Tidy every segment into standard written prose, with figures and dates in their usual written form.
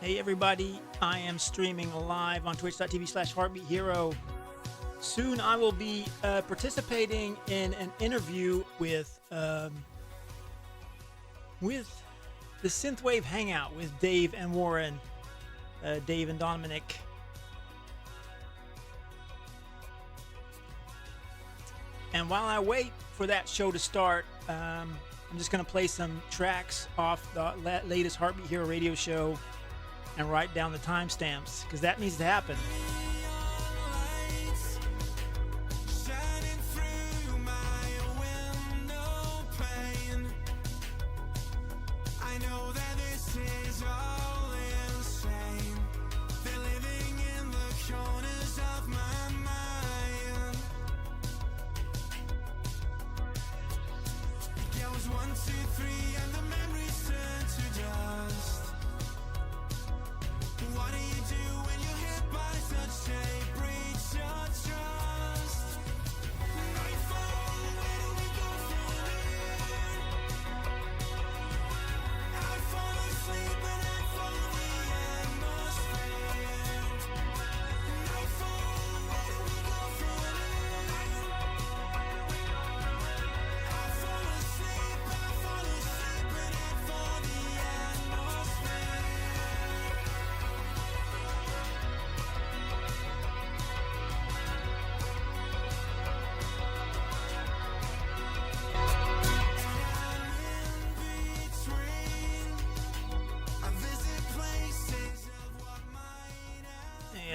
Hey everybody, I am streaming live on twitch.tv/HeartBeatHero. Soon I will be participating in an interview with the Synthwave Hangout with Dave and Warren, Dave and Dominic. And while I wait for that show to start, I'm just going to play some tracks off the latest Heartbeat Hero radio show and write down the timestamps, because that needs to happen.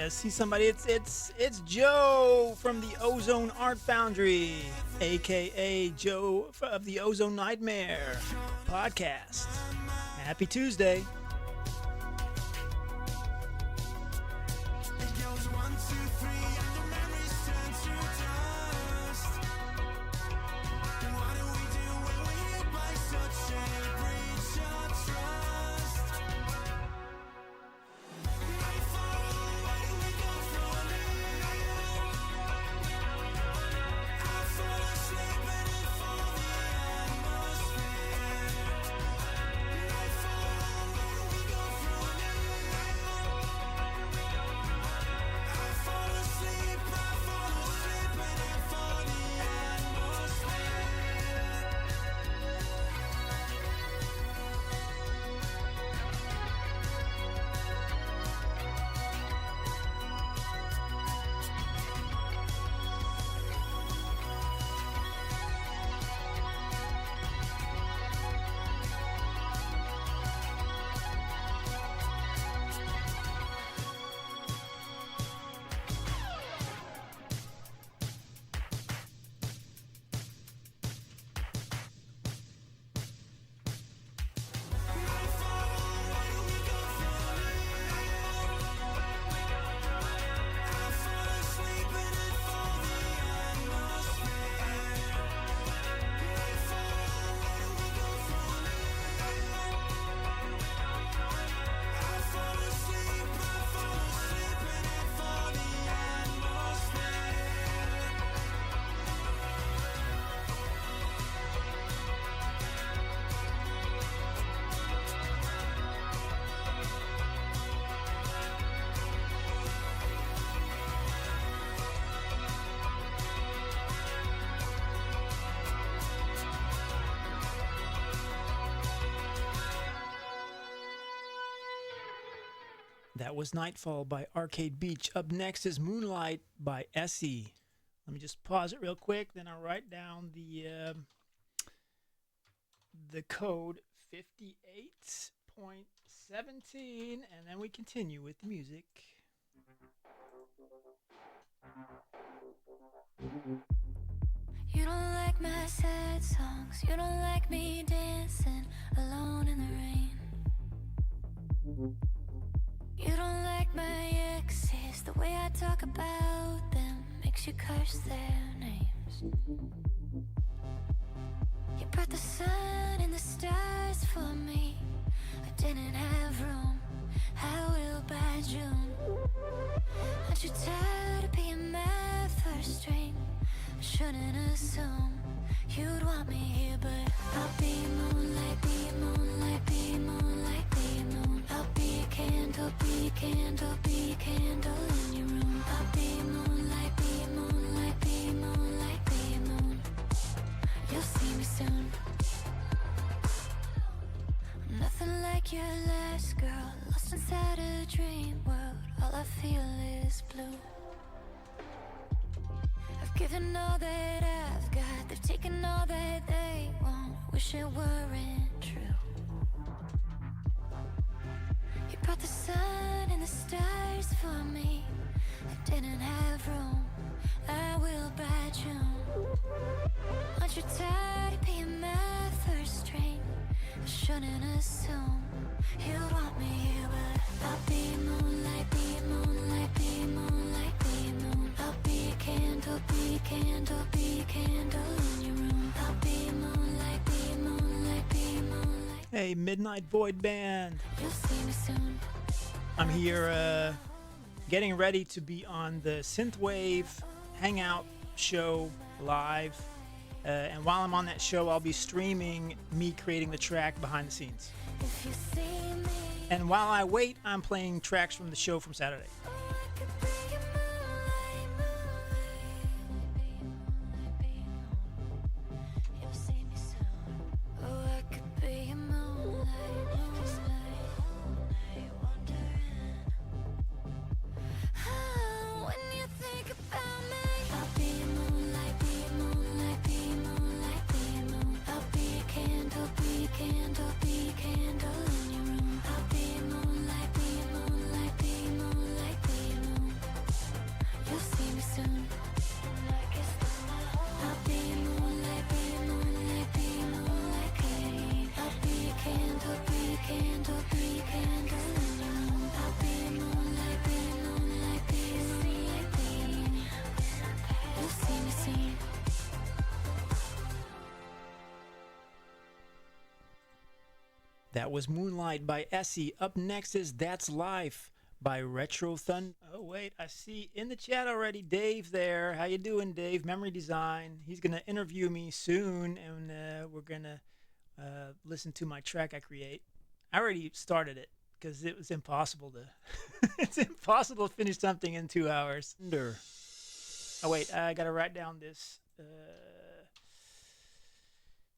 See somebody, it's Joe from the Ozone Art Foundry, aka Joe of the Ozone Nightmare podcast. Happy Tuesday. That was Nightfall by Arcade Beach. Up next is Moonlight by Essie. Let me just pause it real quick, then I'll write down the code 58.17, and then we continue with the music. You don't like my sad songs, you don't like me dancing alone in the rain. You don't like my exes, the way I talk about them makes you curse their names. You brought the sun and the stars for me, I didn't have room, I will by June. Aren't you tired of being my first string? I shouldn't assume you'd want me here, but I'll be moonlight, be moonlight, be moonlight, be moon. I'll be a candle be a candle in your room. I'll be moonlight, be a moonlight, be a moonlight, be a moon. You'll see me soon. I'm nothing like your last girl, lost inside a dream world. All I feel is blue. I've given all that I've got, they've taken all that they want. Wish it weren't true. You brought the sun and the stars for me. I didn't have room, I will by June. Aren't you tired of being my first train? I shouldn't assume you'd want me here, but I'll be moonlight, be moonlight, be moonlight, be moon. I'll be a candle, be a candle, be a candle in your room. I'll be moonlight, be moonlight, be moonlight. Hey, Midnight Void Band. You'll see me soon. I'm here getting ready to be on the Synthwave Hangout show live. And while I'm on that show, I'll be streaming me creating the track behind the scenes. If you see me, And while I wait, I'm playing tracks from the show from Saturday. oh, I could be a moonlight, moonlight, be a moonlight, be a moon. You'll see me soon. Oh, I could be a moonlight, moonlight, moonlight, wandering. Oh, when you think about me, I'll be a moonlight, be a moonlight, be a moonlight, be a moon. I'll be a candle, be a candle, be a candle in your room. I'll be a moonlight, be a moonlight, be a moonlight, be a moon. You'll see me soon. I'll be a moonlight, be a moonlight, be a moonlight, be. I'll be a candle, be a candle, be a candle in your room. I'll be a moonlight, be a moonlight, be a moonlight, be. You'll see me soon. That was Moonlight by Essie. Up next is That's Life by Retro Thunder. Oh wait, I see in the chat already Dave there. How you doing, Dave? Memory Design. He's gonna interview me soon, and we're gonna listen to my track I create. I already started it because it was impossible to. It's impossible to finish something in 2 hours. Oh wait, I gotta write down this.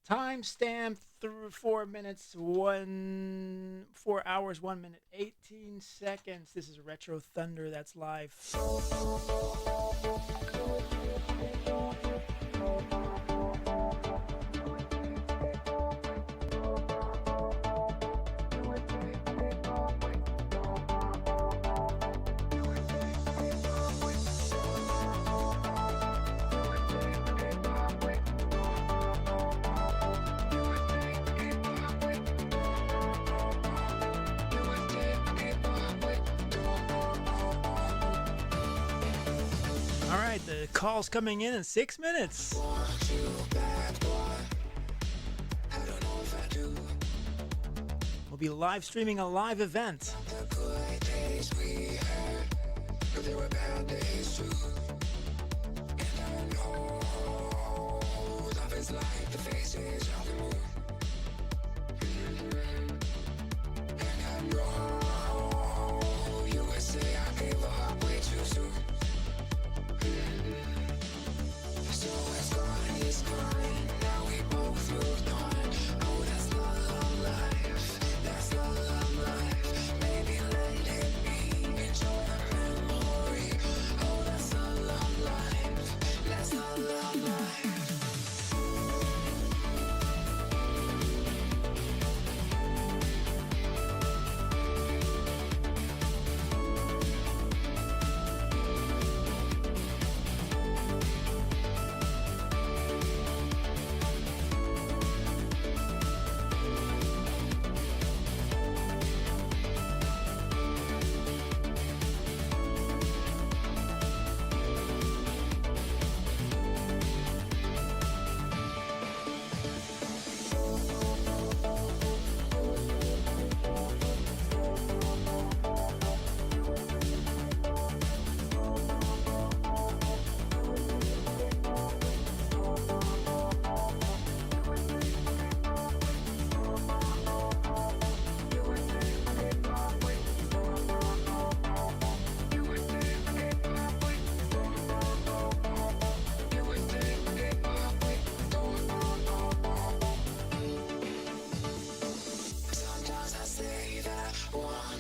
Timestamp through 4 minutes, 4 hours, 1 minute, 18 seconds. This is Retro Thunder. That's live. The call's coming in 6 minutes. We'll be live streaming a live event.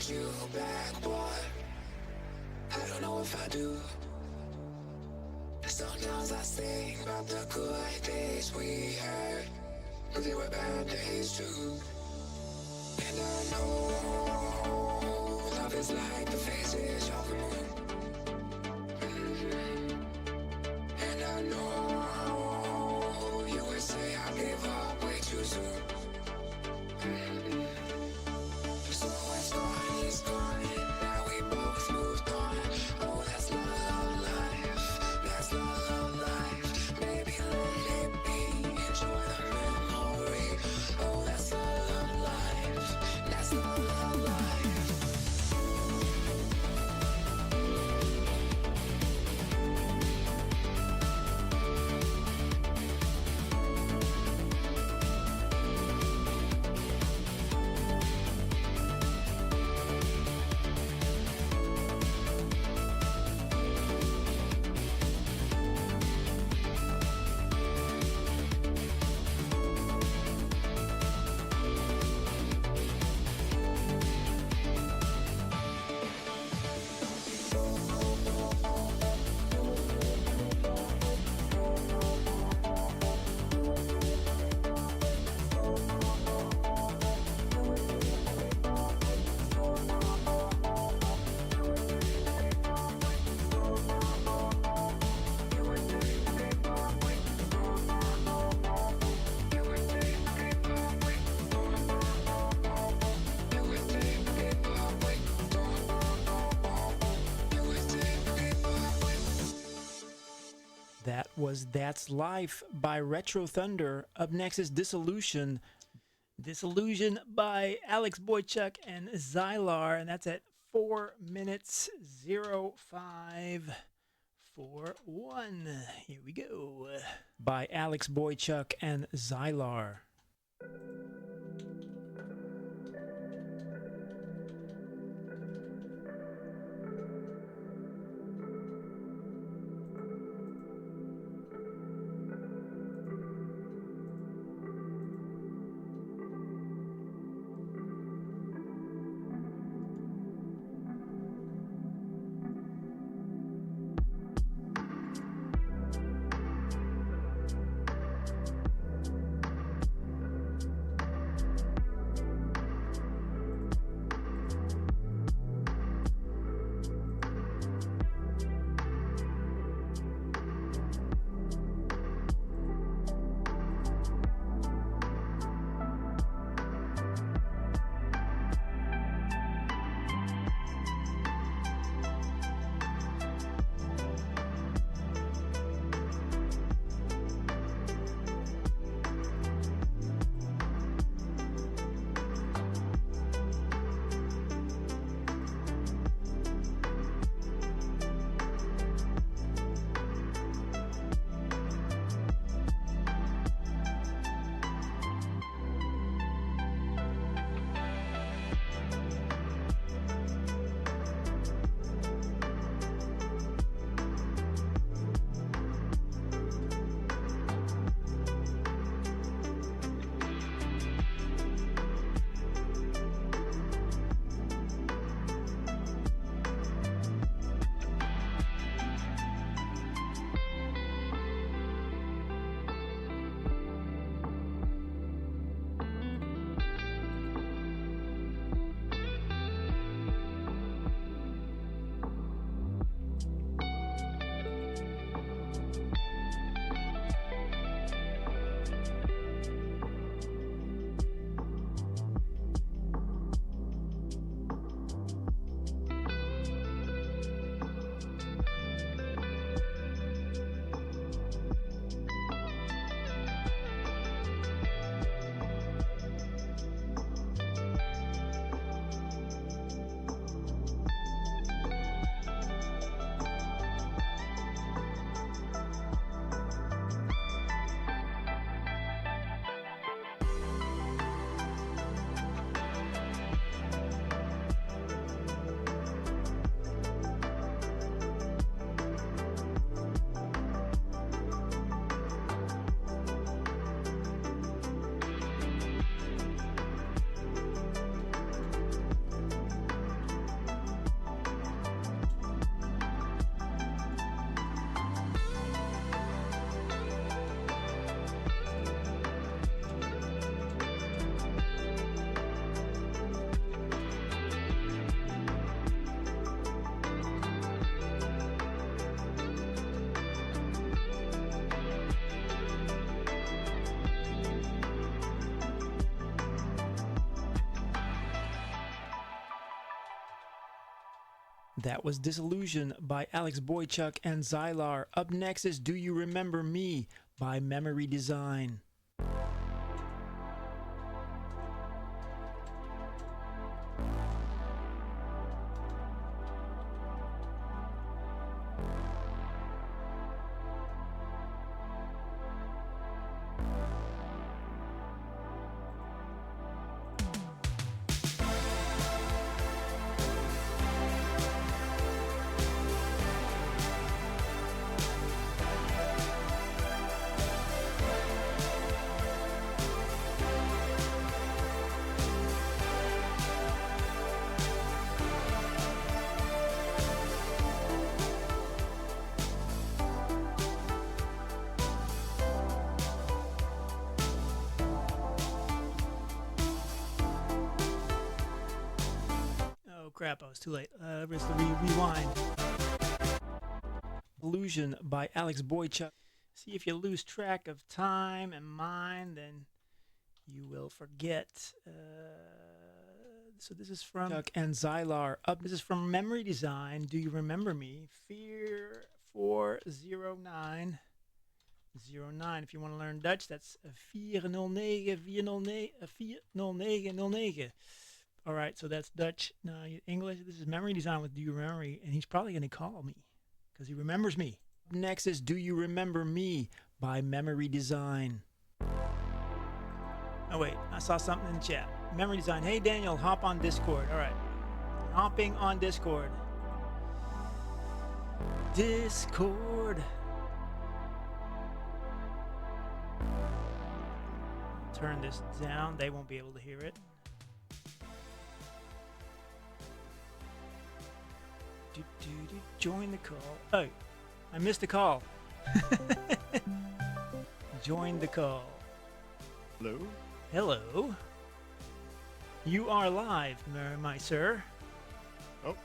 you back, boy. I don't know if I do. Sometimes I think about the good days we had, but they were bad days too. And I know love is like the faces of the moon. And I know you would say I gave up way too soon. So it's gone, now we both moved on. Oh, that's love life, that's love life. Baby, let it be, enjoy the memory. Oh, that's love life, that's love life. That was That's Life by Retro Thunder. Up next is Dissolution. Dissolution by Alex Boychuk and Zylar, and that's at 4 minutes 0541. Here we go. By Alex Boychuk and Zylar. That was Disillusion by Alex Boychuk and Zylar. Up next is Do You Remember Me by Memory Design. Crap, I was too late. Let's rewind. Illusion by Alex Boychuk. See, if you lose track of time and mind, then you will forget. So this is from Chuck and Zylar. Up. This is from Memory Design. Do You Remember Me? Fear 40909. If you want to learn Dutch, that's 409 409. All right, so that's Dutch. No, English. This is Memory Design with Do You Remember Me? And he's probably going to call me because he remembers me. Next is Do You Remember Me by Memory Design. Oh, wait. I saw something in the chat. Memory Design. Hey, Daniel, hop on Discord. All right. Hopping on Discord. Discord. Turn this down. They won't be able to hear it. Join the call. Oh, I missed the call. Join the call. Hello? Hello. You are live, my sir. Oh,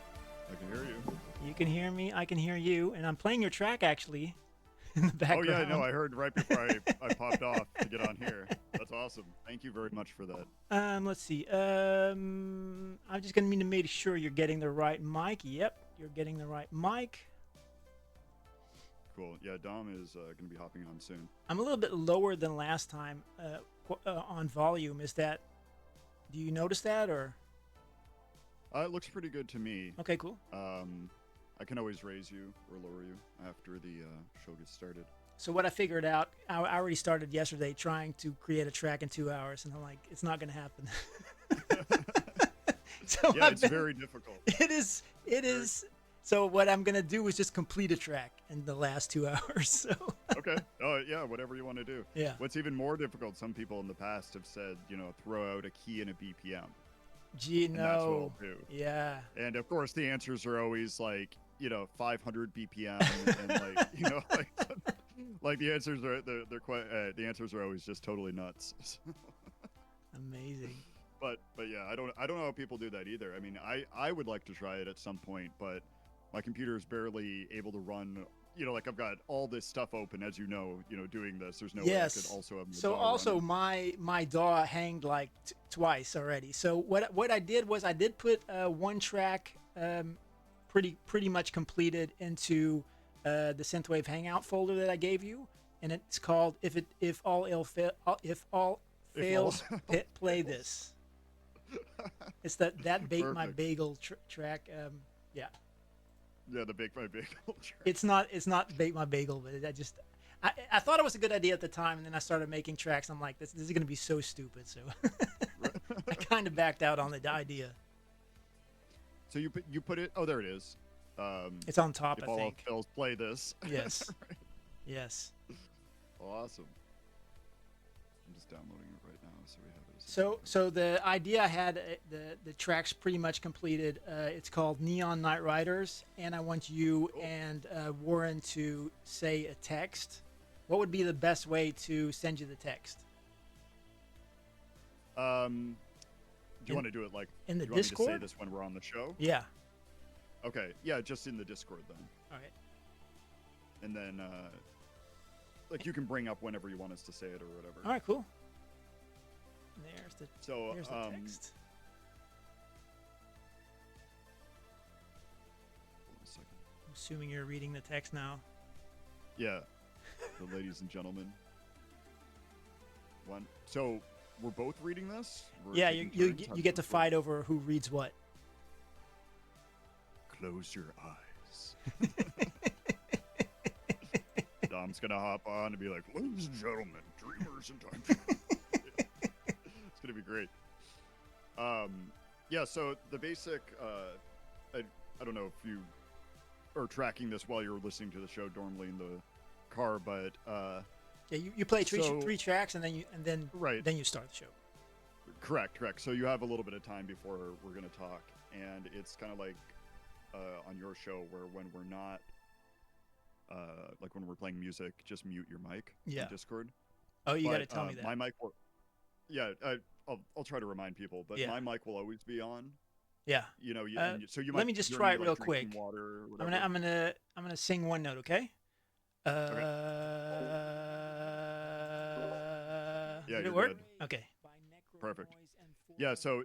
I can hear you. You can hear me. I can hear you. And I'm playing your track, actually, in the background. Oh, yeah, no, I heard right before I popped off to get on here. That's awesome. Thank you very much for that. Let's see. I'm just going to make sure you're getting the right mic. Yep, you're getting the right mic. Cool. Yeah, Dom is going to be hopping on soon. I'm a little bit lower than last time on volume. Is that... Do you notice that, or...? It looks pretty good to me. Okay, cool. I can always raise you or lower you after the show gets started. So what I figured out, I already started yesterday trying to create a track in 2 hours, and I'm like, it's not going to happen. So yeah, it's very difficult. It is. So what I'm going to do is just complete a track in the last 2 hours. So. Okay. Oh, yeah, whatever you want to do. Yeah. What's even more difficult, some people in the past have said, throw out a key and a BPM. Gee, and no. That's what I'll do. Yeah. And of course, the answers are always like, 500 BPM and like the answers are they're quite the answers are always just totally nuts. Amazing. But yeah, I don't know how people do that either. I mean, I would like to try it at some point, but my computer is barely able to run. Like I've got all this stuff open, as doing this. There's no way I could also have. So also my DAW hanged like twice already. So what I did was I did put one track pretty much completed into the Synthwave Hangout folder that I gave you, and it's called If All Fails, Play This. It's that Bake My Bagel track. Yeah. Yeah, the Bake My Bagel track. It's not Bake My Bagel, but I thought it was a good idea at the time, and then I started making tracks. I'm like, this is going to be so stupid. So I kind of backed out on the idea. So you put it. Oh, there it is. It's on top, if I all think. Fails, play this. Yes. Right. Yes. Awesome. I'm just downloading it right now, so we have it. So the idea I had, the track's pretty much completed. It's called Neon Night Riders, and I want you and Warren to say a text. What would be the best way to send you the text? Do you want to do it like in the you Discord? Want me to say this when we're on the show? Yeah. Okay. Yeah, just in the Discord then. All right. And then, you can bring up whenever you want us to say it or whatever. All right. Cool. There's the text. assuming you're reading the text now. Yeah, the ladies and gentlemen. One. So we're both reading this. We're Yeah, taking you turns? How get to does this work? fight over who reads what. Close your eyes. Dom's gonna hop on and be like, "Ladies and gentlemen, dreamers and time travelers." It's gonna be great. Yeah. So the basic. I don't know if you are tracking this while you're listening to the show normally in the car, but Yeah, you play So- three tracks and then right. then you start the show. Correct. So you have a little bit of time before we're going to talk, and it's kind of like on your show where when we're not, like when we're playing music, just mute your mic Yeah. on Discord. Oh, you got to But, tell me that. My mic will. Yeah, I'll try to remind people, but Yeah. my mic will always be on. Yeah. You know, so you let might. me just you're try gonna it be, like, real drinking quick. Water or I'm whatever. gonna sing one note, okay? Yeah, Did it you're work? good. Okay. Perfect. Yeah, so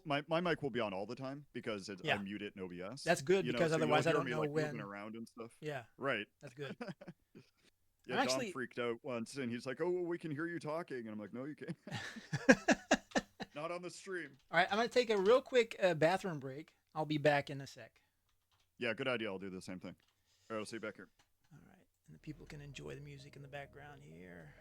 my mic will be on all the time because I Yeah. mute it in OBS. That's good, because so you'll otherwise I hear don't me, know like, when. moving around and stuff. Yeah, Right. that's good. Yeah, I'm actually- Dom freaked out once, and he's like, "Oh, well, we can hear you talking," and I'm like, "No, you can't. Not on the stream." All right, I'm gonna take a real quick bathroom break. I'll be back in a sec. Yeah, good idea. I'll do the same thing. All right, I'll see you back here. All right, and the people can enjoy the music in the background here.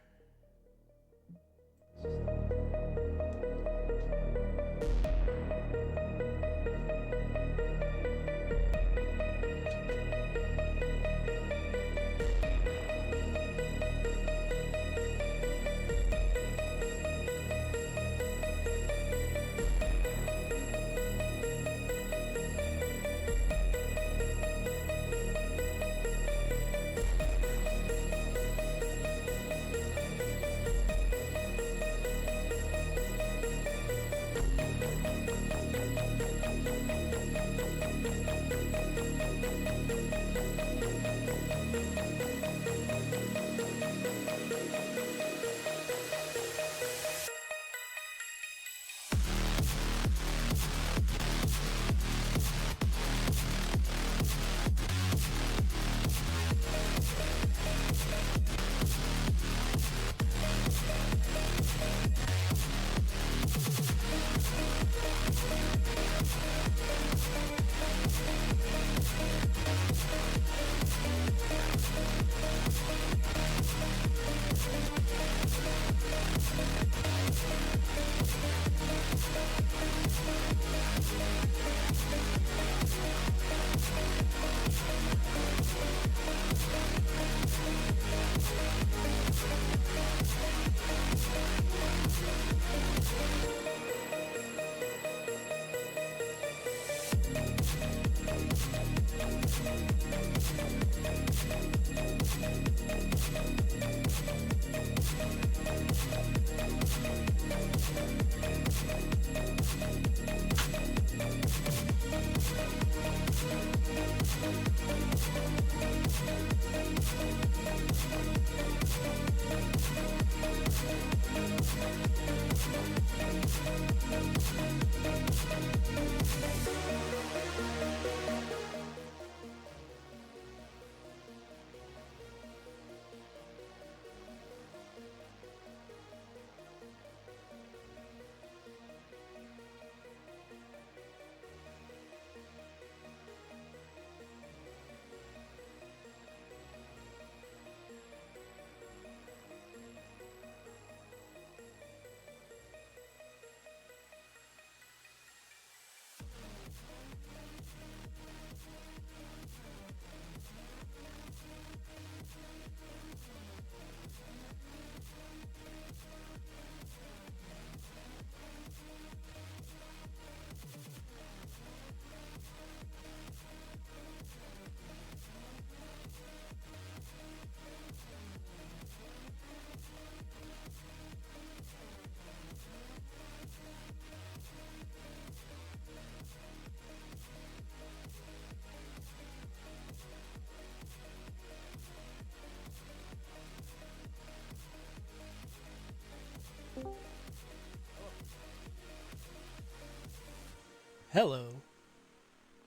Hello.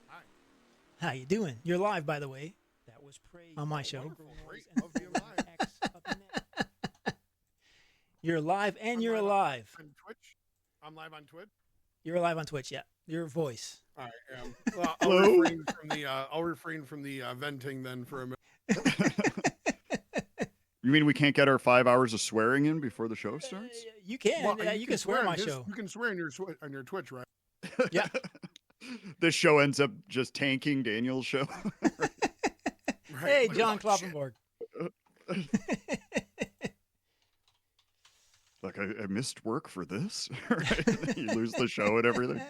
Hi. How you doing? You're live, by the way. was praised on my show. Wonderful. Great. Love being live. You're live and I'm you're live alive. on Twitch. I'm live on Twitch. You're alive on Twitch, yeah. Your voice. I am. Well, I'll refrain from the venting then for a minute. You mean we can't get our 5 hours of swearing in before the show starts? You can. Well, you can swear on my his- show. You can swear on your Twitch, right? Yeah. This show ends up just tanking Daniel's show. Right. Hey, Like, John oh, shit. Kloppenborg. Like, I missed work for this. Right? You lose the show and everything.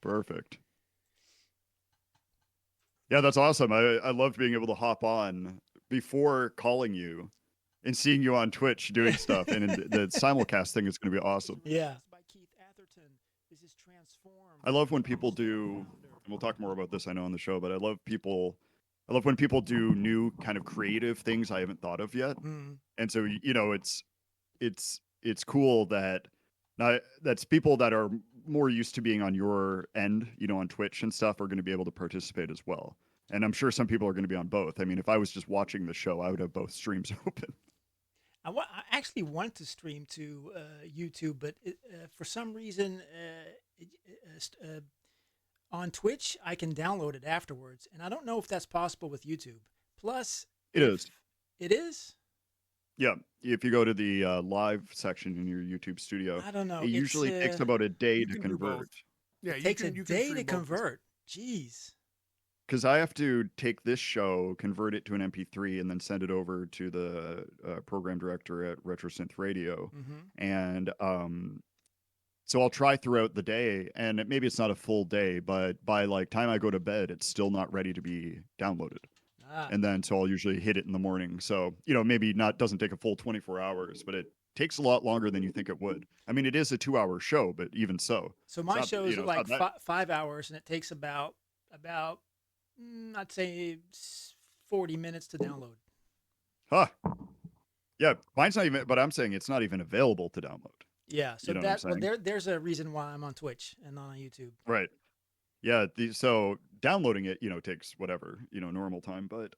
Perfect. Yeah, that's awesome. I loved being able to hop on before calling you and seeing you on Twitch doing stuff. And the simulcast thing is going to be awesome. Yeah. I love when people do, and we'll talk more about this, I know, on the show, but I love when people do new kind of creative things I haven't thought of yet. Mm. And so, you know, it's cool that that's people that are more used to being on your end, you know, on Twitch and stuff, are going to be able to participate as well. And I'm sure some people are going to be on both. I mean, if I was just watching the show, I would have both streams open. I actually wanted to stream to YouTube, but for some reason, on Twitch, I can download it afterwards. And I don't know if that's possible with YouTube. Plus, It is. It is? Yeah. If you go to the live section in your YouTube studio, I don't know. it usually takes about a day you to can do both. convert. Yeah, It takes a you can day stream to both. convert. Jeez. Because I have to take this show, convert it to an MP3, and then send it over to the program director at RetroSynth Radio. Mm-hmm. And so I'll try throughout the day, and maybe it's not a full day, but by like time I go to bed, it's still not ready to be downloaded. Ah. And then so I'll usually hit it in the morning. So, you know, maybe doesn't take a full 24 hours, but it takes a lot longer than you think it would. I mean, it is a 2-hour show, but even so. So my not- show you is know, like not that- 5 hours, and it takes about I'd say 40 minutes to download. Huh. Yeah, mine's not even, but I'm saying it's not even available to download. Yeah, so You know what I'm there's a reason why I'm on Twitch and not on YouTube. Right. Yeah. So downloading it, you know, takes whatever, you know, normal time. But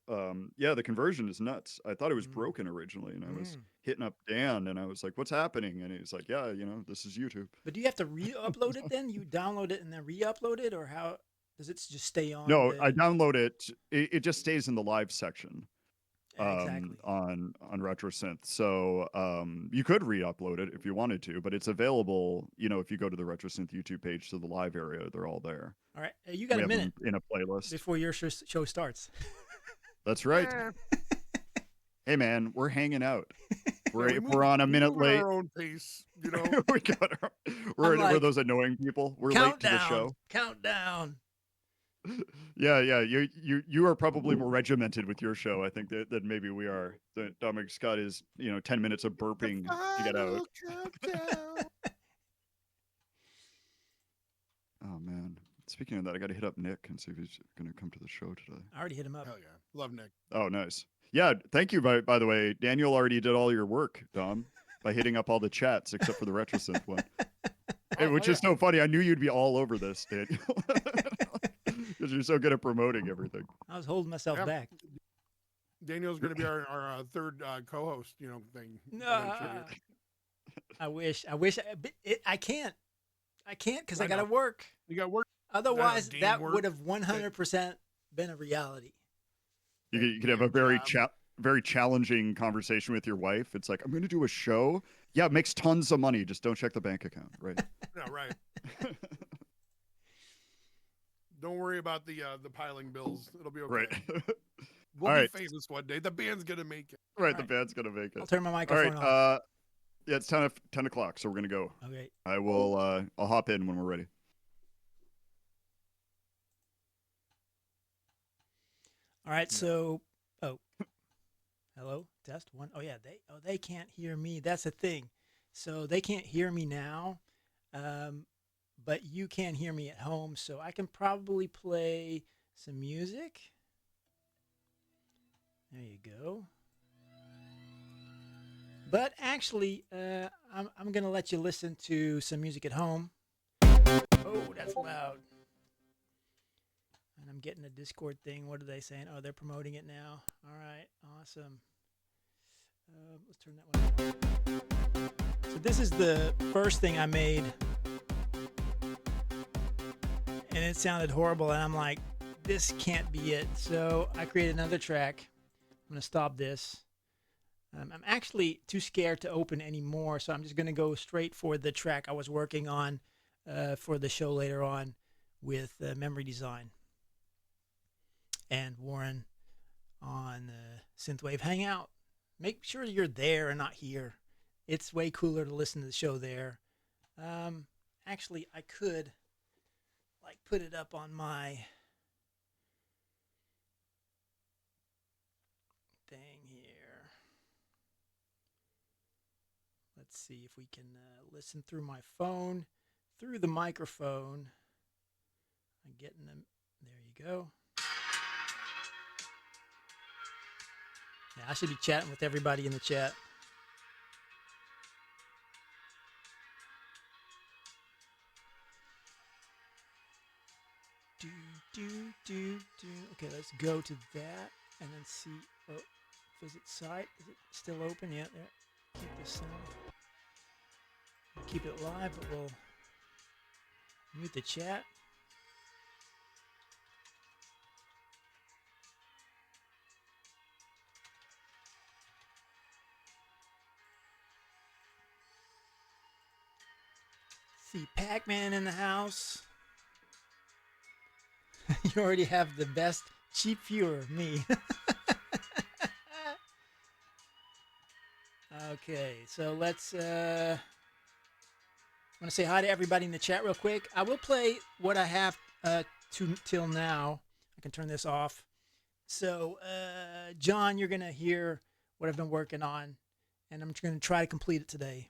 yeah, the conversion is nuts. I thought it was broken originally, and I was hitting up Dan, and I was like, "What's happening?" And he's like, "Yeah, you know, this is YouTube." But do you have to re-upload it then? You download it and then re-upload it, or how does it just stay on? No, the... I download it. It just stays in the live section. Exactly. On RetroSynth. So you could re-upload it if you wanted to, but it's available, you know, if you go to the RetroSynth YouTube page to the live area, they're all there. All right, you got We a have them minute in a playlist. before your show starts. That's right. Hey man, we're hanging out. We're on a minute We're at late. our own pace, you know. we're like, those annoying people. We're late to the show. Countdown. Yeah. You are probably more regimented with your show. I think that maybe we are. Dominic Scott is, you know, 10 minutes of burping to get out. Oh man. Speaking of that, I got to hit up Nick and see if he's going to come to the show today. I already hit him up. Hell yeah, love Nick. Oh, nice. Yeah, thank you. By the way, Daniel already did all your work, Dom, by hitting up all the chats except for the RetroSynth one. Which is so funny. I knew you'd be all over this, Daniel, because you're so good at promoting everything. I was holding myself back. Daniel's going to be our third co-host, you know, thing. I wish. But I can't. I can't because I got to know. work. You got work. Otherwise, Dean that work. would have 100% been a reality. You could have a very challenging conversation with your wife. It's like, I'm going to do a show. Yeah, it makes tons of money. Just don't check the bank account, right? No, right. Don't worry about the piling bills. It'll be okay. Right. We'll All be right. famous one day. The band's gonna make it. Right, the band's going to make it. I'll turn my All microphone right. off. Yeah, it's 10 o'clock, so we're going to go. Okay. I will. I'll hop in when we're ready. All right. So, hello, test one. Oh yeah, they can't hear me. That's the thing. So they can't hear me now, but you can hear me at home. So I can probably play some music. There you go. But actually, I'm gonna let you listen to some music at home. Oh, that's loud. And I'm getting a Discord thing. What are they saying? Oh, they're promoting it now. All right, awesome. Let's turn that one on. So this is the first thing I made, and it sounded horrible, and I'm like, this can't be it. So I created another track. I'm going to stop this. I'm actually too scared to open anymore, so I'm just going to go straight for the track I was working on for the show later on with Memory Design and Woren on Synthwave Hangout. Make sure you're there and not here. It's way cooler to listen to the show there. Actually, I could like put it up on my thing here. Let's see if we can listen through my phone, through the microphone. I'm getting them. There you go. Yeah, I should be chatting with everybody in the chat. Okay, let's go to that and then see. Oh, visit site. Is it still open? Yeah, there. Keep this keep it live, but we'll mute the chat. See Pac-Man in the house. You already have the best cheap viewer, me. Okay, so let's I want to say hi to everybody in the chat real quick. I will play what I have till now. I can turn this off. So, John, you're going to hear what I've been working on, and I'm going to try to complete it today.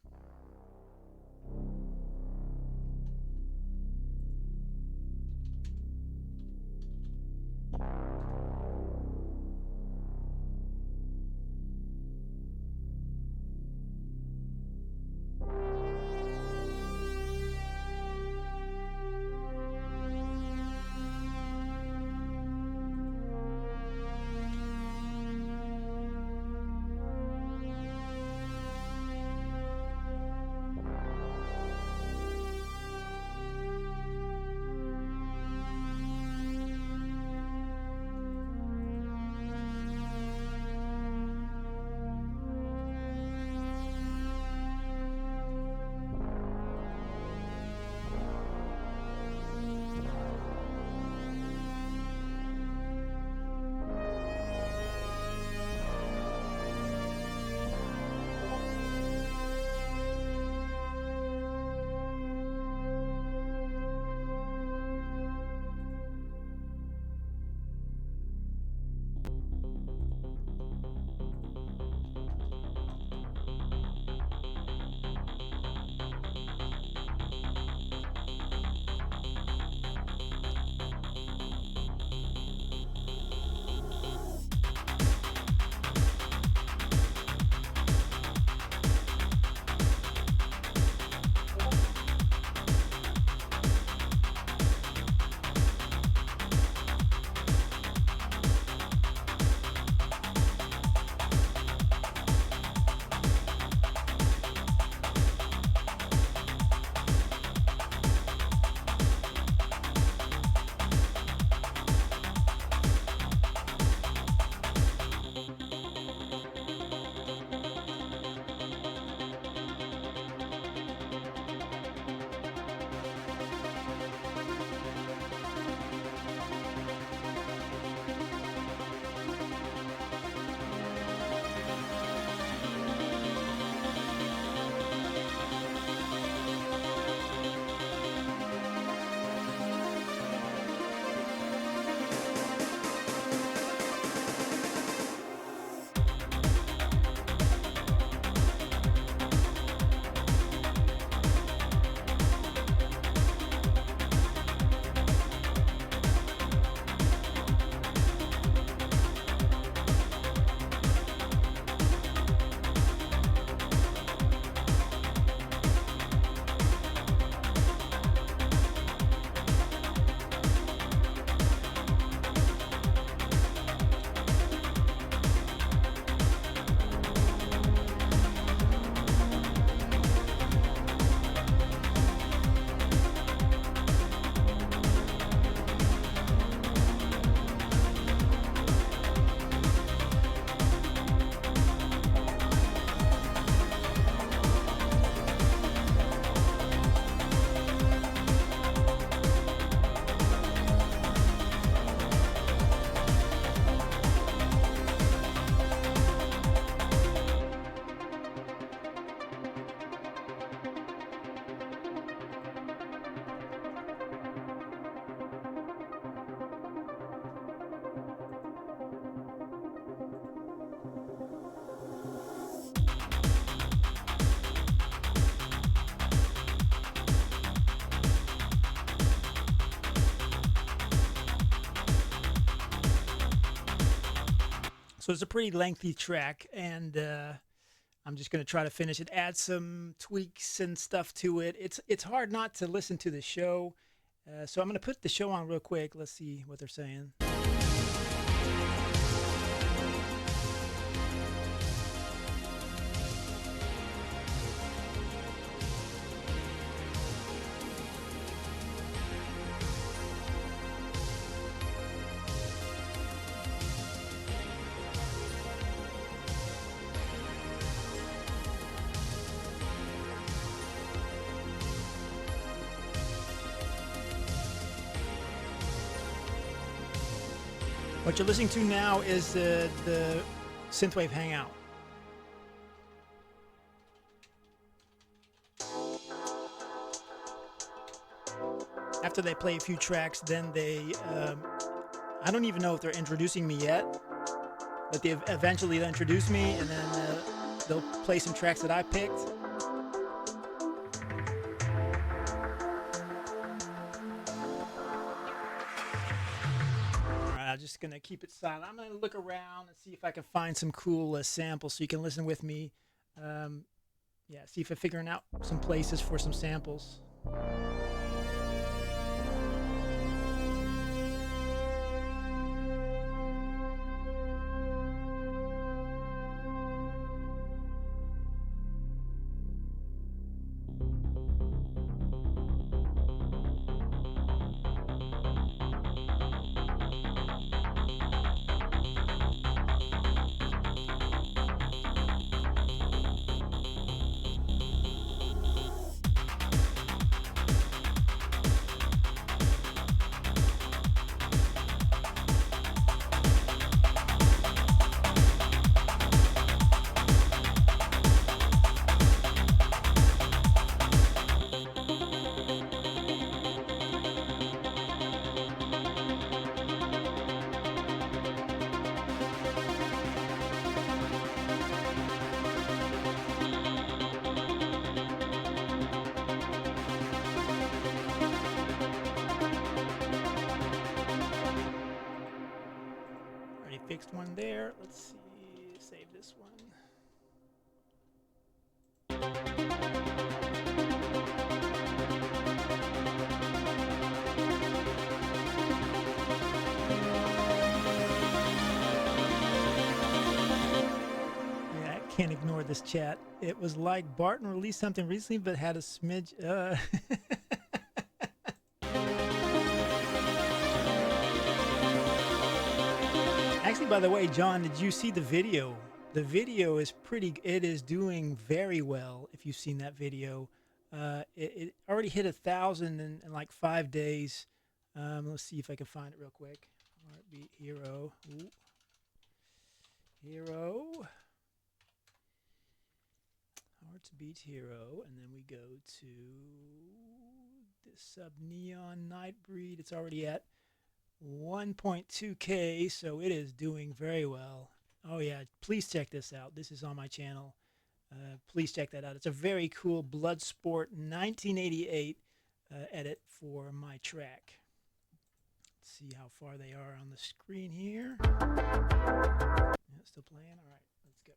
So it's a pretty lengthy track, and I'm just going to try to finish it, add some tweaks and stuff to it. It's hard not to listen to the show, so I'm going to put the show on real quick. Let's see what they're saying. What you're listening to now is the Synthwave Hangout. After they play a few tracks, then they, I don't even know if they're introducing me yet, but they eventually introduce me, and then they'll play some tracks that I picked. I'm just going to keep it silent. I'm going to look around and see if I can find some cool samples so you can listen with me. Yeah, see if I'm figuring out some places for some samples. Fixed one there. Let's see. Save this one. Yeah, I can't ignore this chat. It was like Barton released something recently, but had a smidge. Actually, by the way, John, did you see the video? The video is it is doing very well. If you've seen that video, it already hit 1,000 in like 5 days. Let's see if I can find it real quick. HeartBeatHero. Ooh. Hero. HeartBeatHero. And then we go to this Sub Neon Nightbreed. It's already at 1.2K, so it is doing very well. Oh yeah, please check this out. This is on my channel. Please check that out. It's a very cool Bloodsport 1988 edit for my track. Let's see how far they are on the screen here. Yeah, still playing? All right, let's go.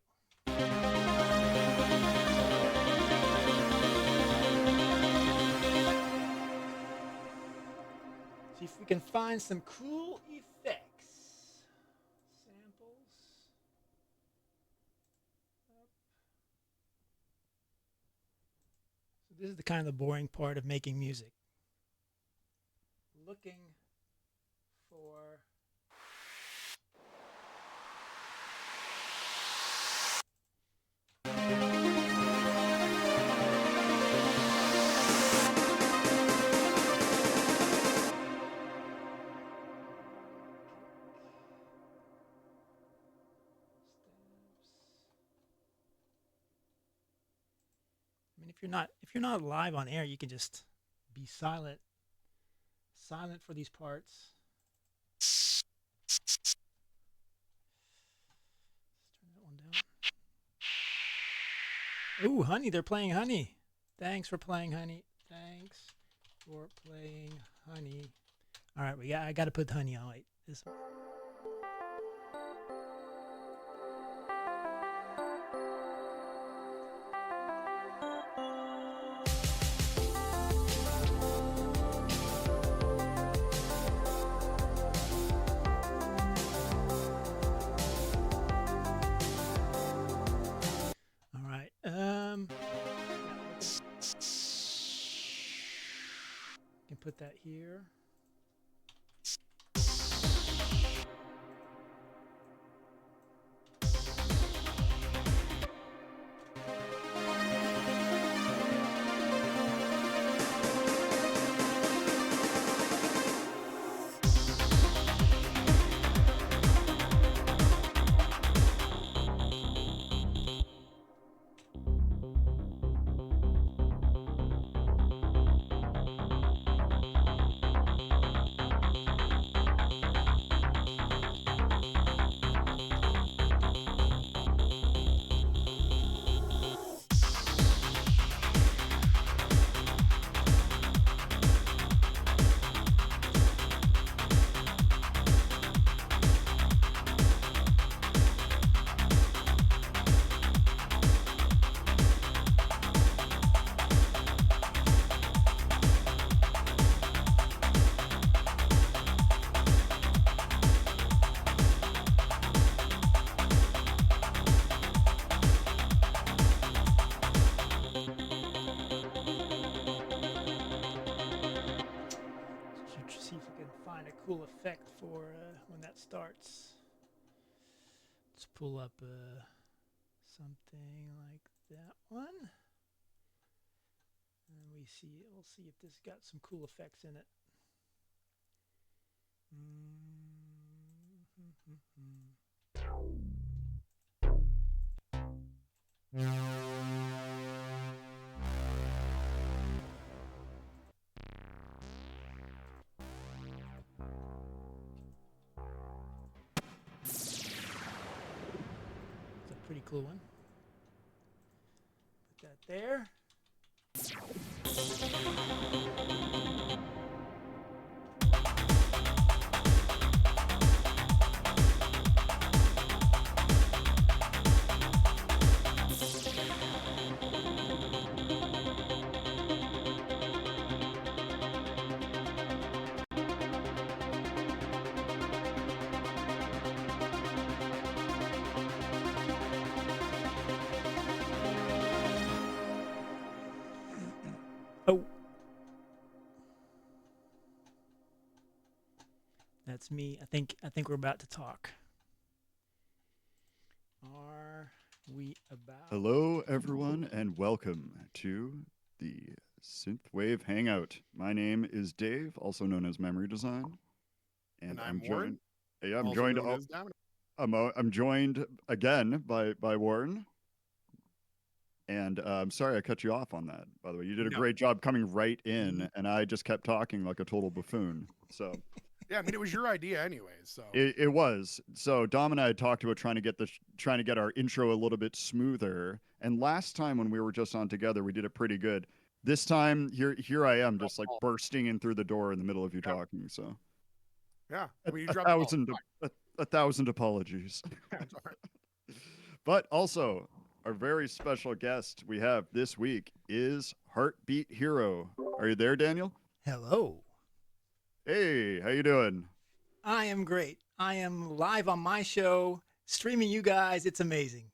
See if we can find some cool effects. Samples. So this is the kind of the boring part of making music. Looking for I mean, if you're not live on air, you can just be silent for these parts. Let's turn that one down. Ooh, Honey, they're playing Honey. Thanks for playing Honey. Thanks for playing Honey. All right, I got to put Honey on. Wait, this one. put that here. See if we can find a cool effect for when that starts. Let's pull up something like that one, and we'll see if this got some cool effects in it. It's a pretty cool one. Put that there. Oh. That's me. I think we're about to talk. Are we about? Hello, everyone, and welcome to the Synthwave Hangout. My name is Dave, also known as Memory Design, And I'm Warren, joined. Yeah, I'm also joined. known as Dominic. I'm joined again by Warren. And I'm sorry I cut you off on that. By the way, you did a No. great job coming right in, and I just kept talking like a total buffoon. So. Yeah, I mean it was your idea anyways. So It was. So Dom and I had talked about trying to get our intro a little bit smoother. And last time when we were just on together, we did it pretty good. This time here I am just like bursting in through the door in the middle of you talking. So yeah, I mean you a dropped the ball. thousand a thousand apologies. That's all right. But also our very special guest we have this week is HeartBeatHero. Are you there, Daniel? Hello. Hey, how you doing? I am great. I am live on my show, streaming you guys. It's amazing.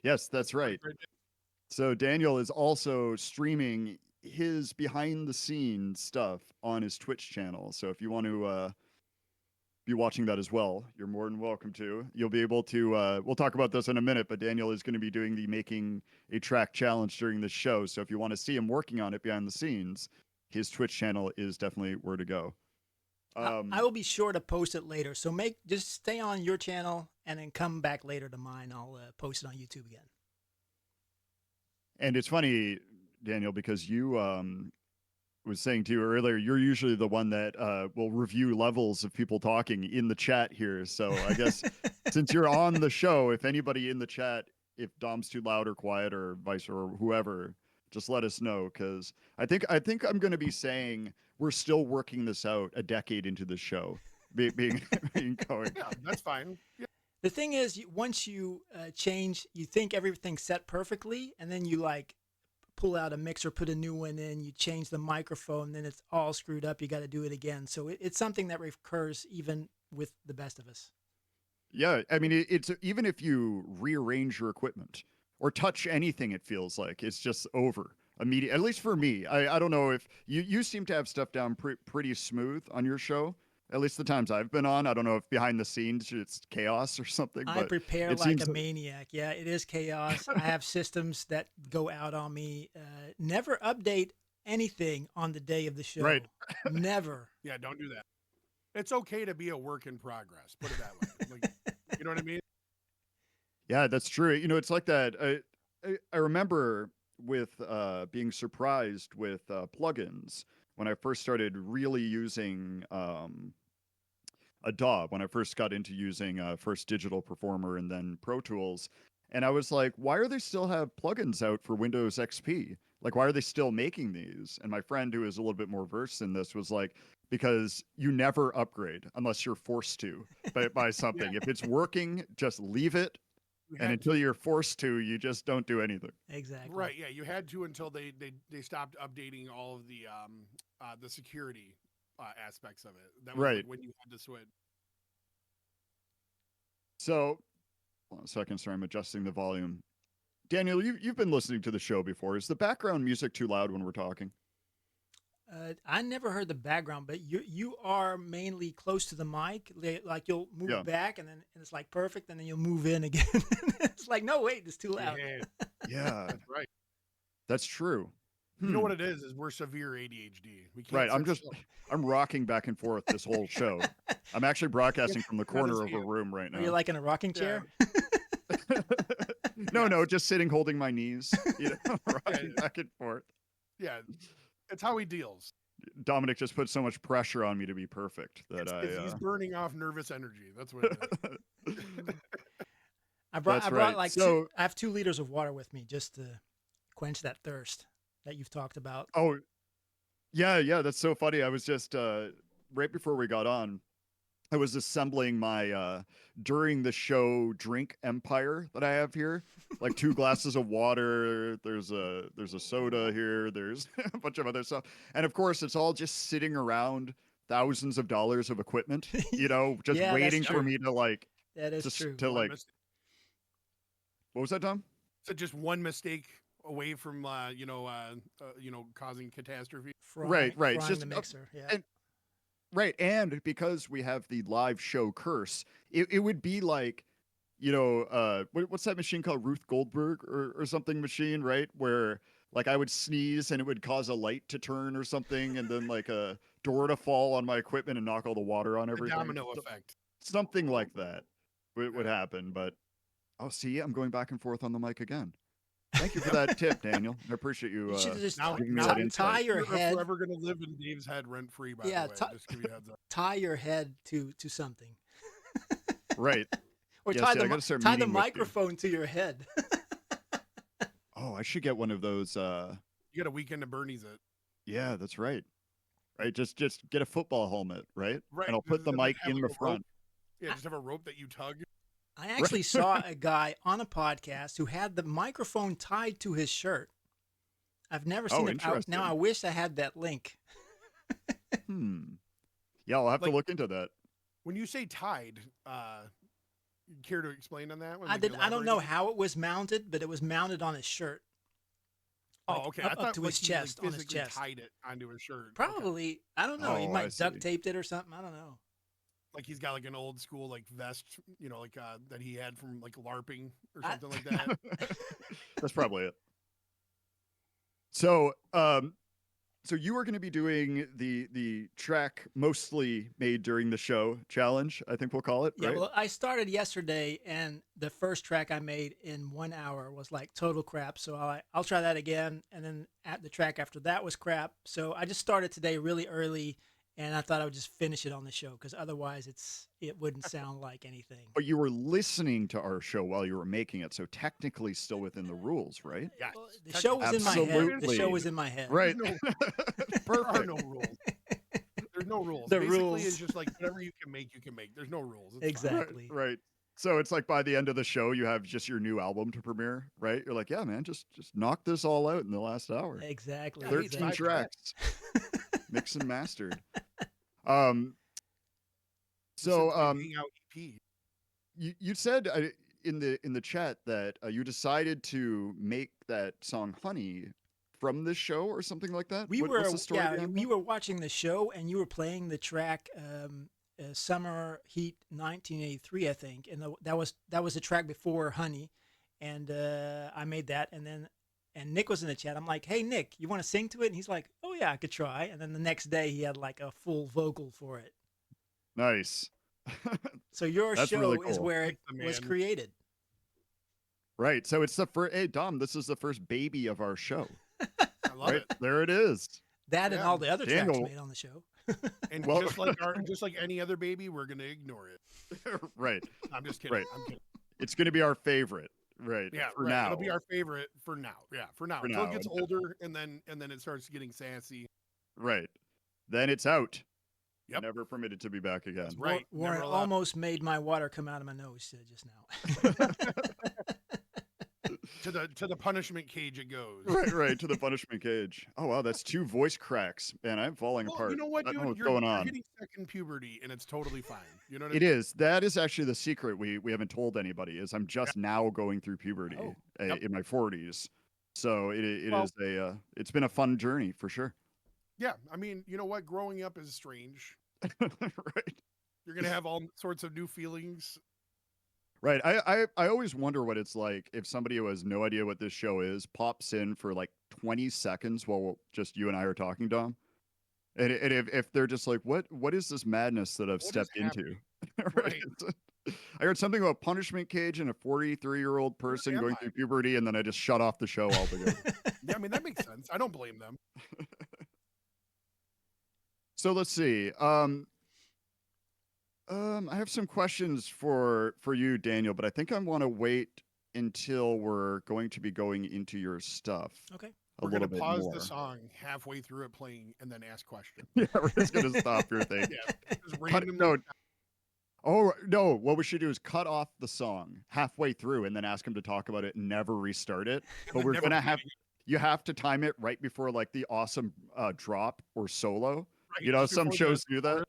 Yes, that's right. So Daniel is also streaming his behind the scenes stuff on his Twitch channel. So if you want to be watching that as well, you're more than welcome to. You'll be able to, we'll talk about this in a minute, but Daniel is going to be doing the making a track challenge during the show. So if you want to see him working on it behind the scenes, his Twitch channel is definitely where to go. I will be sure to post it later. So just stay on your channel and then come back later to mine. I'll post it on YouTube again. And it's funny, Daniel, because you was saying to you earlier, you're usually the one that will review levels of people talking in the chat here. So I guess since you're on the show, if anybody in the chat, if Dom's too loud or quiet or vice or whoever, just let us know, because I think I'm going to be saying we're still working this out a decade into the show, being going. Yeah, that's fine. Yeah. The thing is, once you change, you think everything's set perfectly, and then you like pull out a mixer, put a new one in, you change the microphone, then it's all screwed up. You got to do it again. So it's something that recurs even with the best of us. Yeah, I mean, it's even if you rearrange your equipment or touch anything, it feels like it's just over. immediate. At least for me, I don't know if you seem to have stuff down pretty smooth on your show. At least the times I've been on. I don't know if behind the scenes it's chaos or something, I but prepare it like seems a maniac. Yeah, it is chaos. I have systems that go out on me. Never update anything on the day of the show. Right. Never. Yeah, don't do that. It's okay to be a work in progress. Put it that way. Like, you know what I mean? Yeah, that's true. It's like that. I remember with being surprised with plugins when I first started really using a DAW, when I first got into using first Digital Performer and then Pro Tools. And I was like, why are they still have plugins out for Windows XP? Like, why are they still making these? And my friend, who is a little bit more versed in this, was like, because you never upgrade unless you're forced to by something. If it's working, just leave it. And until you're forced to, you just don't do anything. Exactly. Right. Yeah, you had to until they stopped updating all of the security aspects of it. That was Right. like when you had to switch. So, hold on a second. Sorry, I'm adjusting the volume. Daniel, you've been listening to the show before. Is the background music too loud when we're talking? I never heard the background, but you are mainly close to the mic. Like you'll move Yeah. back, and it's like perfect, and then you'll move in again. It's like, no, wait, it's too loud. Yeah, Yeah, that's right. that's true. You know what it is we're severe ADHD. We can't Right. sit still. I'm rocking back and forth this whole show. I'm actually broadcasting from the corner of a room right Are you now. like in a rocking chair? No, just sitting holding my knees, rocking back and forth. Yeah, it's how he deals. Dominic just put so much pressure on me to be perfect that He's burning off nervous energy. That's what it is. I brought right. like So- I have 2 liters of water with me just to quench that thirst that you've talked about. Oh, yeah, that's so funny. I was just right before we got on, I was assembling my during the show drink empire that I have here. Like 2 glasses of water, there's a soda here, there's a bunch of other stuff. And of course, it's all just sitting around thousands of dollars of equipment, just Yeah, that's waiting for true. me to like That is true. what was that, Tom? So just one mistake away from causing catastrophe. Right. Frying It's just the mixer. Yeah. and right, and because we have the live show curse, it would be like, what's that machine called? Ruth Goldberg or something machine, right? Where like I would sneeze and it would cause a light to turn or something, and then like a door to fall on my equipment and knock all the water on The everything. domino effect. Something like that would happen. But see, I'm going back and forth on the mic again. Thank you for that tip, Daniel. I appreciate you. You should just giving me that insight. tie your You're head. forever going to live in Dave's head rent free. By the way, just give you a heads up. Tie your head to something. Right. Or Yeah, tie see, I gotta start tie the meeting with you. microphone to your head. Oh, I should get one of those. You got a weekend to Bernie's it. Yeah, that's right. Right, just get a football helmet, right? Right. And I'll put the Have mic like in a the rope. front. Yeah, just have a rope that you tug. I actually saw a guy on a podcast who had the microphone tied to his shirt. I've never seen it. Interesting. Now I wish I had that link. Yeah, I'll have to Like- look into that. When you say tied, care to explain on that one? I Like, don't elaborate know on it? how it was mounted, but it was mounted on his shirt. Like, Oh, okay. up I thought to like his he, like, chest, on his physically chest. tied it onto his shirt. Okay. Probably, I don't know. He Oh, might I duct see. taped it or something. I don't know. Like he's got like an old school like vest, that he had from like LARPing or I- something like that. That's probably it. So, so you were going to be doing the track mostly made during the show challenge, I think we'll call it, Yeah, right? well, I started yesterday, and the first track I made in 1 hour was like total crap. So I'll try that again, and then the track after that was crap. So I just started today really early, and I thought I would just finish it on the show because otherwise it wouldn't sound like anything. But you were listening to our show while you were making it, so technically still within the rules, right? Yes. Well, the show was in my head. The Absolutely. show was in my head. Right. There are Perfect. no rules. There's no rules. The Basically, rules. it's just like whatever you can make, you can make. There's no rules. It's fine. Exactly. Right. So it's like by the end of the show, you have just your new album to premiere, right? You're like, yeah, man, just knock this all out in the last hour. Exactly. 13 exactly. tracks, mixed and mastered. The So Synthwave Hangout EP. you said in the chat that you decided to make that song "Honey" from this show or something like that? We What's the story yeah, behind we that? were watching the show, and you were playing the track "Summer Heat" 1983, I think, and that was a track before "Honey," and I made that, and Nick was in the chat. I'm like, "Hey Nick, you want to sing to it?" And he's like, "Oh yeah, I could try." And then the next day, he had like a full vocal for it. Nice. So your That's show really is cool. where it Thanks, was man. created. Right. So it's the first. Hey Dom, this is the first baby of our show. I love Right it. there, it is. That and Yeah. all the other tracks Daniel- made on the show. And Well- just like any other baby, we're gonna ignore it. Right. I'm just kidding. Right. I'm kidding. It's going to be our favorite. Right. Yeah, For right. now. It'll be our favorite for now. Yeah, for now. For Until now. it gets older, and then it starts getting sassy. Right. Then it's out. Yep. Never permitted to be back again. That's right. Warren Never allowed. almost made my water come out of my nose just now. To the punishment cage it goes. Right. To the punishment cage. Oh wow, that's 2 voice cracks, man. I'm falling Well, apart. you know what, I don't dude? know what's You're, going you're on. hitting second puberty, and it's totally fine. You know what I It mean? is. That is actually the secret we haven't told anybody. Is I'm just now going through puberty Oh, yep. in my 40s. So it Well- is it's been a fun journey for sure. Yeah. I mean, you know what? Growing up is strange. Right. You're gonna have all sorts of new feelings. Right. I always wonder what it's like if somebody who has no idea what this show is pops in for like 20 seconds while just you and I are talking, Dom. And if they're just like, what is this madness that I've What is stepped into? happening? Right. I heard something about punishment cage and a 43-year-old person am going I? through puberty, and then I just shut off the show altogether. Yeah, I mean that makes sense. I don't blame them. So let's see. I have some questions for you, Daniel, but I think I want to wait until we're going to be going into your stuff. Okay. We're little gonna bit pause more. the song halfway through it playing and then ask questions. Yeah, we're just gonna stop your thing. Yeah, just Cut, randomly. no. Oh no! What we should do is cut off the song halfway through and then ask him to talk about it and never restart it. But then we're never gonna play have it you have to time it right before like the awesome drop or solo. Right, You know, just some before the shows do that.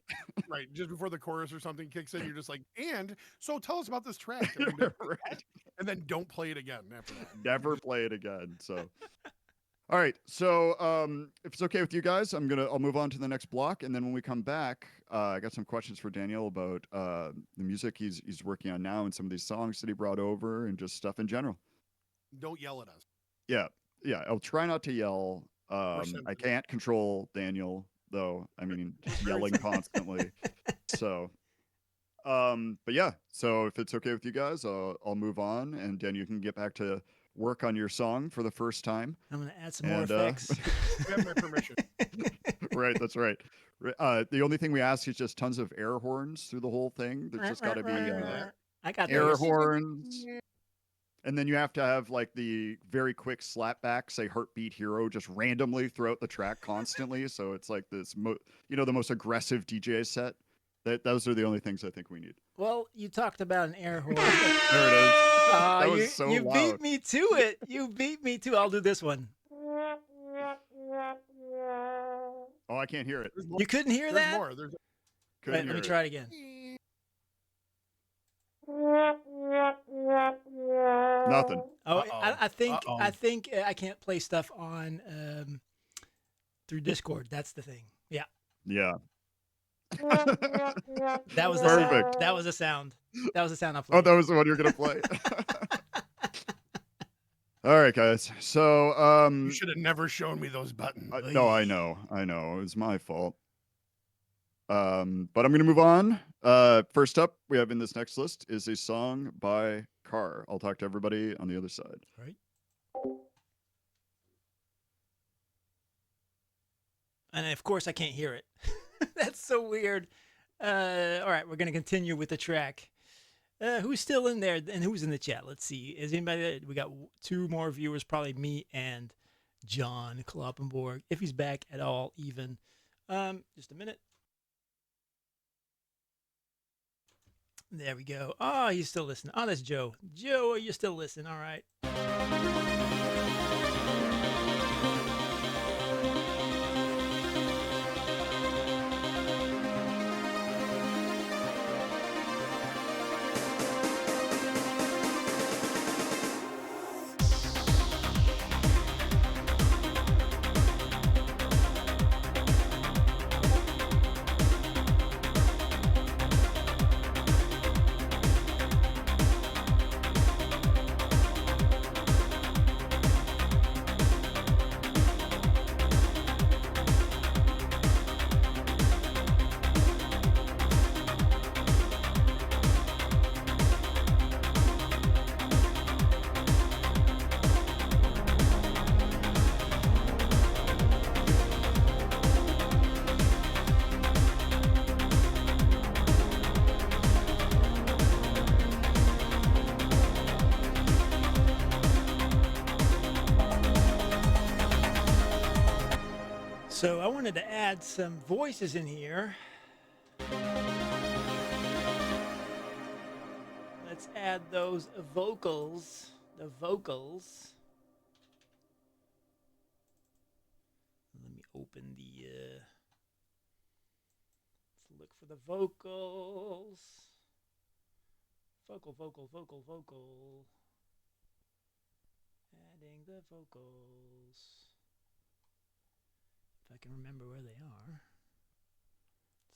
Right, just before the chorus or something kicks in, you're just like, and so tell us about this track, and then, Right. and then don't play it again after that. Never play it again. So, all right. So, if it's okay with you guys, I'll move on to the next block, and then when we come back, I got some questions for Daniel about the music he's working on now and some of these songs that he brought over and just stuff in general. Don't yell at us. Yeah. I'll try not to yell. I sensitive. can't control Daniel though. I mean, just yelling constantly. So, but yeah. So if it's okay with you guys, I'll move on, and then you can get back to work on your song for the first time. I'm going to add some more And, effects. You have my permission. Right. That's right. The only thing we ask is just tons of air horns through the whole thing. There's just got to be I got air those. horns. And then you have to have like the very quick slap back, say HeartBeatHero just randomly throughout the track constantly. So it's like this, the most aggressive DJ set. Those are the only things I think we need. Well, you talked about an air horn. There it is. That was so you loud. beat me to it. You beat me to. I'll do this one. Oh, I can't hear it. There's more. You couldn't hear There's that? more. There's Couldn't Wait, hear let me it. try it again. Nothing. Oh, Uh-oh. I think Uh-oh. I can't play stuff on through Discord. That's the thing. Yeah, Yeah. that was the Perfect. sound. That was the sound. That was the sound I Oh, played. that was the one you're gonna play. All right, guys. So, you should have never shown me those buttons. no, I know. It was my fault. But I'm gonna move on. First up, we have in this next list is a song by Carr. I'll talk to everybody on the other side. Right. And of course, I can't hear it. That's so weird. All right, we're gonna continue with the track. Who's still in there and who's in the chat? Let's see. Is anybody there? We got 2 more viewers, probably me and John Kloppenborg, if he's back at all, even. Just a minute. There we go. Oh, he's still listening. Oh, that's Joe. Joe, are you still listening? All right. So I wanted to add some voices in here. Let's add those vocals, the vocals. Let me open the, let's look for the vocals. Vocal. Adding the vocals. If I can remember where they are.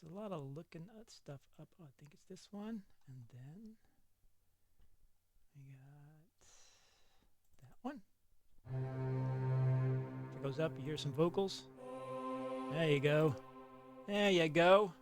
It's a lot of looking at stuff up. Oh, I think it's this one. And then we got that one. If it goes up, you hear some vocals. There you go. There you go.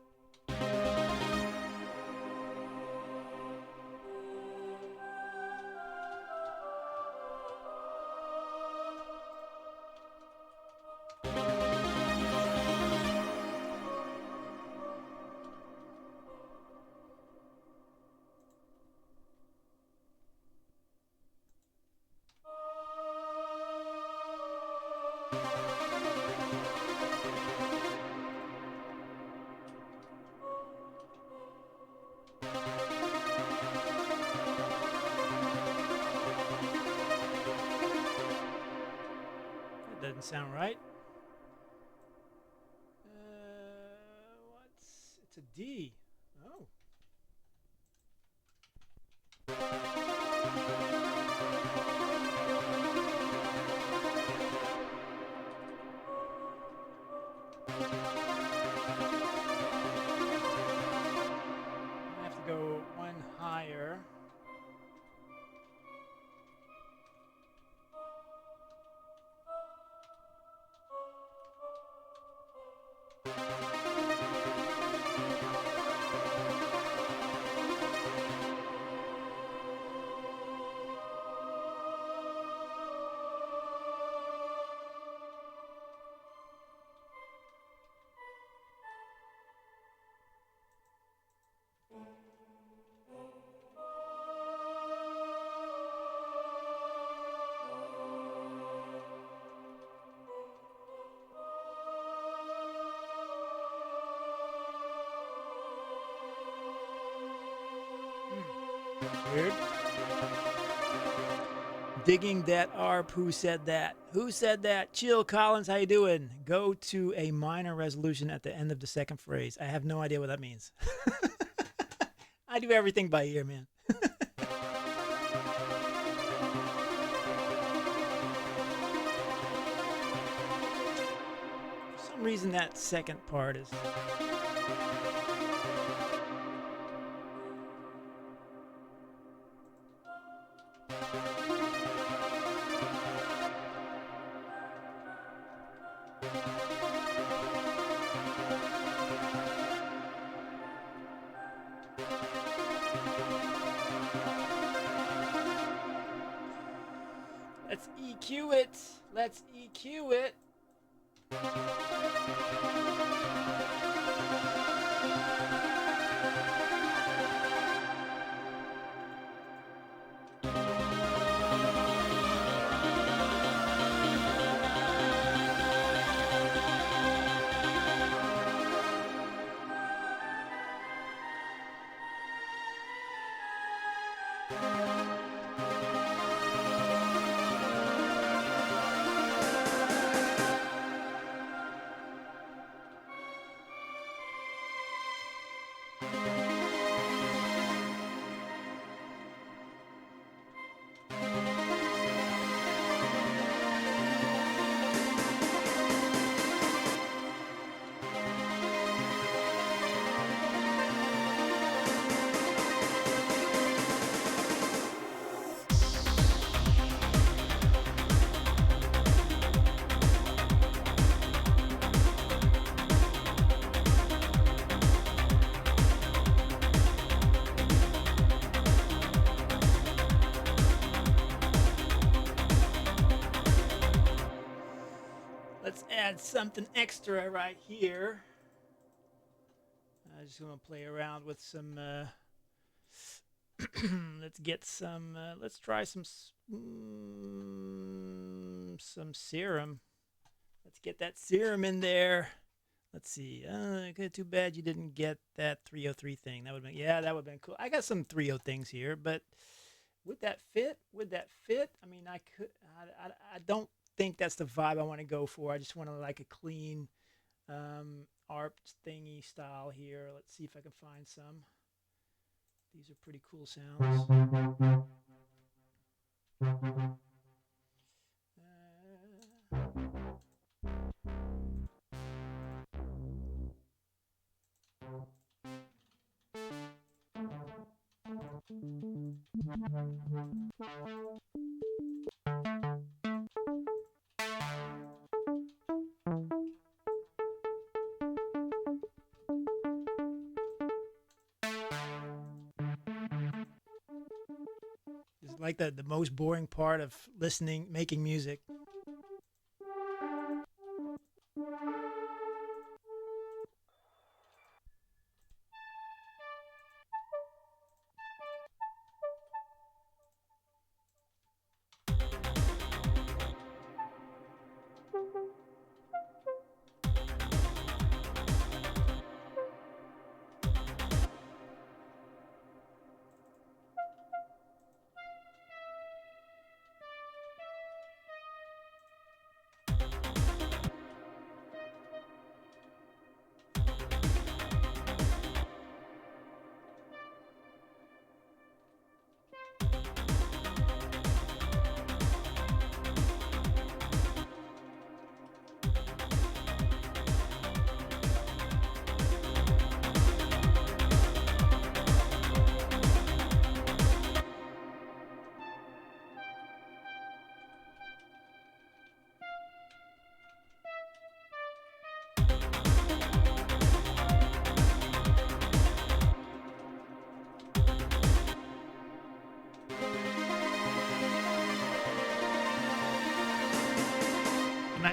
Doesn't sound right. It's a D. Oh. I have to go one higher. Weird. Digging that ARP. Who said that? Who said that? Chill Collins, how you doing? Go to a minor resolution at the end of the second phrase. I have no idea what that means. I do everything by ear, man. For some reason, that second part is... Let's EQ it. Let's EQ it. Let's add something extra right here. I just want to play around with some. Let's get some. Let's try some serum. Let's get that serum in there. Let's see. Okay, too bad you didn't get that 303 thing. That would have been, yeah, that would have been cool. I got some 30 things here, but would that fit? Would that fit? I mean, I don't think that's the vibe I want to go for. I just want to like a clean ARP thingy style here. Let's see if I can find some. These are pretty cool sounds. It's like the most boring part of listening, making music.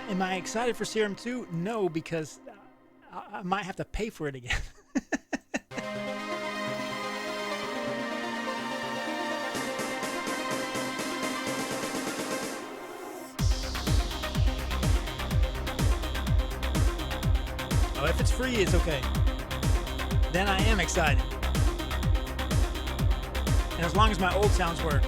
Am I excited for Serum 2? No, because I might have to pay for it again. Oh, if it's free, it's okay. Then I am excited. And as long as my old sounds work.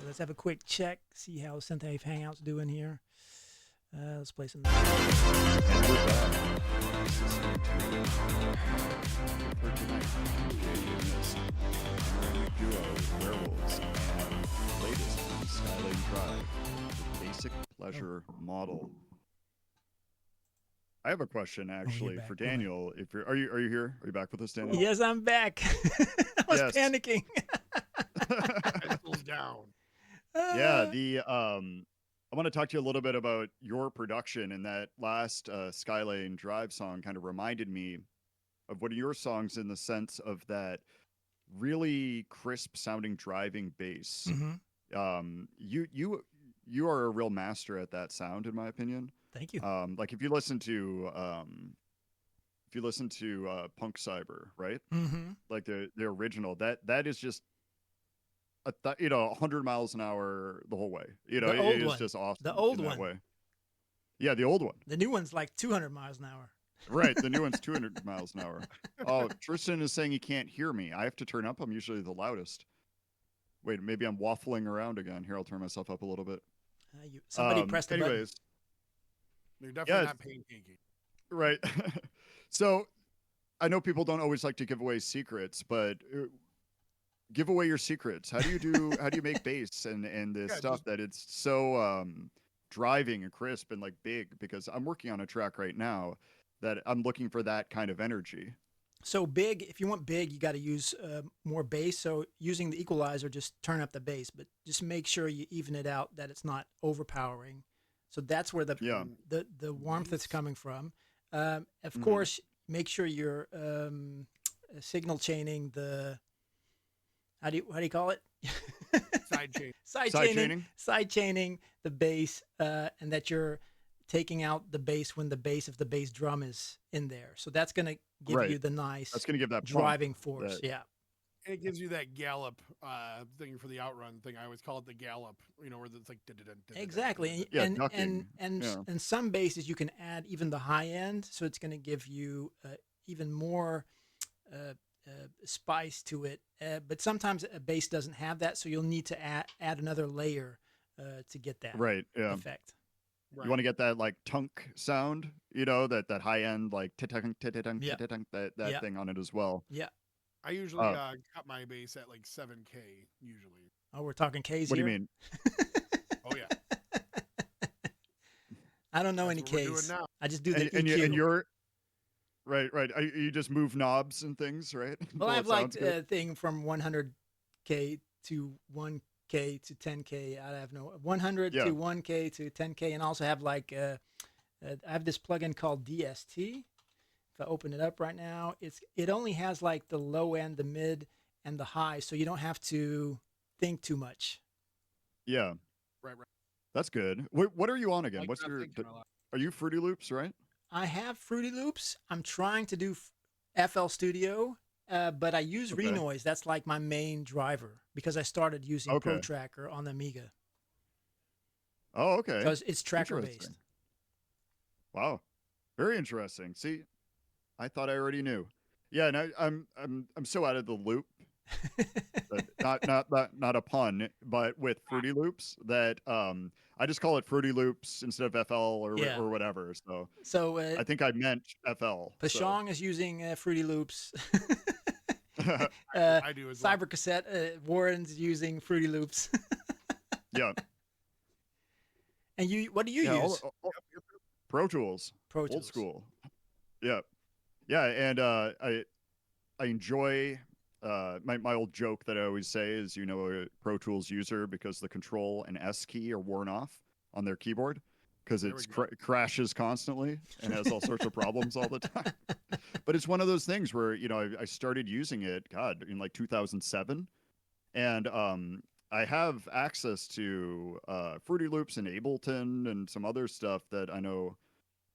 Let's have a quick check, see how Synthwave Hangout's doing here. Let's play some. And we're back. Listening to For Tonight, DJ Mist, Memory Duo, Werewolves, and latest from Skyline Drive, the Basic Pleasure model. I have a question actually back. for Daniel. If you're, are you here? Are you back with us, Daniel? Yes, I'm back. I was Yes. panicking. Pencils down. Yeah, I want to talk to you a little bit about your production, and that last Skylane Drive song kind of reminded me of one of your songs in the sense of that really crisp sounding driving bass. Mhm. You are a real master at that sound, in my opinion. Thank you. Like if you listen to Punk Cyber, right? Mm-hmm. Like the original, that is just 100 miles an hour the whole way. The old it is one. just awesome. The old in that one. way. Yeah, the old one. The new one's like 200 miles an hour. Right, the new one's 200 miles an hour. Oh, Tristan is saying he can't hear me. I have to turn up. I'm usually the loudest. Wait, maybe I'm waffling around again. Here, I'll turn myself up a little bit. Somebody pressed the button. Anyways, They're definitely Yeah. not pancakey. right. So, I know people don't always like to give away secrets, but give away your secrets. How do you make bass and the Yeah, stuff that it's so driving and crisp and like big? Because I'm working on a track right now that I'm looking for that kind of energy. So big, if you want big, you got to use more bass. So using the equalizer, just turn up the bass, but just make sure you even it out, that it's not overpowering. So that's where the warmth is coming from. Of course, make sure you're signal chaining the how do you call it? Side chain. Side chaining the bass, and that you're taking out the bass when the bass, if the bass drum is in there. So that's going to give you the nice That's going to give that driving force. Yeah. And it gives you that gallop thing for the outrun thing. I always call it the gallop, where it's like Exactly. Yeah, and ducking. and some basses you can add even the high end, so it's going to give you even more spice to it. But sometimes a bass doesn't have that, so you'll need to add another layer to get that effect. Right. You want to get that like tunk sound, that high end like tittunk, that thing on it as well. Yeah. I usually cut my bass at like 7K usually. Oh, we're talking Ks What here? do you mean? Oh yeah. I don't know That's any what we're doing Ks. now. I just do the And EQ. you're right. You just move knobs and things, right? Well, I have like a thing from 100K to 1K to 10K. I have 100 to 1K to 10K, and also have like I have this plugin called DST. If I open it up right now, it only has like the low end, the mid, and the high, so you don't have to think too much. Yeah. Right. That's good. What are you on again? Like What's not your? thinking a lot. Are you Fruity Loops, right? I have Fruity Loops. I'm trying to do FL Studio, but I use Renoise. That's like my main driver because I started using Pro Tracker on the Amiga. Oh, okay. So it's tracker based. Wow, very interesting. See, I thought I already knew. Yeah, and I'm so out of the loop. Not a pun, but with Fruity Loops that I just call it Fruity Loops instead of FL or whatever. So I think I meant FL. Pashong is using Fruity Loops. I do as well. Cyber Cassette, Warren's using Fruity Loops. Yeah. And what do you use? Pro Tools. Old school. Yeah. Yeah, and I enjoy my old joke that I always say is, a Pro Tools user because the Control and S key are worn off on their keyboard because There we it go. crashes constantly and has all sorts of problems all the time. But it's one of those things where, you know, I started using it, God, in like 2007. And I have access to Fruity Loops and Ableton and some other stuff that I know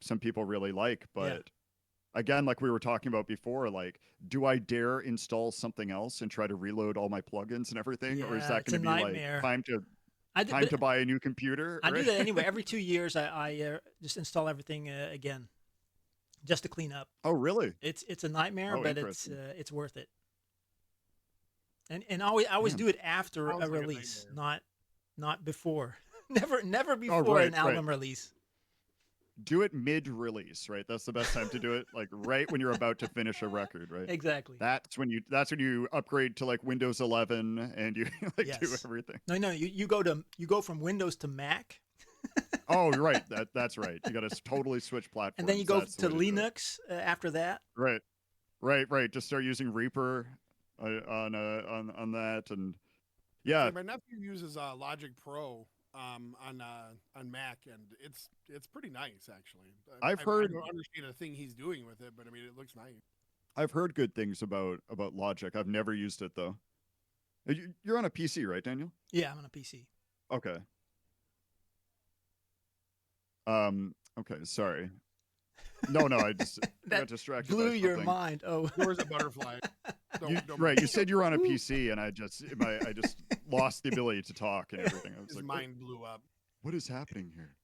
some people really like. Yeah. But again, like we were talking about before, like, do I dare install something else and try to reload all my plugins and everything? Or is Yeah, that it's going a to be like nightmare. time to buy a new computer? I do Right? that anyway. Every 2 years, I just install everything again, just to clean up. Oh, really? It's a nightmare, Oh, but interesting. it's worth it. And I always Man. do it after Sounds a like a release, nightmare. not before. Never Oh, before right, an right. album release. Do it mid-release, right? That's the best time to do it. Like right when you're about to finish a record, right? Exactly. That's when you upgrade to like Windows 11 and you like do Yes. everything. No, you go from Windows to Mac, Oh, you're right. That's right. You got to totally switch platforms. and then you go That's the to way to do it. Linux after that. Right, right. Just start using Reaper on that, and yeah, See, my nephew uses Logic Pro on Mac, and it's pretty nice actually. I've I heard don't understand a thing he's doing with it, but I mean it looks nice. I've heard good things about Logic. I've never used it though. You're on a PC, right, Daniel? Yeah, I'm on a PC. Okay. Okay. Sorry. No. I just That got distracted. blew by your something. mind. Oh, Yours a butterfly. Don't Right. You said you were on a PC, and I just lost the ability to talk and everything. I was His like, mind blew up. what is happening here?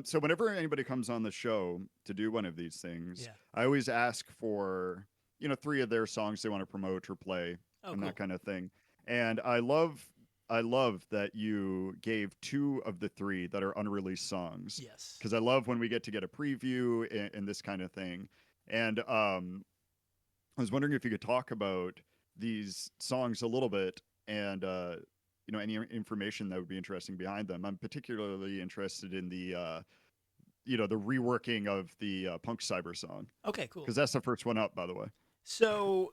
So whenever anybody comes on the show to do one of these things, Yeah. I always ask for 3 of their songs they want to promote or play Oh, and cool. that kind of thing. And I love that you gave 2 of the 3 that are unreleased songs. Yes. Because I love when we get to get a preview and this kind of thing. And I was wondering if you could talk about these songs a little bit and any information that would be interesting behind them. I'm particularly interested in the the reworking of the Punk Cyber song Okay, cool. because that's the first one up, by the way. So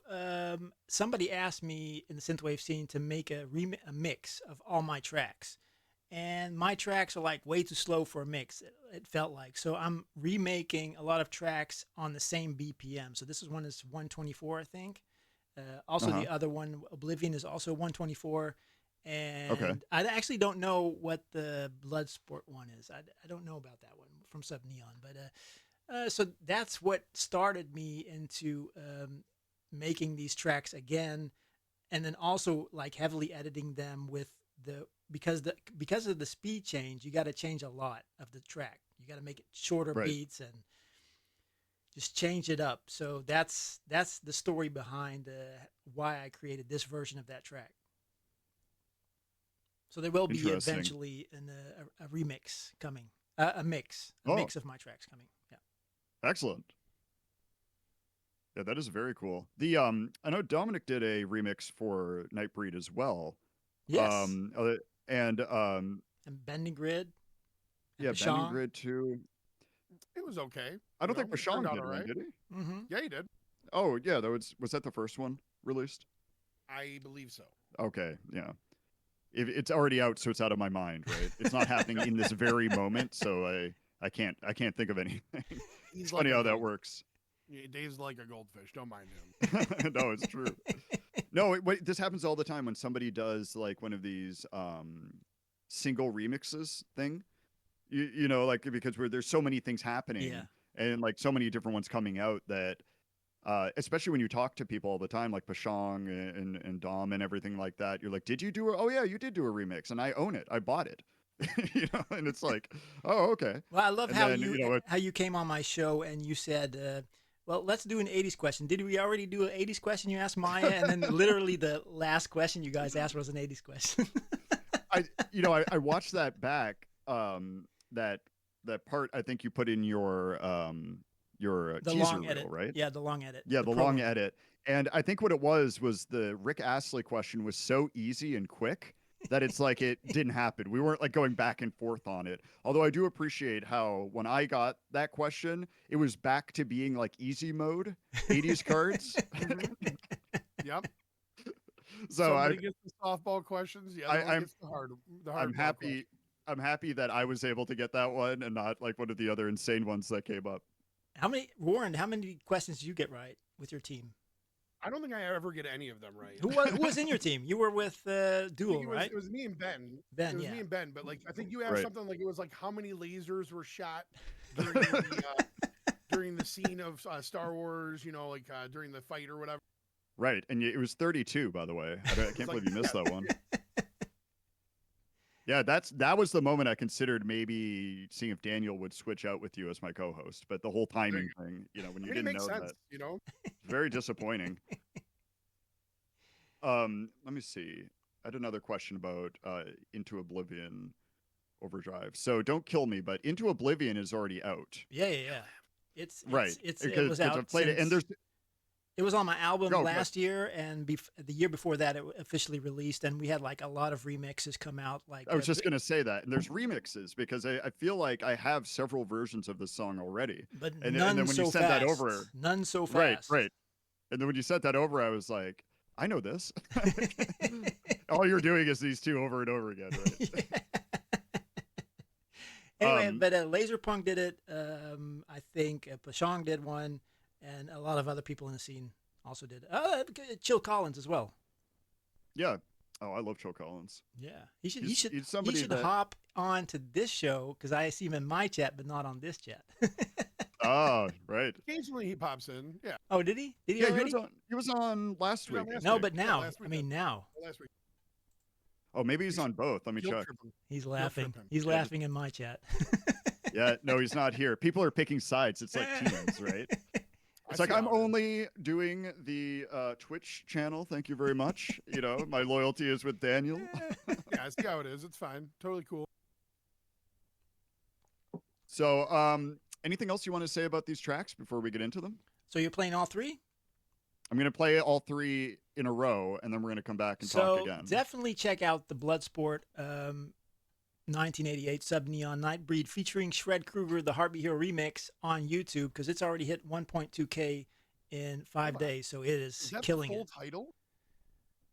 somebody asked me in the synthwave scene to make a mix of all my tracks, and my tracks are like way too slow for a mix. It felt like so I'm remaking a lot of tracks on the same BPM. So this one is 124, I think. Also, Uh-huh. the other one, Oblivion, is also 124. And Okay. I actually don't know what the Bloodsport one is. I don't know about that one from Sub Neon, but so that's what started me into making these tracks again, and then also like heavily editing them with because of the speed change. You got to change a lot of the track. You got to make it shorter Right. beats and just change it up. So that's the story behind why I created this version of that track. So there will be Interesting. eventually a remix coming, a mix Oh. of my tracks coming. Yeah. Excellent. Yeah, that is very cool. The I know Dominic did a remix for Nightbreed as well. Yes. And And Bending Grid. And yeah, Bending Bashang. Grid too. It was okay. I don't think it turned Bashang out did all one, right. did he? Mm-hmm. Yeah, he did. Oh yeah, that was that the first one released? I believe so. Okay, yeah. It's already out, so it's out of my mind, right? It's not happening in this very moment, so I can't think of anything. He's It's like funny a how that gold- works. Yeah, Dave's like a goldfish. Don't mind him. No, it's true. No, this happens all the time when somebody does like one of these single remixes thing. You know, like because there's so many things happening Yeah. and like so many different ones coming out that especially when you talk to people all the time, like Pashang and Dom and everything like that, you're like, did you do oh yeah, you did do a remix and I own it. I bought it. And it's like, oh, okay. Well, I love And how then, how you came on my show and you said, well, let's do an 80s question. Did we already do an 80s question? You asked Maya, and then literally the last question you guys asked was an 80s question. I watched that back, that part I think you put in your the teaser long reel, edit, right? Yeah, the long edit. Yeah, the long promo. edit. And I think what it was the Rick Astley question was so easy and quick that it's like it didn't happen. We weren't like going back and forth on it. Although I do appreciate how when I got that question, it was back to being like easy mode, 80s cards. Yep. So Somebody gets the softball questions. The other one gets the hard. I'm hardball happy. I'm happy that I was able to get that one and not like one of the other insane ones that came up. Warren, how many questions did you get right with your team? I don't think I ever get any of them right. Who was in your team? You were with Duel, right? It was me and Ben. Ben, it was yeah. me and Ben. But like, I think you asked Right. something like it was like how many lasers were shot during the during the scene of Star Wars. You know, like during the fight or whatever. Right, and it was 32, by the way. I can't believe you missed that one. Yeah, that was the moment I considered maybe seeing if Daniel would switch out with you as my co-host. But the whole timing thing, you know, when you It didn't makes know sense, that, you know. very disappointing. Let me see. I had another question about Into Oblivion Overdrive. So don't kill me, but Into Oblivion is already out. Yeah. It was out. I've played it, and there's It was on my album No, last year, and the year before that, it officially released, and we had like a lot of remixes come out. Like I was just gonna say that, and there's remixes because I feel like I have several versions of this song already. but and none then when so you sent fast. that over, None so fast. right. And then when you sent that over, I was like, I know this. All you're doing is these two over and over again, right? Anyway, but Laserpunk did it. I think Pashong did one, and a lot of other people in the scene also did. Chill Collins as well. Yeah. Oh, I love Joe Collins. Yeah, he He's should somebody that- hop on to this show because I see him in my chat, but not on this chat. Oh, right. Occasionally he pops in. Yeah. Oh, did he? Did he Yeah, already? he was on last He was week. on last No, week. but Yeah, now. last I week, mean, now last week. Oh, maybe he's on both. Let me Guilt check. tripping. he's laughing. tripping. He's Yeah, laughing in my chat. Yeah, no, he's not here. People are picking sides. It's like teams, right? It's like see I'm how it is. only doing the Twitch channel. Thank you very much. You know, my loyalty is with Daniel. Yeah, I see how it is. It's fine. Totally cool. So, anything else you want to say about these tracks before we get into them? So you're playing all three? I'm going to play all three in a row, and then we're going to come back and So talk again. definitely check out the Bloodsport 1988 Sub Neon Nightbreed featuring Shred Kruger, the HeartBeatHero remix on YouTube because it's already hit 1.2K in 5 Wow. days. So it is Is that killing the full it. title?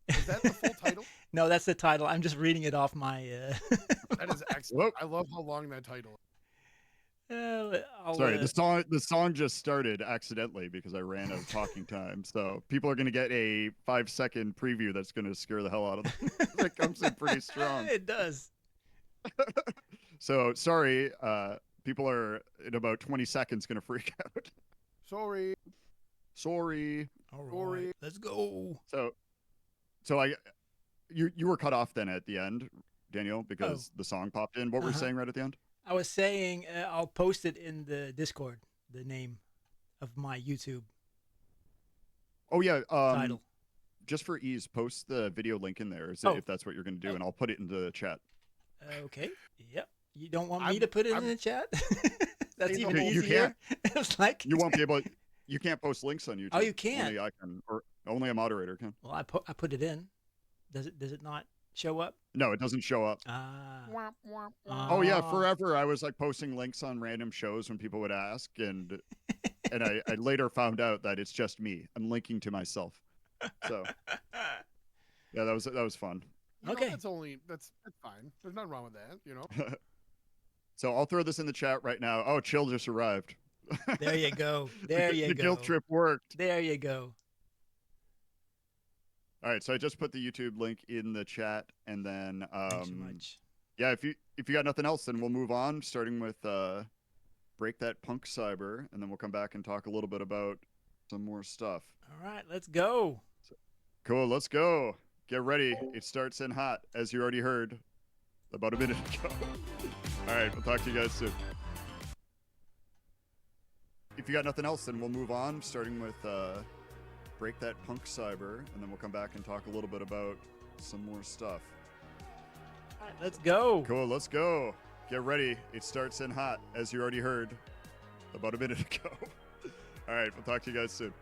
Is that the full title? No, that's the title. I'm just reading it off my. That is excellent. I love how long that title is. Sorry, the song just started accidentally because I ran out of talking time. So people are going to get a 5-second preview that's going to scare the hell out of them. That comes in pretty strong. It does. So sorry, people are in about 20 seconds going to freak out. Sorry. Sorry. All Sorry. right, let's go. So you were cut off then at the end, Daniel, because the song popped in. What were you saying right at the end? I was saying I'll post it in the Discord, the name of my YouTube Oh yeah, title. just for ease, post the video link in there Oh. if that's what you're going to do, and I'll put it into the chat. Okay. Yep. You don't want me I'm- to put it in I'm- the chat? That's You even can't- you easier. It's like You won't be able. You can't post links on YouTube. Oh, you can't? Only I can, or only a moderator can. Well, I put it in. Does it not show up? No, it doesn't show up. Ah. Wah, wah, wah. Oh yeah, Ah. forever I was like posting links on random shows when people would ask, and I later found out that it's just me. I'm linking to myself. So yeah, that was fun. You know, Okay. that's fine. There's nothing wrong with that, you know. So I'll throw this in the chat right now. Oh, Chill just arrived. There you go. There you The go. guilt trip worked. There you go. All right, so I just put the YouTube link in the chat, and then Thanks so much. yeah, if you got nothing else, then we'll move on, starting with Break That Punk Cyber, and then we'll come back and talk a little bit about some more stuff. All right, let's go. Cool, let's go. Get ready. It starts in hot, as you already heard about a minute ago. All right, we'll talk to you guys soon. If you got nothing else, then we'll move on, starting with Break That Punk Cyber, and then we'll come back and talk a little bit about some more stuff. All right, let's go. Cool, let's go. Get ready. It starts in hot, as you already heard about a minute ago. All right, we'll talk to you guys soon.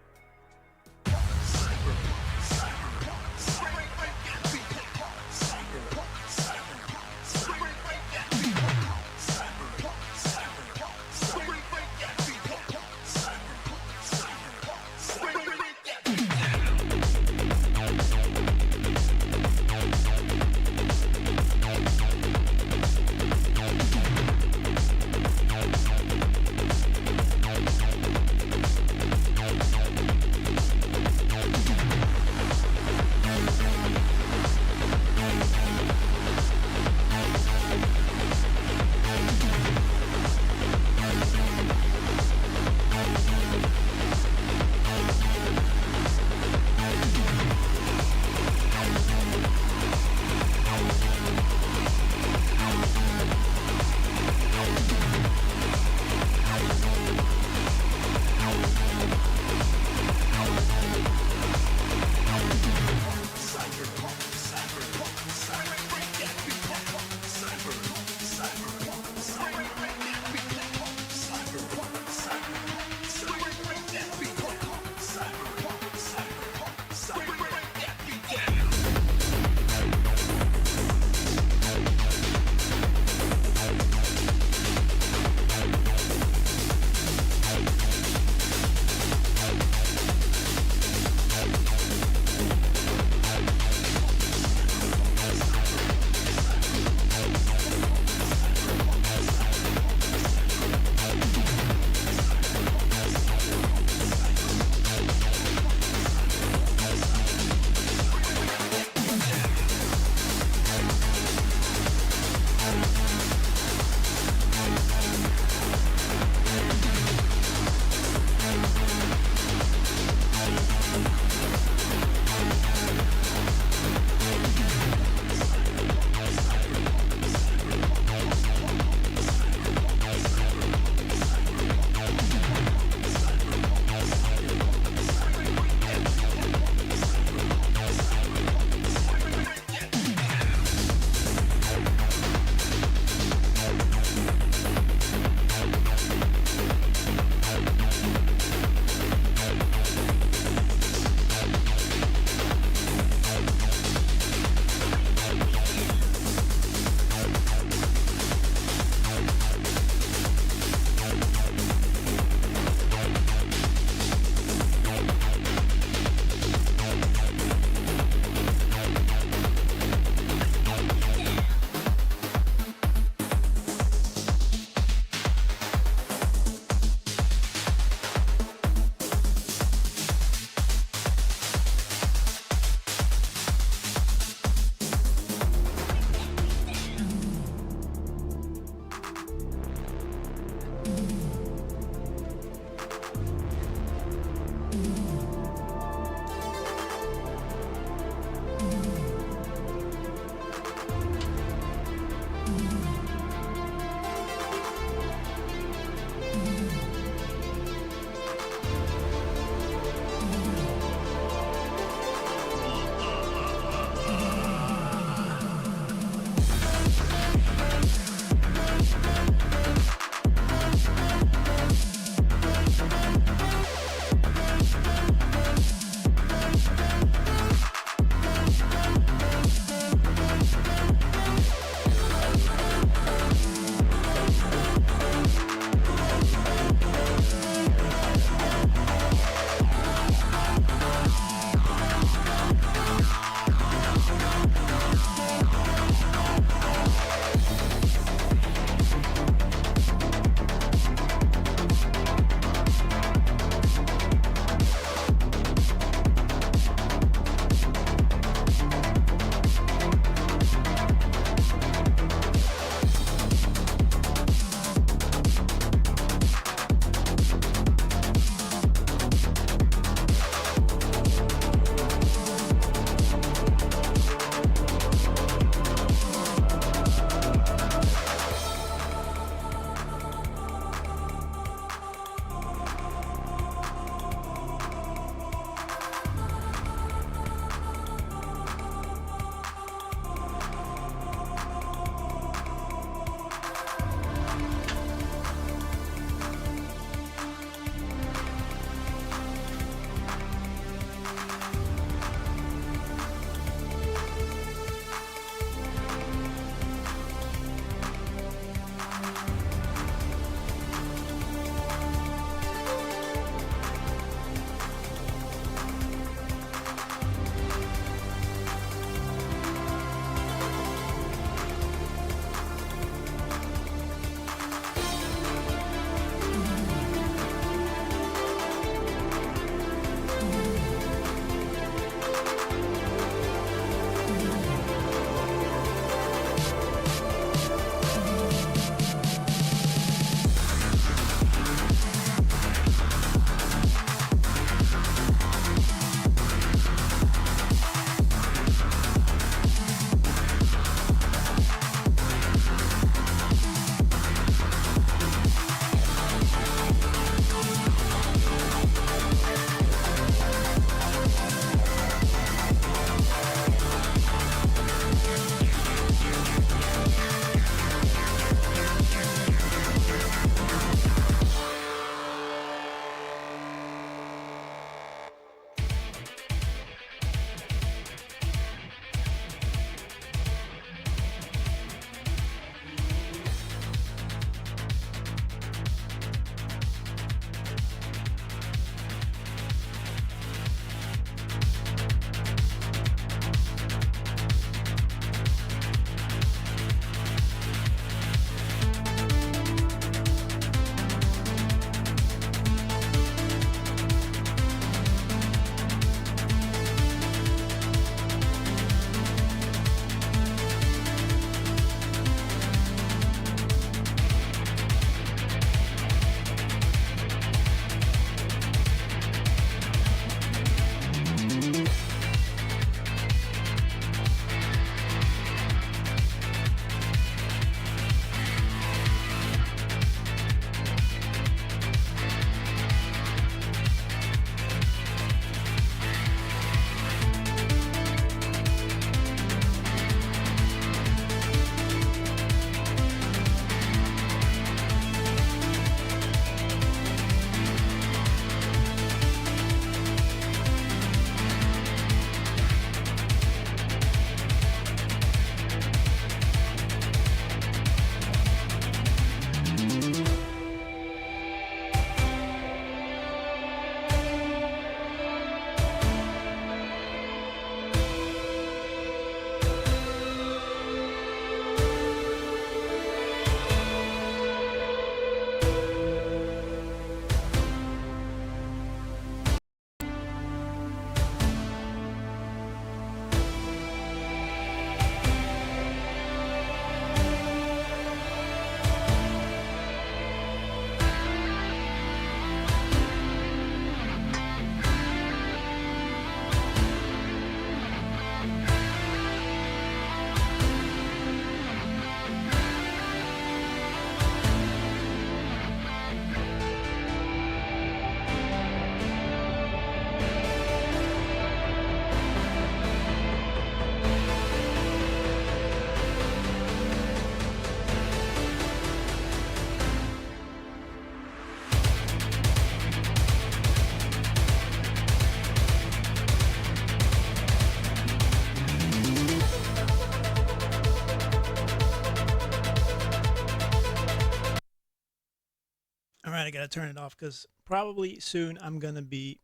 All right, I got to turn it off because probably soon I'm going to be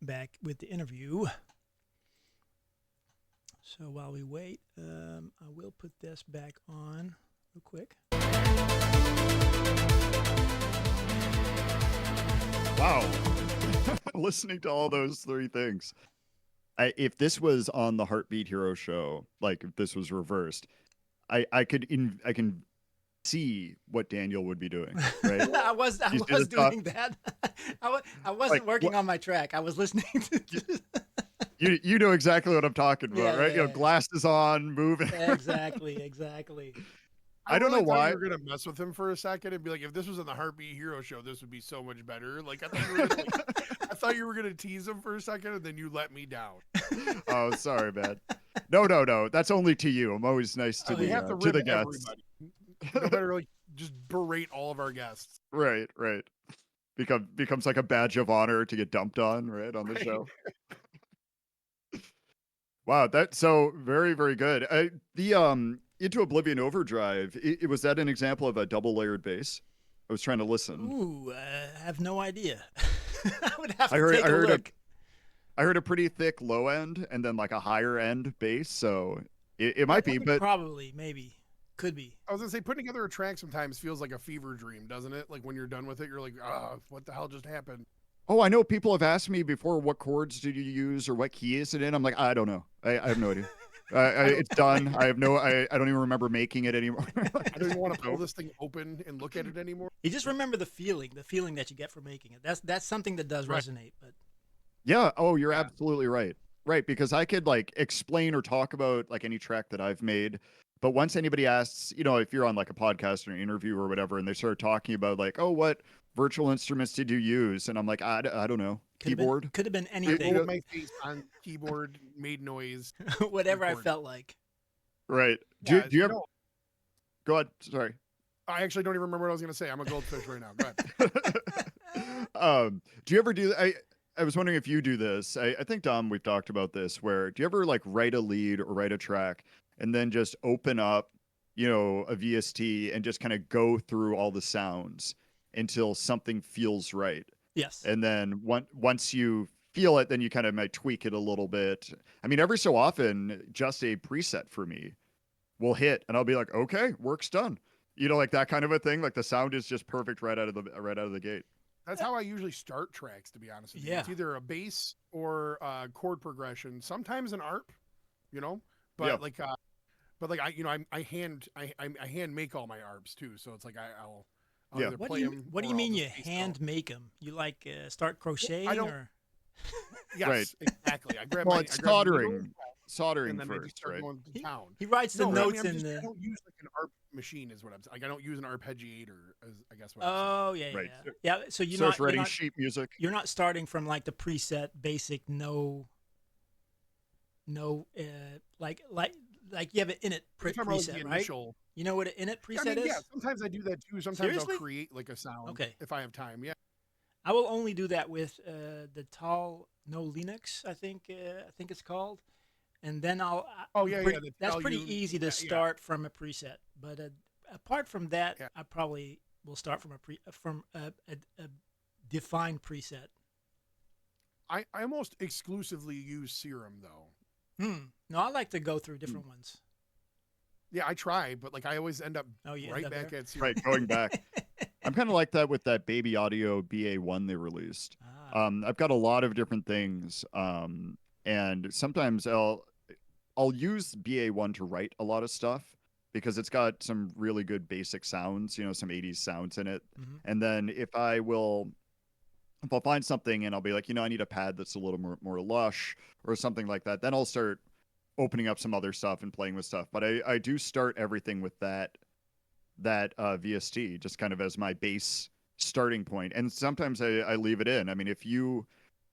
back with the interview. So while we wait, I will put this back on real quick. Wow. Listening to all those three things. If this was on the HeartBeatHero show, like if this was reversed, I can see what Daniel would be doing, right? I was doing that. I wasn't working on my track. I was listening to you know exactly what I'm talking about, right? Yeah. Glasses on, moving. Exactly. I don't know why you were gonna mess with him for a second and be like, if this was on the HeartBeatHero show, this would be so much better. Like I thought you were gonna tease him for a second, and then you let me down. Oh, sorry, man. No. That's only to you. I'm always nice to We have to the rip guests. everybody. No better like just berate all of our guests. Right. Becomes like a badge of honor to get dumped on, right, on the show. Wow, that's so very, very good. The Into Oblivion Overdrive, it was that an example of a double layered bass? I was trying to listen. Ooh, I have no idea. I would have to take I a heard look. I heard a pretty thick low end and then like a higher end bass, so it might be, but probably, maybe, could be. I was gonna say, putting together a track sometimes feels like a fever dream, doesn't it? Like when you're done with it, you're like, what the hell just happened? oh, I know people have asked me before, what chords did you use or what key is it in? I'm like, I don't know. I have no idea. It's done. I don't even remember making it anymore. I don't even want to pull this thing open and look at it anymore. You just remember the feeling that you get from making it. That's something that does resonate. But yeah. Oh, you're absolutely right. Right, because I could like explain or talk about like any track that I've made, but once anybody asks, if you're on like a podcast or an interview or whatever, and they start talking about like, oh, what virtual instruments did you use? And I'm like, I don't know. Keyboard. Could have been anything. Rolled my face on keyboard, made noise. Whatever I felt like. Right. Yeah, do you ever... Go ahead. Sorry. I actually don't even remember what I was going to say. I'm a goldfish right now. Go ahead. Do you ever do... I was wondering if you do this. I think, Dom, we've talked about this, where do you ever like write a lead or write a track and then just open up, a VST and just kind of go through all the sounds until something feels right? Yes. And then once you feel it, then you kind of might tweak it a little bit. I mean, every so often, just a preset for me will hit and I'll be like, okay, work's done. Like that kind of a thing. Like the sound is just perfect right out of the gate. That's how I usually start tracks, to be honest with you. It's either a bass or a chord progression. Sometimes an ARP, but I hand make all my ARPs too. So it's like I'll either play them. What do you mean you hand make them? You like start crocheting or? Yes, right. Exactly. I grab it's soldering and then first, start right? going to town. He writes the notes in the. I don't use like an ARP machine, is what I'm saying. Like I don't use an arpeggiator, I guess. Yeah. Right. Yeah. So you're Starts not writing sheet music. You're not starting from like the preset basic like you have an init preset, right? You know what an init preset is? Yeah, sometimes I do that too. Sometimes I'll create like a sound if I have time. Yeah. I will only do that with the Tall No Linux, I think it's called, and then I'll. That's pretty easy to start from a preset. But apart from that, I probably will start from a defined preset. I almost exclusively use Serum though. No, I like to go through different ones. Yeah, I try, but like I always end up right back at Serum. Right, going back. I'm kind of like that with that Baby Audio BA1 they released. I've got a lot of different things, and sometimes I'll use BA1 to write a lot of stuff because it's got some really good basic sounds, some 80s sounds in it. Mm-hmm. And then if I'll find something and I'll be like, I need a pad that's a little more lush or something like that, then I'll start opening up some other stuff and playing with stuff. But I do start everything with that VST just kind of as my base starting point. And sometimes I leave it in. I mean, if you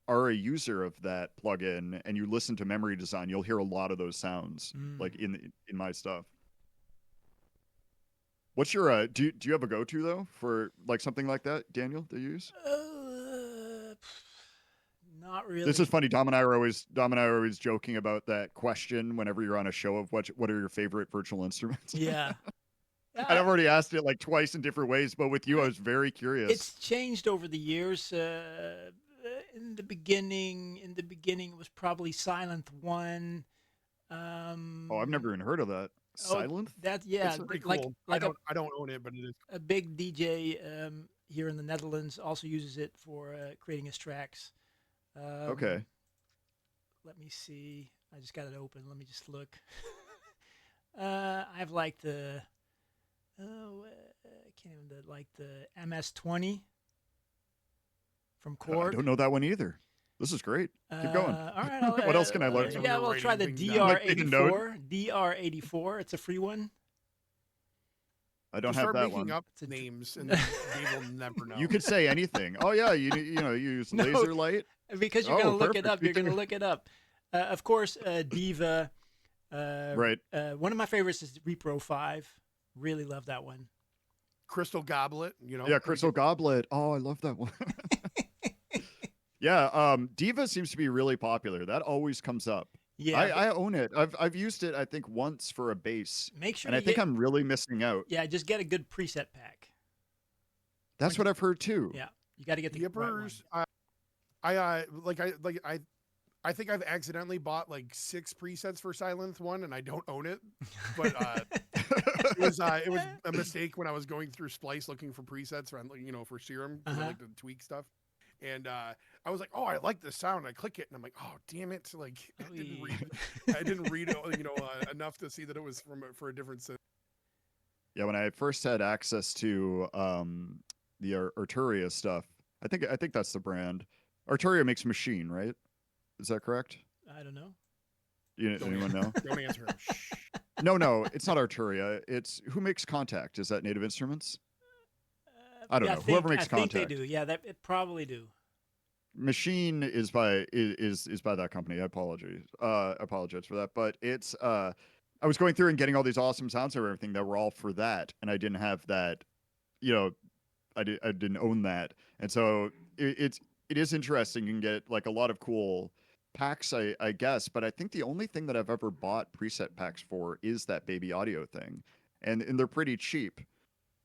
are a user of that plugin and you listen to Memory Design, you'll hear a lot of those sounds like in my stuff. What's your do you have a go-to though for like something like that, Daniel, that you use? Not really. This is funny. Dom and I are always joking about that question whenever you're on a show of what are your favorite virtual instruments. Yeah. I've already asked it like twice in different ways, but with you, I was very curious. It's changed over the years. In the beginning, it was probably Silent One. Oh, I've never even heard of that. Silent? That's yeah, It's pretty like cool. like I don't own it, but it is. a big DJ here in the Netherlands also uses it for creating his tracks. Okay. Let me see. I just got it open. Let me just look. I've liked the I can't even like the MS-20 from Korg. I don't know that one either. This is great. Keep going. All right. What else can I learn? Yeah, we'll try the DR84. DR84. It's a free one. I don't Just have start that making one. up names, and then they will never know. You could say anything. Oh yeah, you use laser light. Because you're gonna look it perfect. up. You're gonna look it up. Of course, Diva. Right. One of my favorites is Repro 5. Really love that one. Crystal Goblet, Yeah, Crystal Goblet. Oh, I love that one. Yeah, Diva seems to be really popular. That always comes up. Yeah, I own it. I've used it I think once for a bass. make sure. And I think I'm really missing out. Yeah, just get a good preset pack. That's what I've heard too. Yeah, you got to get the right one. I think I've accidentally bought like 6 presets for Silent One, and I don't own it. But it was a mistake when I was going through Splice looking for presets for Serum, I like to tweak stuff. And I was like, oh, I like the sound. I click it, and I'm like, oh, damn it! Like I didn't read enough to see that it was for a different system. Yeah, when I first had access to the Arturia stuff, I think that's the brand. Arturia makes Machine, right? Is that correct? I don't know. Anyone know? Don't answer him. No, it's not Arturia. It's who makes Contact? Is that Native Instruments? I don't know. Whoever makes Contact. I think they do. Yeah, it probably do. Machine is by that company. I apologize for that. But it's I was going through and getting all these awesome sounds and everything that were all for that, and I didn't have that. I didn't own that, and so it is interesting. You can get like a lot of cool packs, I guess. But I think the only thing that I've ever bought preset packs for is that Baby Audio thing, and they're pretty cheap.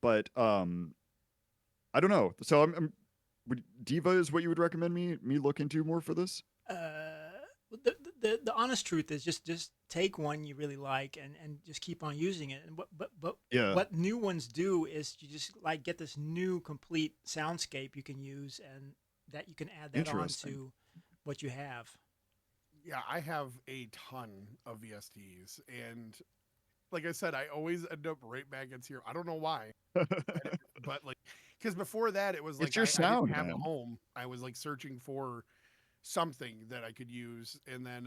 But I don't know. So Diva is what you would recommend me look into more for this? The honest truth is just take one you really like and just keep on using it. And but yeah. What new ones do is you just like get this new complete soundscape you can use, and that you can add that on to what you have. Yeah, I have a ton of VSTs, and like I said, I always end up right back at here. I don't know why, but like, because before that it was like it's your sound, I didn't have man. a home. I was like searching for something that I could use, and then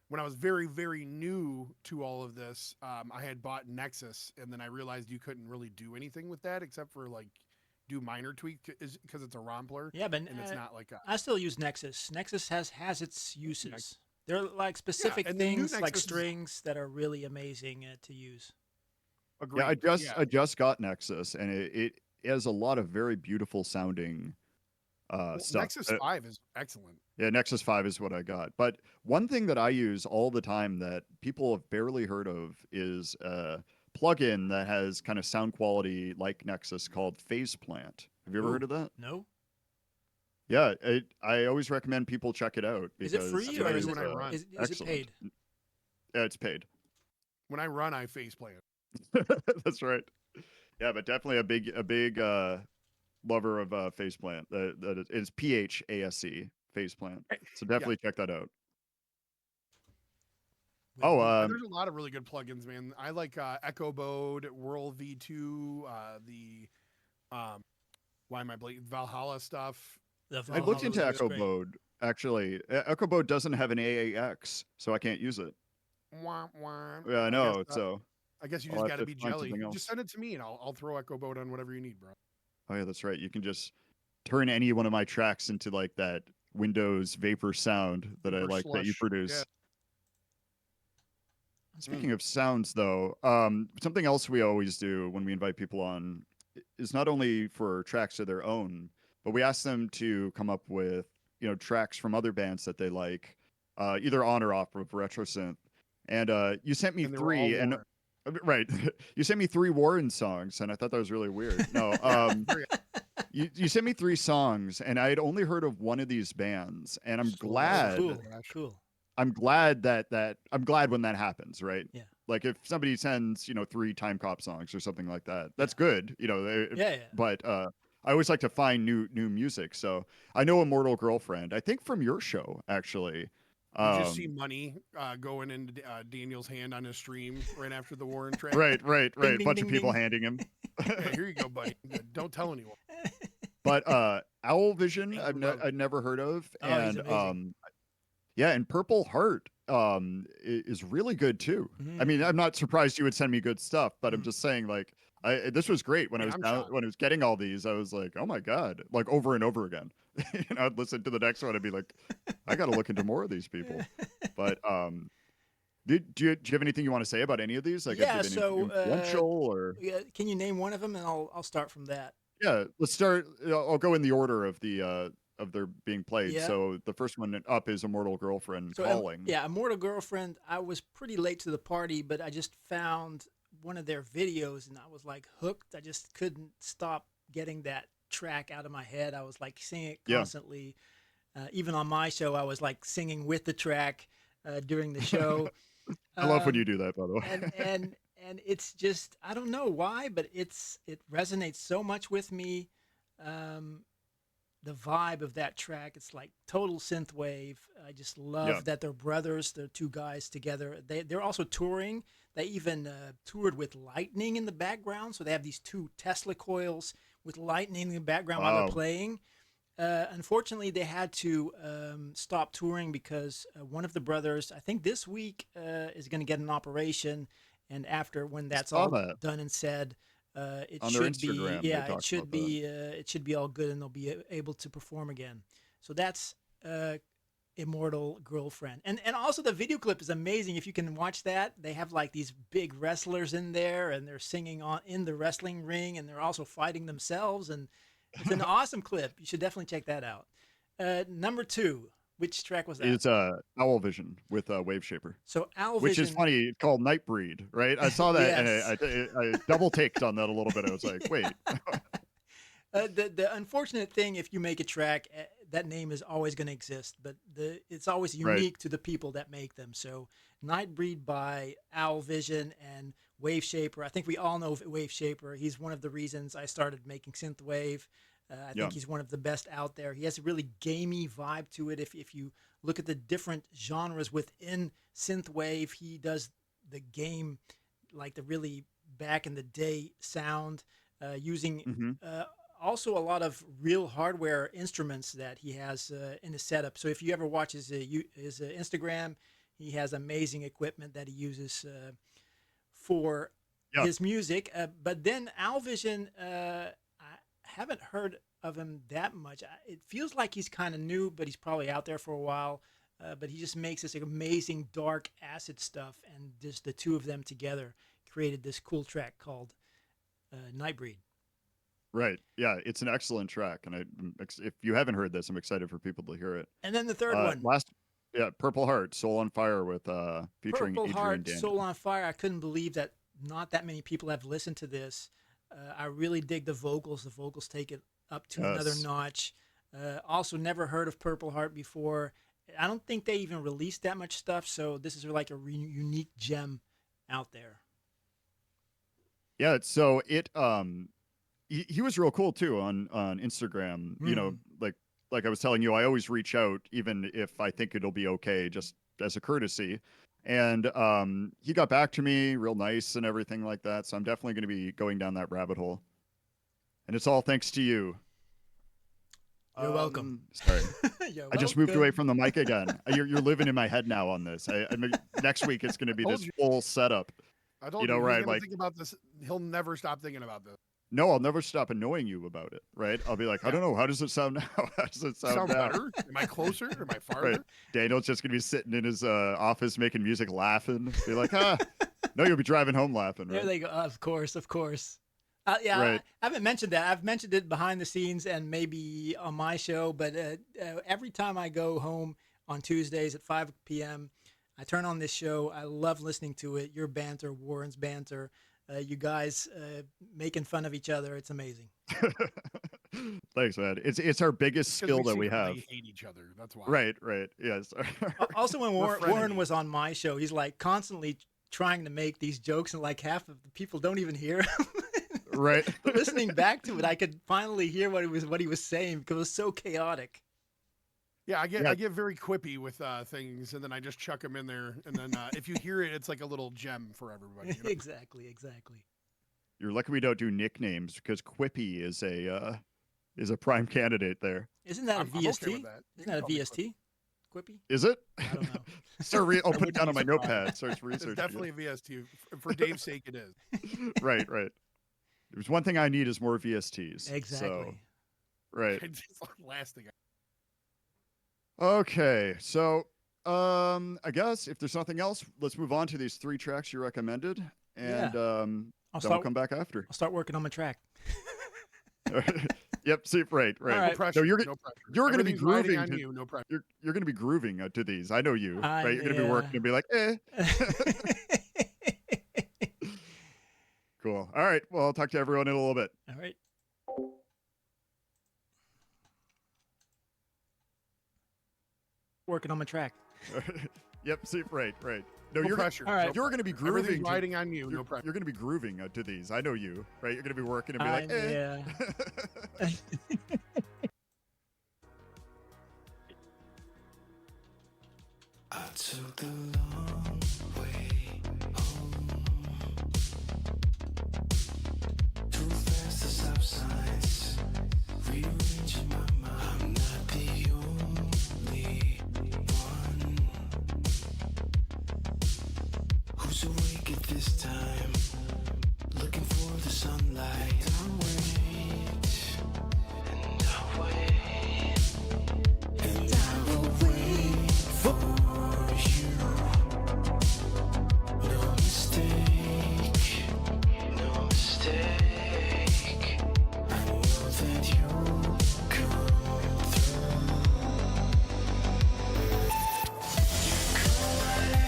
when I was very, very new to all of this, I had bought Nexus, and then I realized you couldn't really do anything with that except for like do minor tweak because it's a Rompler. Yeah, but and it's not like I still use Nexus. Nexus has its uses. There are like specific things like strings that are really amazing to use. Agreed. Yeah, I just got Nexus, and it has a lot of very beautiful sounding stuff. Nexus 5 is excellent. Yeah, Nexus 5 is what I got. But one thing that I use all the time that people have barely heard of is a plugin that has kind of sound quality like Nexus called Phase Plant. Have you ever heard of that? No. Yeah, I always recommend people check it out. Is it free or is it paid? Yeah, it's paid. When I run, I face plant. That's right. Yeah, but definitely a big lover of Phase Plant. That is PHASE Phase Plant. So definitely check that out. There's a lot of really good plugins, man. I like Echo Bode, Whirl V2, why am I blanking? Valhalla stuff. I looked into Echo Bode. Actually, Echo Bode doesn't have an AAX, so I can't use it. Wah, wah. Yeah, I know. So I guess you just got to be jelly. Just send it to me, and I'll throw Echo Bode on whatever you need, bro. Oh yeah, that's right. You can just turn any one of my tracks into like that Windows Vapor sound that I like that you produce. Yeah. Speaking of sounds, though, something else we always do when we invite people on is not only for tracks of their own, but we ask them to come up with tracks from other bands that they like, either on or off of retro synth. And you sent me 3, and Right. You sent me 3 Warren songs, and I thought that was really weird. No, you sent me 3 songs, and I had only heard of one of these bands, and I'm So glad. Cool. Cool. I'm glad that I'm glad when that happens, right? Yeah. Like if somebody sends, 3 Time Cop songs or something like that, that's good, Yeah. but I always like to find new music. So I know Immortal Girlfriend, I think from your show, actually. You just see money going into Daniel's hand on his stream right after the Warren track. Right. Ding, Bunch ding, of people ding. handing him. Yeah, here you go, buddy. Don't tell anyone. But Owl Vision, Thank you, I'd never heard of, Oh, he's and amazing. yeah, and Purple Heart is really good too. I mean, Mm. I'm not surprised you would send me good stuff, but I'm Mm. just saying, like, this was great when Hey, I was I'm down, shocked. when I was getting all these. I was like, oh my god, like over and over again. I'd listen to the next one and be like, I got to look into more of these people. But do you have anything you want to say about any of these? Like, Yeah, have they been so, influential or? Yeah, can you name one of them, and I'll start from that. Yeah, let's start. I'll go in the order of their being played. Yeah. So the first one up is Immortal Girlfriend So, Calling. yeah, Immortal Girlfriend. I was pretty late to the party, but I just found one of their videos, and I was like hooked. I just couldn't stop getting that track out of my head. I was like singing it Yeah. constantly. Even on my show, I was like singing with the track during the show. I love when you do that, by the way. and it's just, I don't know why, but it resonates so much with me. The vibe of that track, it's like total synthwave. I just love that they're brothers. They're 2 guys together. They're also touring. They even toured with lightning in the background. So they have these 2 Tesla coils with lightning in the background while they're playing. Unfortunately, they had to stop touring because one of the brothers, I think this week, is going to get an operation. And when that's all done and said, it on should their Instagram, be, yeah, it should be all good, and they'll be able to perform again. So that's Immortal Girlfriend, and also the video clip is amazing. If you can watch that, they have like these big wrestlers in there, and they're singing in the wrestling ring, and they're also fighting themselves, and it's an awesome clip. You should definitely check that out. Number 2. Which track was that? It's Owl Vision with Wave Shaper. So Owl which Vision, is funny. It's called Nightbreed, right? I saw that Yes. and I double taked on that a little bit. I was like, wait. The unfortunate thing, if you make a track, that name is always going to exist, but it's always unique to the people that make them. So Nightbreed by Owl Vision and Wave Shaper. I think we all know Wave Shaper. He's one of the reasons I started making synthwave. I think he's one of the best out there. He has a really gamey vibe to it. If you look at the different genres within synthwave, he does the game, like the really back in the day sound, using also a lot of real hardware instruments that he has in his setup. So if you ever watch his Instagram, he has amazing equipment that he uses for his music. But then Owl Vision, I haven't heard of him that much. It feels like he's kind of new, but he's probably out there for a while. But he just makes this amazing dark acid stuff, and just the 2 of them together created this cool track called Nightbreed. Right. Yeah, it's an excellent track, and if you haven't heard this, I'm excited for people to hear it. And then the third one. Purple Heart, Soul on Fire with featuring Purple Adrian Heart, Daniel. Soul on Fire. I couldn't believe that not that many people have listened to this. I really dig the vocals. The vocals take it up to another notch. Also, never heard of Purple Heart before. I don't think they even released that much stuff, so this is like a unique gem out there. Yeah, so he was real cool too on Instagram. You know, like I was telling you, I always reach out even if I think it'll be okay, just as a courtesy. And he got back to me real nice and everything like that. So I'm definitely going to be going down that rabbit hole. And it's all thanks to you. You're welcome. Sorry. You're I just moved away from the mic again. You're living in my head now on this. I mean, next week it's going to be this full setup. I told you, right? Like, think about this. He'll never stop thinking about this. No, I'll never stop annoying you about it, right? I'll be like, I don't know, how does it sound now? How does it sound now? Better? Am I closer? Am I farther? Right. Daniel's just gonna be sitting in his office making music, laughing. Be like, no, you'll be driving home laughing. Right? There they go. Of course. Yeah, right. I haven't mentioned that. I've mentioned it behind the scenes and maybe on my show, but every time I go home on Tuesdays at 5 p.m., I turn on this show. I love listening to it. Your banter, Warren's banter, you guys making fun of each other. It's amazing. Thanks, man. It's our biggest skill that we have. Hate each other. That's why. Right. Yes. Also, when Warren was on my show, he's like constantly trying to make these jokes, and like half of the people don't even hear him. Right. Listening back to it, I could finally hear what he was saying because it was so chaotic. Yeah, I get very quippy with things, and then I just chuck them in there, and then if you hear it, it's like a little gem for everybody. You know? Exactly. You're lucky we don't do nicknames because Quippy is a prime candidate there. Isn't that a VST? Okay with that. Isn't that a VST? Quippy? Is it? I don't know. I'll put it down on my notepad. Start researching. It's definitely a VST. For Dave's sake, it is. Right. There's one thing I need is more VSTs. Exactly. So, right. It's last thing. Okay, so I guess if there's nothing else, let's move on to these 3 tracks you recommended, and then we'll come back after. I'll start working on my track. Yep. See, right. No pressure. No, you're no pressure. You're going to be grooving. On you, no pressure. You're going to be grooving to these. I know you. Right. You're going to be working and be like, eh. Cool. All right. Well, I'll talk to everyone in a little bit. All right. Working on my track. Yep. See, right. No pressure. All right. You're going to be grooving. Everything's riding on you. No pressure. You're going to be grooving to these. I know you. Right. You're going to be working and be like, eh. Yeah. I took the long way home. Too fast to stop signs. Rearranging my mind. I'm not the only one who's awake at this time, looking for the sunlight. I wait, and I wait, and I will wait for you. No mistake, no mistake. I know that you'll come through. You come in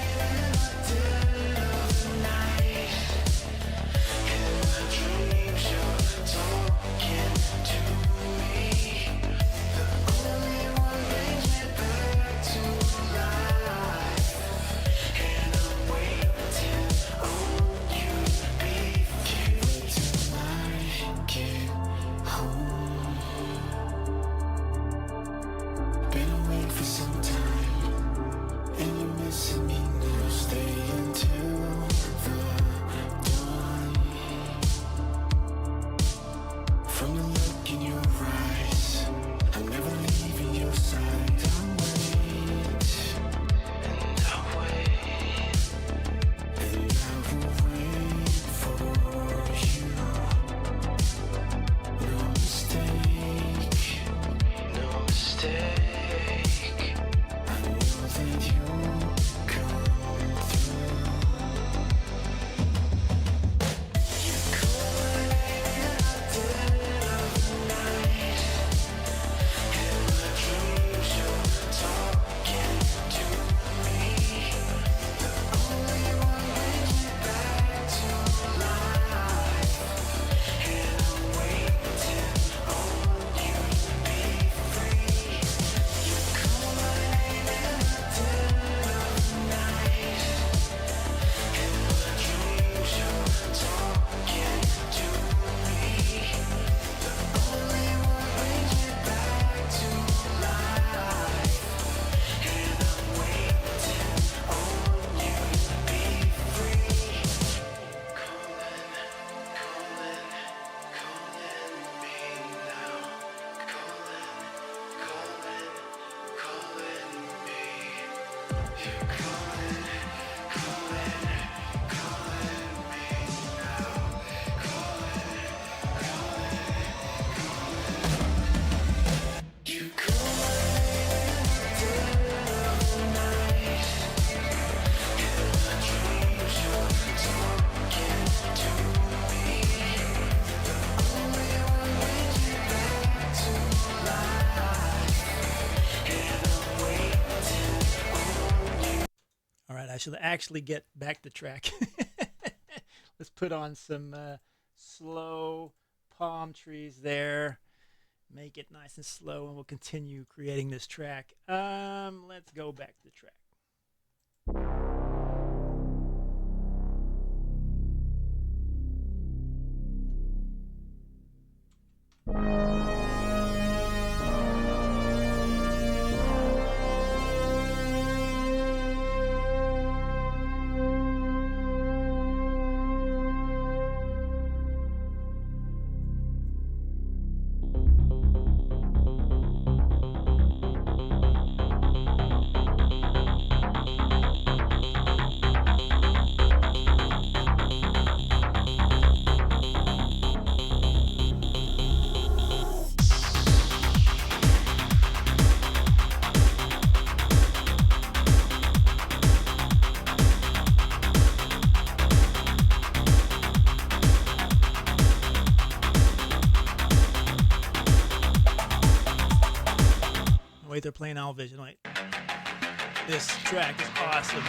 the dead of the night. In my dreams, you're talking to me. The only one brings me back to life. And I'm waiting on you, baby. Can't wait till I get home. Been away for some time, and you're missing me now. Stay until the dawn. From the look in your eyes, I'm never leaving your side. I wait, and I wait, and I will wait for you. No mistake, no mistake. I know that you'll come through. You call in the dead of the night. In my dreams, you're talking to me. The only one brings me back to life. And I'm waiting on you to be free. You call my name in the dead of the night. In my dreams, you're talking to me. The only one brings me back to life. And I'm waiting on you to be free. Calling me now. Calling me. You're calling me now. You call my name in the dead of the night. In my dreams, you're talking to me. The only one brings me back to life. And I'm waiting on you. to actually get back the track. Let's put on some slow palm trees there. Make it nice and slow, and we'll continue creating this track. Let's go back to the track. Wait, they're playing Owl Vision. Wait. This track is awesome.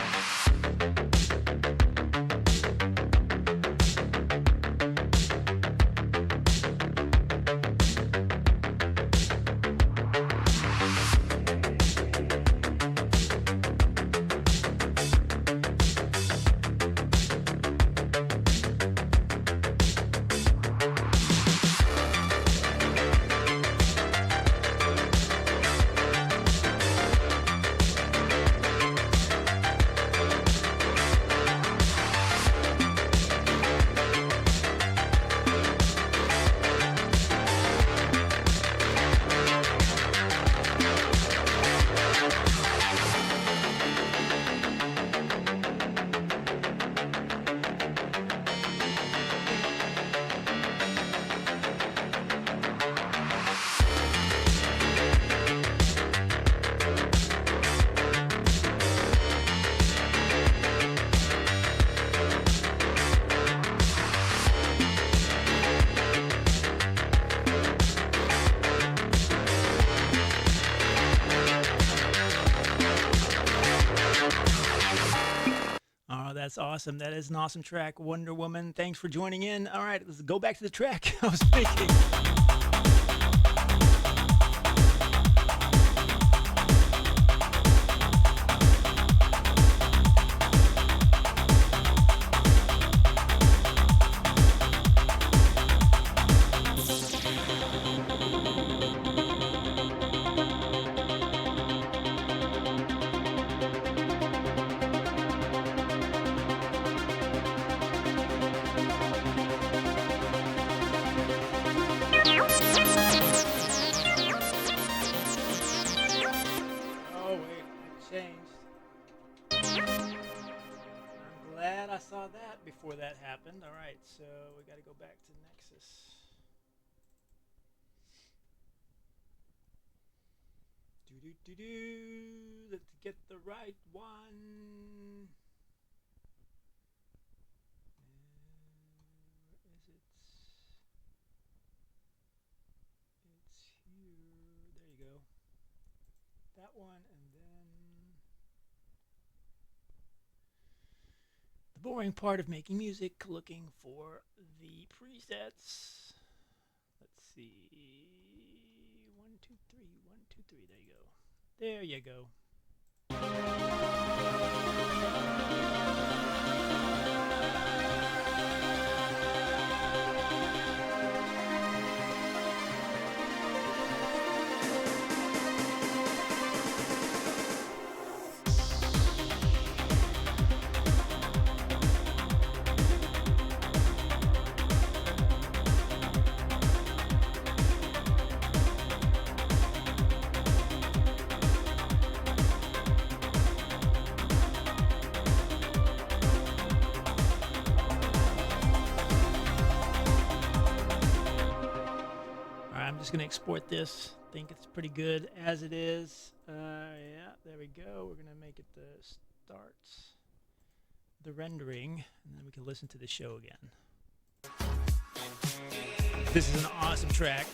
That's awesome. That is an awesome track. Wonder Woman, thanks for joining in. All right, let's go back to the track. I was thinking. Before that happened. All right, so we got to go back to Nexus. Let's get the right one. Where is it? It's here. There you go. That one, and then the boring part of making music, looking for the presets. Let's see. 1, 2, 3, 1, 2, 3. There you go. There you go. I'm just going to export this. I think it's pretty good as it is. Yeah, there we go. We're going to make it the start, the rendering, and then we can listen to the show again. This is an awesome track.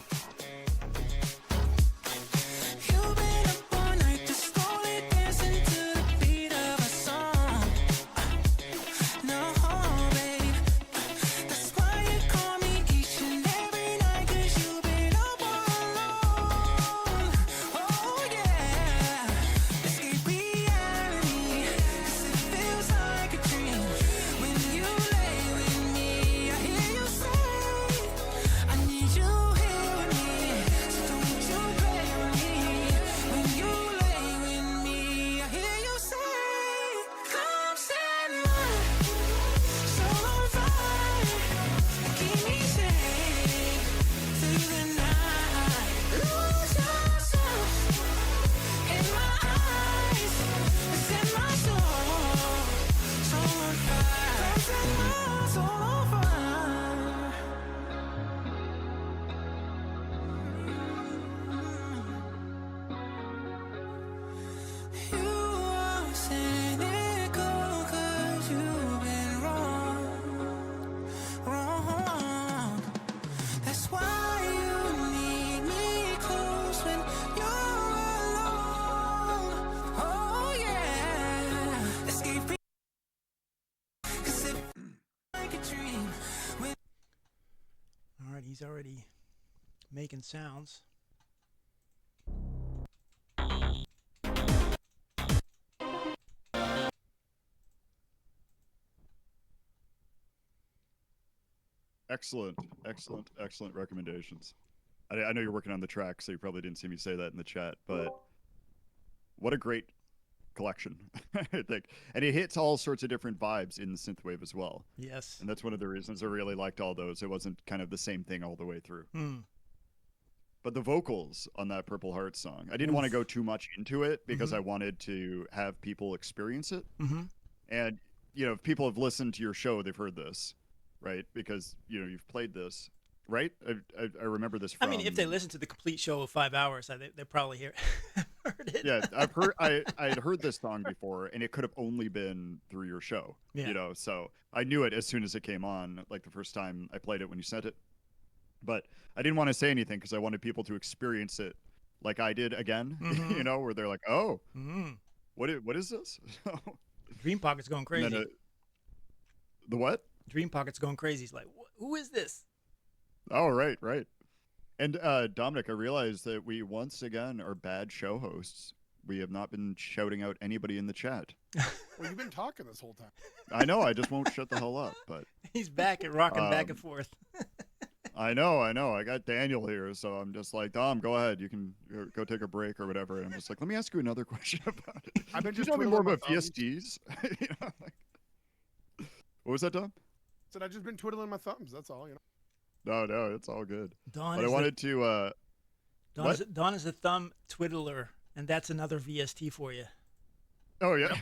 he's already making sounds. Excellent, excellent, excellent recommendations. I know you're working on the track, so you probably didn't see me say that in the chat, but what a great collection, I think. And it hits all sorts of different vibes in the synthwave as well. Yes. And that's one of the reasons I really liked all those. It wasn't kind of the same thing all the way through. But the vocals on that Purple Heart song, I didn't want to go too much into it because I wanted to have people experience it. And, you know, if people have listened to your show, they've heard this, right? Because, you know, you've played this, right? I remember this from... I mean, if they listen to the complete show of 5 hours, they probably heard it. Yeah, I had heard this song before, and it could have only been through your show, you know? So I knew it as soon as it came on, like the first time I played it when you sent it. But I didn't want to say anything because I wanted people to experience it like I did again, you know, where they're like, oh, what is this? Dream Pocket's going crazy. Then, the what? Dream Pocket's going crazy. He's like, who is this? Oh, right. And Dominic, I realized that we once again are bad show hosts. We have not been shouting out anybody in the chat. Well, you've been talking this whole time. I know. I just won't shut the hell up. But he's back and rocking back and forth. I know. I got Daniel here, so I'm just like, Dom, go ahead. You can go take a break or whatever. And I'm just like, let me ask you another question about it. I've been just just tell me more twiddling my about thumbs. VSTs. You know, like... What was that, Dom? Said I've just been twiddling my thumbs. That's all, you know. No, it's all good. Don but I wanted to. Don is a thumb twiddler, and that's another VST for you. Oh yeah,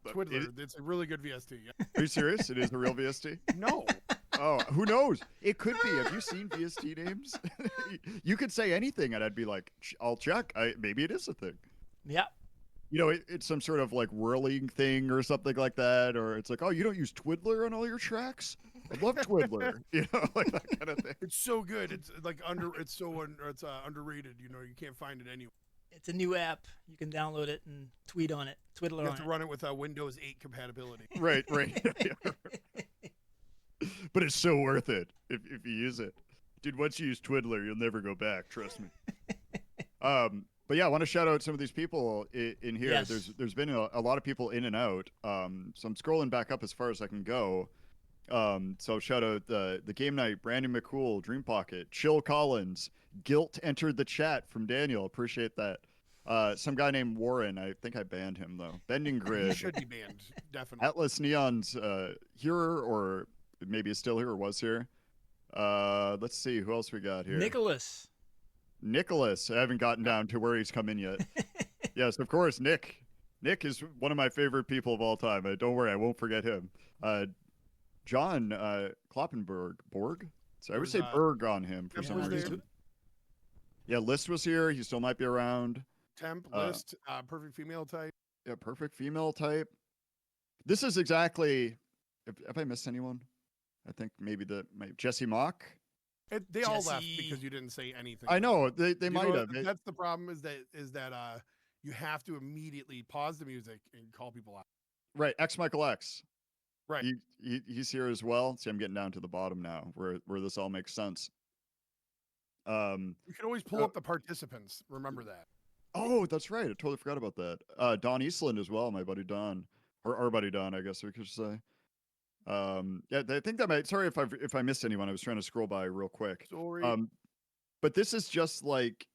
Twiddler. It's a really good VST. Yeah. Are you serious? It is a real VST? No. Oh, who knows? It could be. Have you seen VST names? You could say anything, and I'd be like, I'll check. Maybe it is a thing. Yeah. You know, it's some sort of like whirling thing or something like that, or it's like, oh, you don't use Twiddler on all your tracks? I love Twiddler. You know, like that kind of thing. It's so good. It's like it's underrated. You know, you can't find it anywhere. It's a new app. You can download it and tweet on it. Twiddler on it. You have to run it with Windows 8 compatibility. Right. But it's so worth it if you use it. Dude, once you use Twiddler, you'll never go back. Trust me. But yeah, I want to shout out some of these people in here. Yes. There's been a lot of people in and out. So I'm scrolling back up as far as I can go. So shout out the Game Night, Brandon McCool, Dream Pocket, Chill Collins, Guilt entered the chat from Daniel. Appreciate that. Some guy named Warren. I think I banned him though. Bending He Grid. should be banned, definitely. Atlas Neon's here, or maybe is still here or was here. Let's see who else we got here. Nicholas. I haven't gotten down to where he's come in yet. Yes, of course, Nick. Nick is one of my favorite people of all time. Don't worry, I won't forget him. John Kloppenberg. So I would say Berg on him for some reason. Yeah, List was here. He still might be around. Temp, List, perfect female type. Yeah, perfect female type. This is exactly... Have I missed anyone? I think maybe Jesse Mock. They all left because you didn't say anything. I know they might have. That's the problem. Is that you have to immediately pause the music and call people out. Right, X Michael X. Right. He's here as well. See, I'm getting down to the bottom now, where this all makes sense. You can always pull up the participants. Remember that. Oh, that's right. I totally forgot about that. Don Eastland as well, my buddy Don, or our buddy Don, I guess we could say. Yeah, I think that might. Sorry if I missed anyone. I was trying to scroll by real quick. Sorry. But this is just like,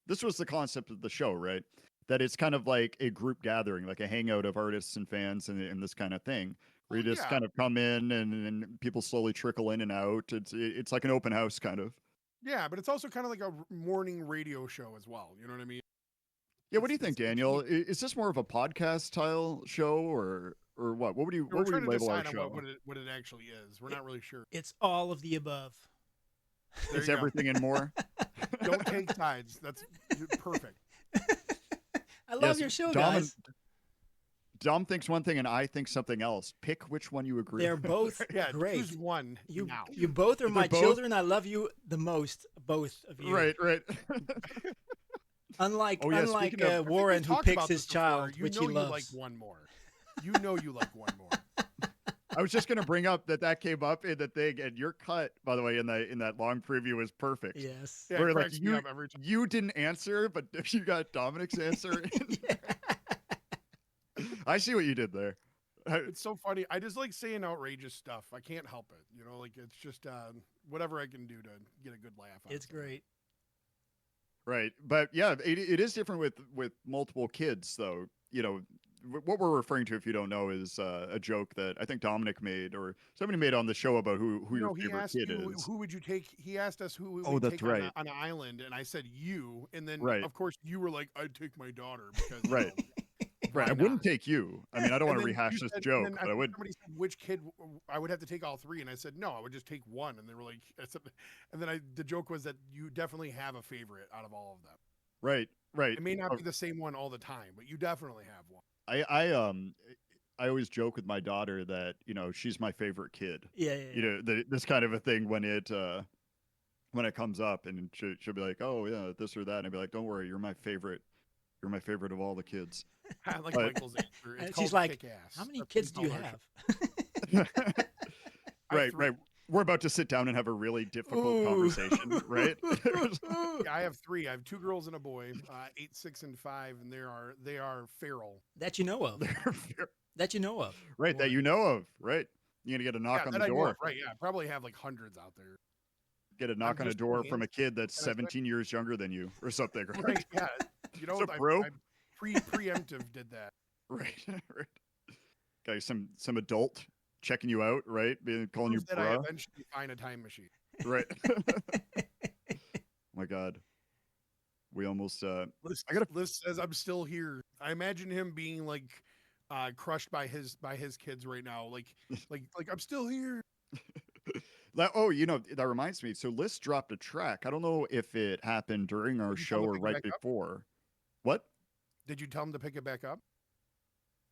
this was the concept of the show, right? That it's kind of like a group gathering, like a hangout of artists and fans and this kind of thing, where you just kind of come in and people slowly trickle in and out. It's like an open house kind of. Yeah, but it's also kind of like a morning radio show as well. You know what I mean? Yeah. What do you think, Daniel? Is this more of a podcast style show or what? What would you label our show? What it actually is. We're not really sure. It's all of the above. It's everything and more. Don't take sides. That's perfect. I love your show, guys. Dom thinks one thing and I think something else. Pick which one you agree. They're both great. Choose one. You both are my children. I love you the most, both of you. Right. Unlike Warren, who picks his child, which he loves. You like one more. You know you like one more. I was just going to bring up that came up in the thing, and your cut, by the way, in that long preview is perfect. Yes. Yeah, Where it like cracks me up every time. you didn't answer, but you got Dominic's answer. I see what you did there. It's so funny. I just like saying outrageous stuff. I can't help it. You know, like it's just whatever I can do to get a good laugh out It's of something. great. Right, but yeah, it is different with multiple kids, though. You know, what we're referring to, if you don't know, is a joke that I think Dominic made or somebody made on the show about who your He favorite asked kid you is. who would you take. He asked us who we Oh, would that's take right. on an island, and I said you, and then Right. of course you were like, I'd take my daughter because you Right. know, Right, why I wouldn't not? take you. I mean, I don't want And to then rehash you this said, joke, and then but I would. somebody said which kid I would have to take all three, and I said no, I would just take one, and they were like, and then the joke was that you definitely have a favorite out of all of them. Right, right. It may not Oh, be the same one all the time, but you definitely have one. I always joke with my daughter that she's my favorite kid. Yeah. This kind of a thing when it comes up, and she'll be like, oh yeah, this or that, and I'd be like, don't worry, you're my favorite. You're my favorite of all the kids. I like But- Michael's answer. It's And called she's like, Kick-Ass. how many That's what kids we do you call our have? show. I have Right, three. right. We're about to sit down and have a really difficult Ooh. conversation, right? Yeah, I have three. I have 2 girls and a boy, 8, 6, and 5, and they are feral. That you know of. That you know of. Right, that you know of, right? You're gonna get a knock on that the I know door. of, right? Yeah, I probably have like hundreds out there. Get a knock on a just door holding from a hands. kid that's Can I switch? 17 years younger than you, or something. Right, Right? Yeah. You know, What's up, bro? I preemptive did that. right. Right. Got some adult checking you out, right? Calling you Proof that I bro. eventually find a time machine. Right. Oh my God. We almost. Liz says I'm still here. I imagine him being like crushed by his kids right now. Like I'm still here. Oh, that reminds me. So Liz dropped a track. I don't know if it happened during our Did you tell show him or to pick it right back up? before. What? Did you tell him to pick it back up?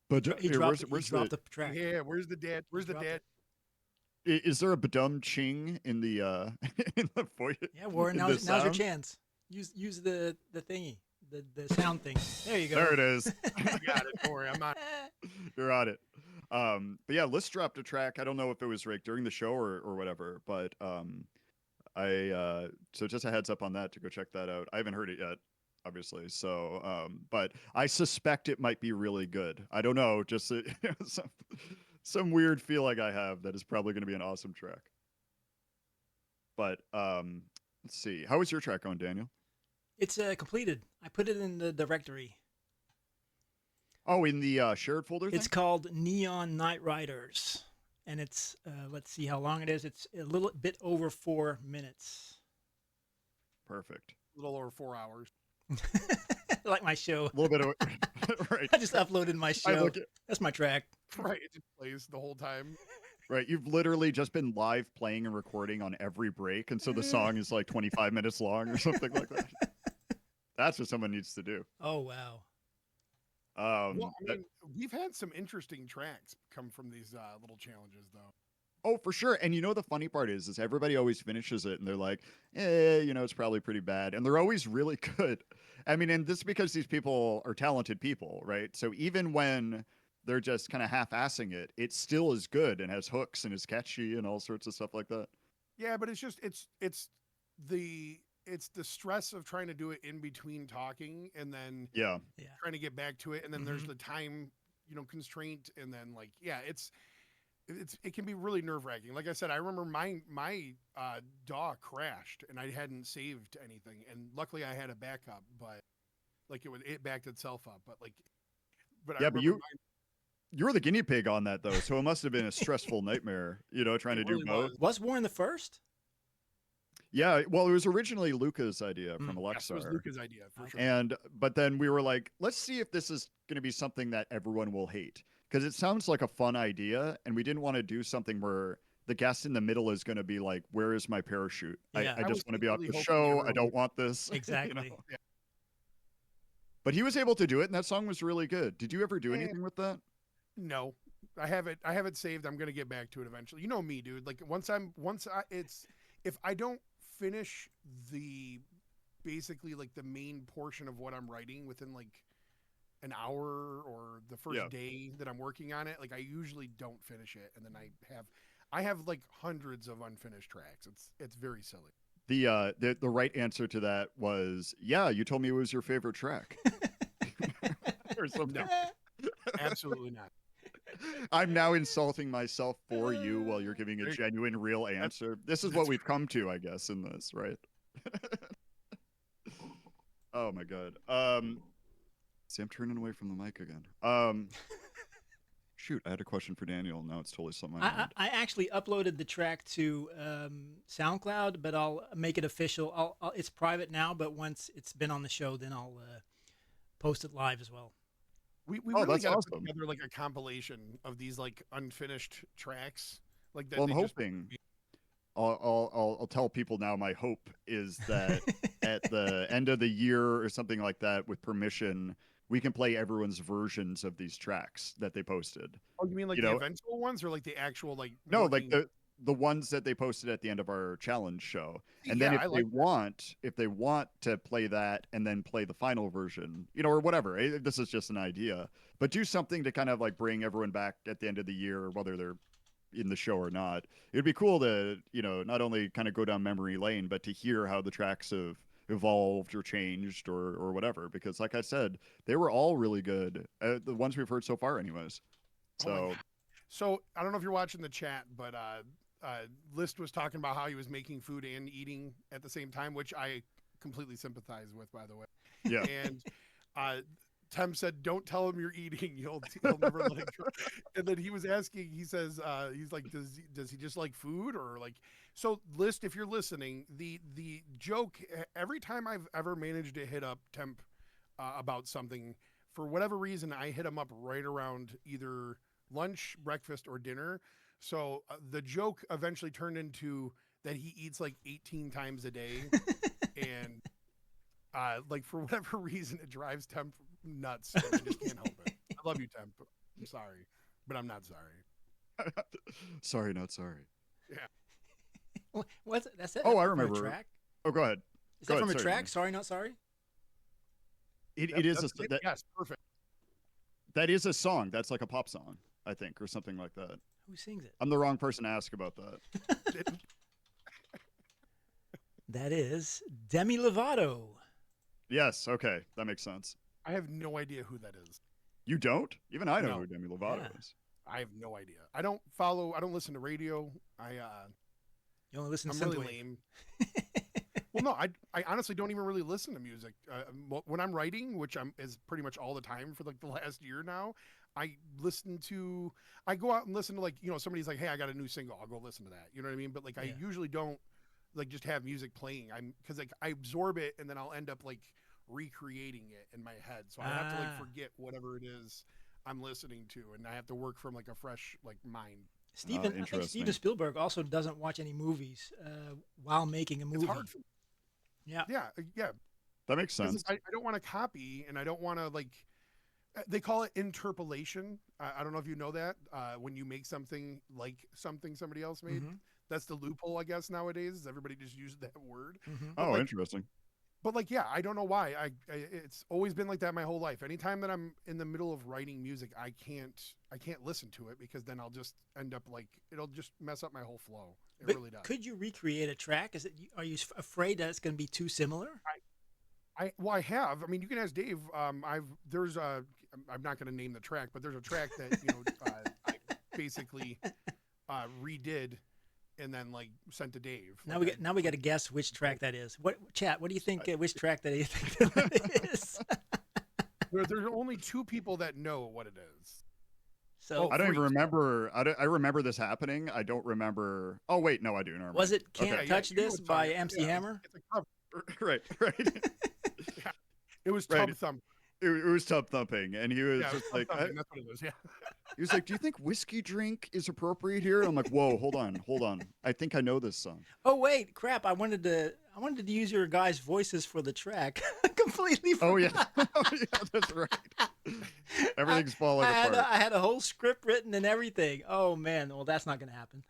But He dropped the track. Yeah. Where's the dad? Where's the dropped dad? Is there a badum ching in the in the voice? Yeah, Warren, in the now's your sound? chance. Use the thingy, the sound thing. There you go. There it is. I got it. Don't worry, I'm not. You're on it. But yeah, Liz dropped a track. I don't know if it was right during the show or whatever, but so just a heads up on that to go check that out. I haven't heard it yet, obviously. So but I suspect it might be really good. I don't know, just some weird feeling I have that is probably going to be an awesome track. But let's see. How is your track going, Daniel? It's completed. I put it in the directory. Oh, in the shared folder thing? It's called Neon Night Riders, and it's let's see how long it is. It's a little bit over 4 minutes. Perfect. A little over 4 hours. Like my show. A little bit of right. I just uploaded my show. That's my track. Right. It just plays the whole time. Right, you've literally just been live playing and recording on every break, and so the song is like 25 minutes long or something like that. That's what someone needs to do. Oh wow. Well, I mean, we've had some interesting tracks come from these little challenges, though. Oh, for sure. And the funny part is everybody always finishes it and they're like, it's probably pretty bad. And they're always really good. I mean, and this is because these people are talented people, right? So even when they're just kind of half-assing it, it still is good and has hooks and is catchy and all sorts of stuff like that. Yeah, but it's just it's the stress of trying to do it in between talking and then Yeah. trying to get back to it, and then there's the time constraint, and then it can be really nerve-wracking. Like I said, I remember my DAW crashed and I hadn't saved anything, and luckily I had a backup, but it backed itself up. But Yeah, but you were the guinea pig on that though, so it must have been a stressful nightmare, trying to do both. Was Warren the first? Yeah, well, it was originally Luca's idea from yes, Alexa. it was Luca's idea for sure. But then we were like, let's see if this is going to be something that everyone will hate, because it sounds like a fun idea, and we didn't want to do something where the guest in the middle is going to be like, where is my parachute? Yeah. I just want to be off really the hoping show. everyone I don't want this. Exactly. Yeah. But he was able to do it, and that song was really good. Did you ever do anything with that? No, I have it saved. I'm gonna get back to it eventually. You know me, dude. Like if I don't finish basically the main portion of what I'm writing within an hour or the first day that I'm working on it, like I usually don't finish it, and then I have like hundreds of unfinished tracks. It's very silly. The right answer to that was, yeah, you told me it was your favorite track. Or something. No, absolutely not. I'm now insulting myself for you while you're giving a genuine, real answer. This is what we've come to, I guess, in this, right? Oh my god. See, I'm turning away from the mic again. Shoot, I had a question for Daniel. Now it's totally something. I actually uploaded the track to SoundCloud, but I'll make it official. It's private now, but once it's been on the show, then I'll post it live as well. We really got to put together like a compilation of these like unfinished tracks. Like that. Well, I'm hoping. I'll tell people now. My hope is that at the end of the year or something like that, with permission, we can play everyone's versions of these tracks that they posted. Oh, you mean like the eventual ones, or like the actual like? No, like the ones that they posted at the end of our challenge show. And then if they want to play that and then play the final version, or whatever, this is just an idea, but do something to kind of like bring everyone back at the end of the year, whether they're in the show or not. It'd be cool to, not only kind of go down memory lane, but to hear how the tracks have evolved or changed or whatever, because like I said, they were all really good. The ones we've heard so far anyways. So I don't know if you're watching the chat, but List was talking about how he was making food and eating at the same time, which I completely sympathize with, by the way. Yeah. And Tem said, "Don't tell him you're eating. He'll never let him try." And then he was asking. He says, "He's like, does he just like food or like?" So, List, if you're listening, the joke every time I've ever managed to hit up Temp about something, for whatever reason, I hit him up right around either lunch, breakfast, or dinner. So the joke eventually turned into that he eats like 18 times a day, and like for whatever reason, it drives Temp nuts. And I just can't help it. I love you, Temp. I'm sorry, but I'm not sorry. Sorry, not sorry. Yeah. What's that's it? Oh, I remember. From a track? Oh, go ahead. Is that from a track? Sorry, not sorry. It is yes, perfect. That is a song. That's like a pop song, I think, or something like that. Who sings it? I'm the wrong person to ask about that. That is Demi Lovato. Yes. Okay, that makes sense. I have no idea who that is. You don't? Even I know who Demi Lovato is. I have no idea. I don't listen to radio. You only listen to I'm Synthwave. really lame. Well, no, I honestly don't even really listen to music. When I'm writing, which is pretty much all the time for like the last year now, I go out and listen to like, somebody's like, "Hey, I got a new single." I'll go listen to that. You know what I mean? But like, I usually don't like just have music playing. Because like I absorb it and then I'll end up like recreating it in my head. So I have to like forget whatever it is I'm listening to, and I have to work from like a fresh like mind. I think Steven Spielberg also doesn't watch any movies while making a movie. It's hard. Yeah. That makes sense. I don't want to copy, and I don't want to like. They call it interpolation. I don't know if you know that. When you make something like something somebody else made, that's the loophole, I guess, nowadays. Everybody just uses that word. Oh, interesting. But like, yeah, I don't know why. It's always been like that my whole life. Anytime that I'm in the middle of writing music, I can't listen to it, because then I'll just end up like, it'll just mess up my whole flow. It really does. Could you recreate a track? Are you afraid that it's going to be too similar? I have. I mean, you can ask Dave. I'm not going to name the track, but there's a track that I basically redid and then like sent to Dave. Now we got to guess which track that is. What do you think? Which track that you think that is? There's only two people that know what it is. So I don't even remember. I remember this happening. I don't remember. Oh wait, no, I do. Never mind. Was it "Can't Touch This" by MC Hammer? It's a cover. Right. It was Tub Thump. It was Tub Thumping, and he was just like, that's what it was. Yeah. He was like, "Do you think Whiskey Drink is appropriate here?" And I'm like, "Whoa, hold on. I think I know this song." Oh wait, crap! I wanted to use your guys' voices for the track. Completely forgot. Oh yeah, that's right. Everything's falling apart. I had a whole script written and everything. Oh man, well that's not going to happen.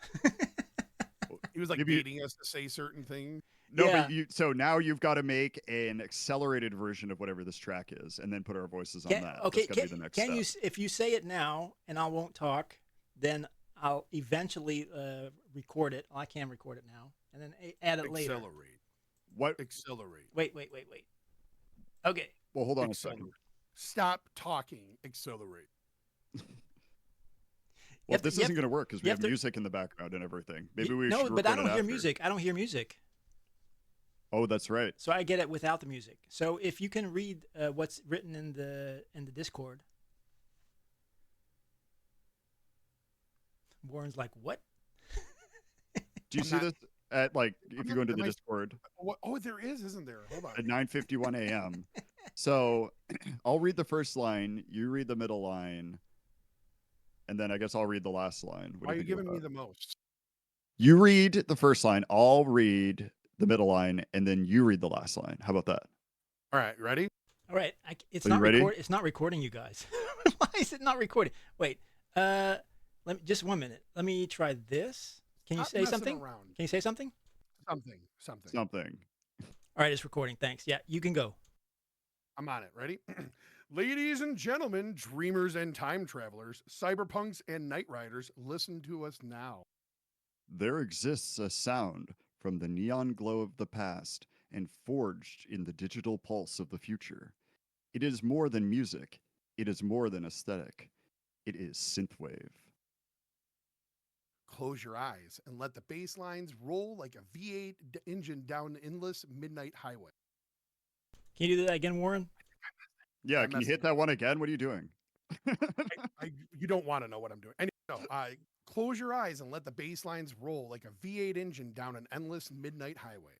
He was like baiting us to say certain things. No, Yeah. but so now you've got to make an accelerated version of whatever this track is, and then put our voices on that. Okay, That's got to be the next step. if you say it now and I won't talk, then I'll eventually record it. I can record it now and then add it later. Accelerate. What? Accelerate. Wait. Okay. Well, hold on a Accelerate. second. Stop talking. Accelerate. Well, this isn't going to work because we you have have to- music in the background and everything. Maybe we No, should but I record don't it hear after. music. I don't hear music. Oh, that's right. So I get it without the music. So if you can read what's written in the Discord. Warren's like, what? Do you see this at if you go into the Discord Oh, there is, isn't there? Hold on. at 9:51 a.m. So I'll read the first line, you read the middle line, and then I guess I'll read the last line. What do Why are you think about giving me that? the most? You read the first line, I'll read the middle line, and then you read the last line. How about that? All right, ready? All right, it's Are not you ready? It's not recording, you guys. Why is it not recording? Wait, let me just 1 minute. Let me try this. Can you Stop say messing something? around. Can you say something? Something. Something. All right, it's recording. Thanks. Yeah, you can go. I'm on it. Ready? Ladies and gentlemen, dreamers and time travelers, cyberpunks and night riders, listen to us now. There exists a sound from the neon glow of the past and forged in the digital pulse of the future. It is more than music. It is more than aesthetic. It is synthwave. Close your eyes and let the bass lines roll like a V8 engine down an endless midnight highway. Can you do that again, Warren? Yeah, I'm can you hit messing that one again? What are you doing? You don't want to know what I'm doing. Close your eyes and let the bass lines roll like a V8 engine down an endless midnight highway.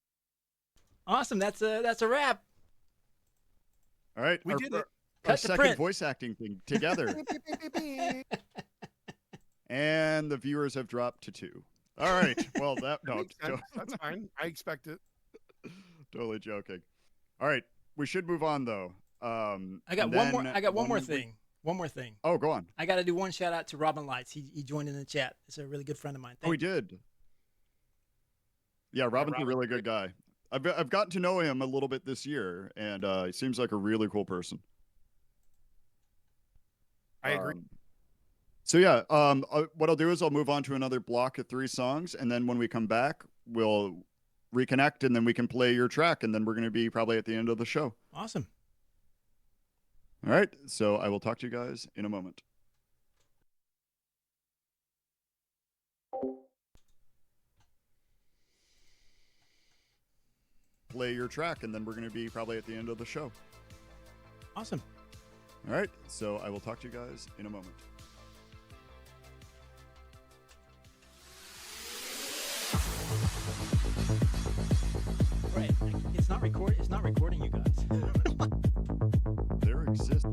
Awesome. That's a wrap. All right, We did it. Our Cut to second print. voice acting thing together. And the viewers have dropped to 2. All right. Well, That makes sense. That's fine. I expect it. Totally joking. All right. We should move on though. I got and one more. then I got one more we- thing. One more thing. Oh, go on. I got to do one shout out to Robin Lights. He joined in the chat. It's a really good friend of mine. Oh, we did. Yeah, Robin's a Robin's really good guy. I've gotten to know him a little bit this year, and he seems like a really cool person. I agree. So yeah, what I'll do is I'll move on to another block of 3 songs, and then when we come back, we'll reconnect, and then we can play your track, and then we're going to be probably at the end of the show. Awesome. All right, so I will talk to you guys in a moment. Play your track, and then we're going to be probably at the end of the show. Awesome. All right, so I will talk to you guys in a moment. Right. It's not record. It's not recording, you guys. There exists.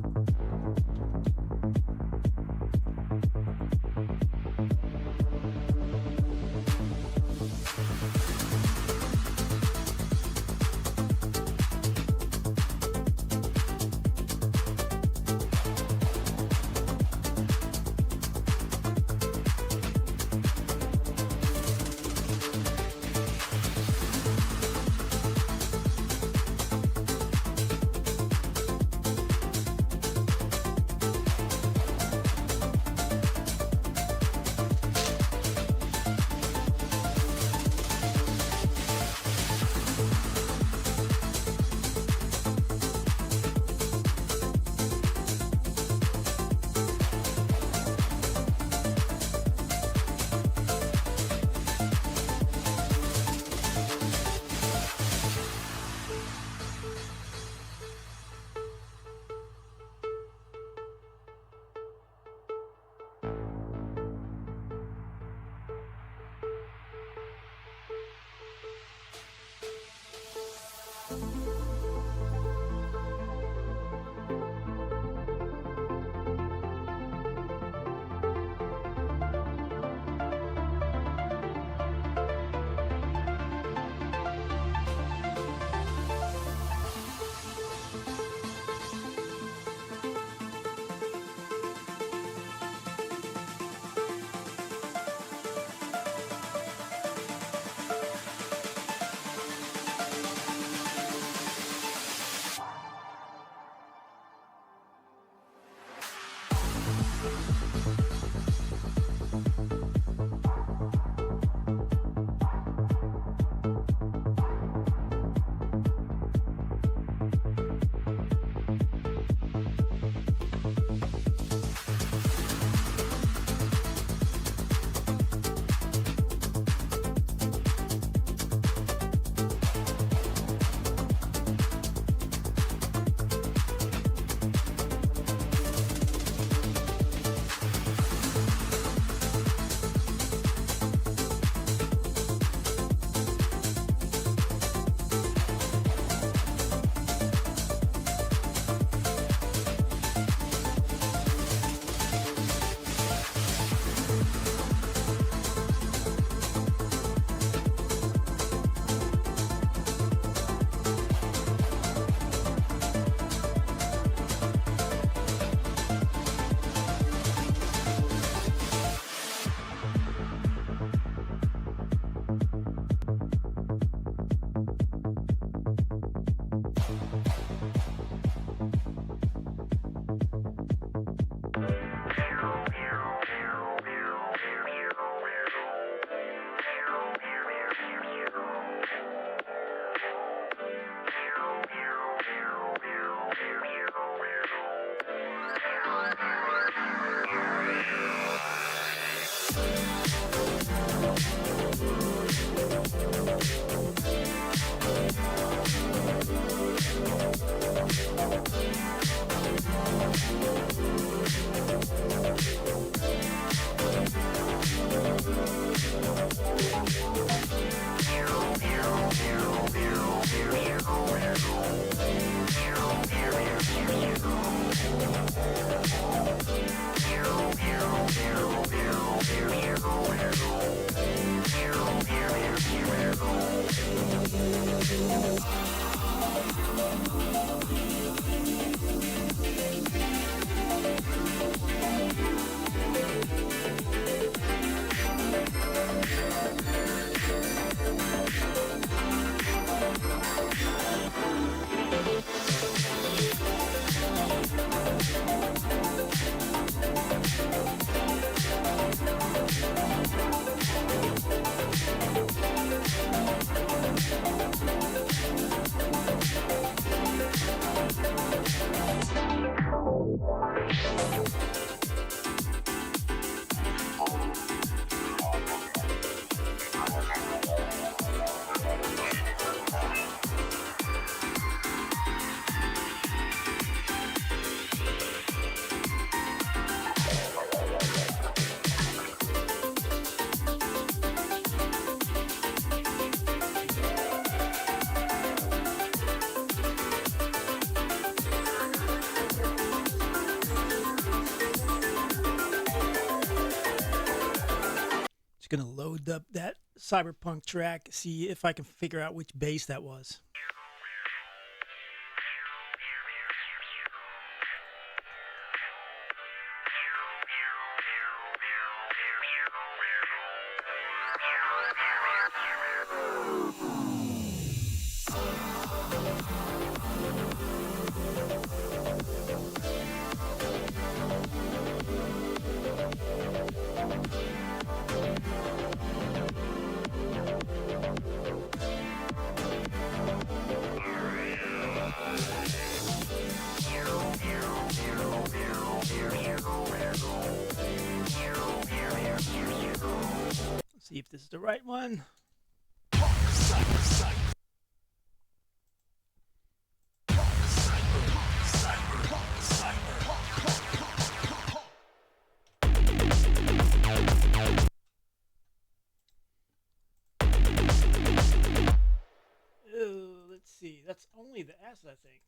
Gonna load up that cyberpunk track, see if I can figure out which bass that was. See if this is the right one. Let's see. That's only the S, I think.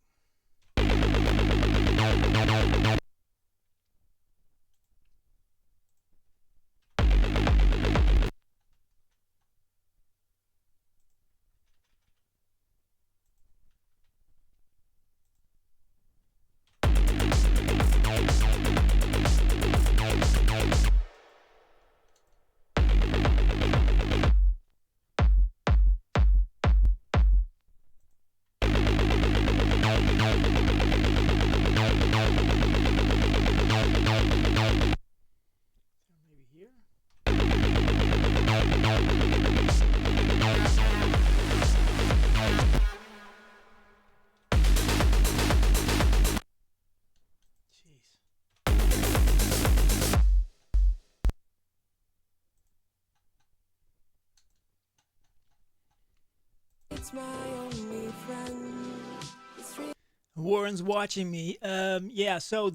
Warren's watching me. Yeah. So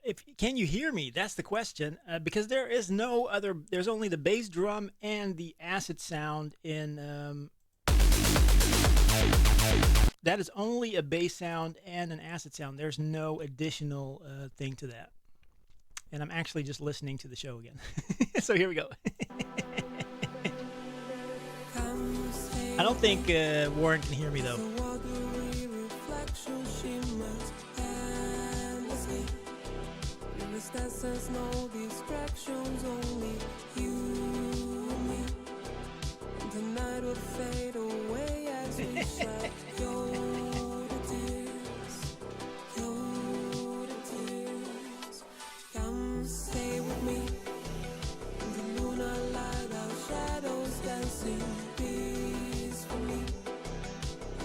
if can you hear me? That's the question. Because there is no other. There's only the bass drum and the acid sound in. That is only a bass sound and an acid sound. There's no additional thing to that. And I'm actually just listening to the show again. So here we go. I don't think Warren can hear me though. No distractions, only you and me. And the night will fade away as we slide. Yo, the tears. Come stay with me. In the lunar light, our shadows dancing peacefully.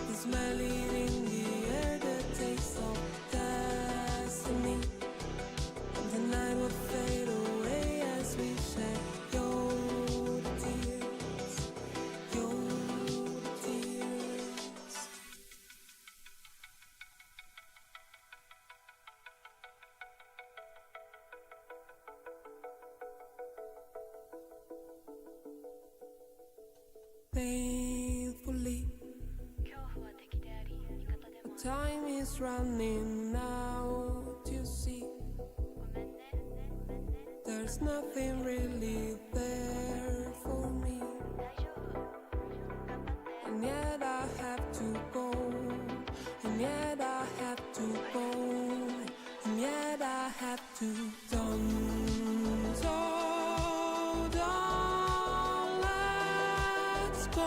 The smell in the air, the taste of destiny. The night will fade away as we shed your tears, your tears. Painfully, time is running out, you see. There's nothing really there for me, and yet I have to go, and yet I have to go, and yet I have to. Don't let's go.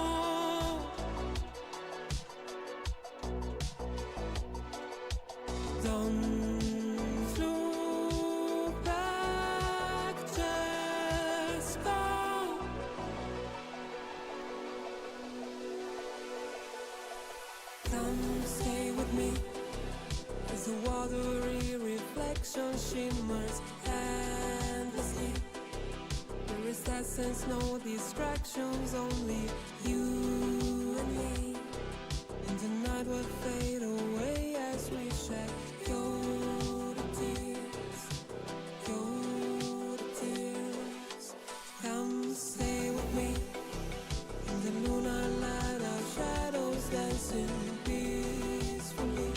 Don't look back, just go. Come stay with me as the watery reflection shimmers endlessly. There is essence, no distractions, only you and me. And the night will fade away as we shed your tears, your tears. Come stay with me in the lunar light, our shadows dancing peacefully.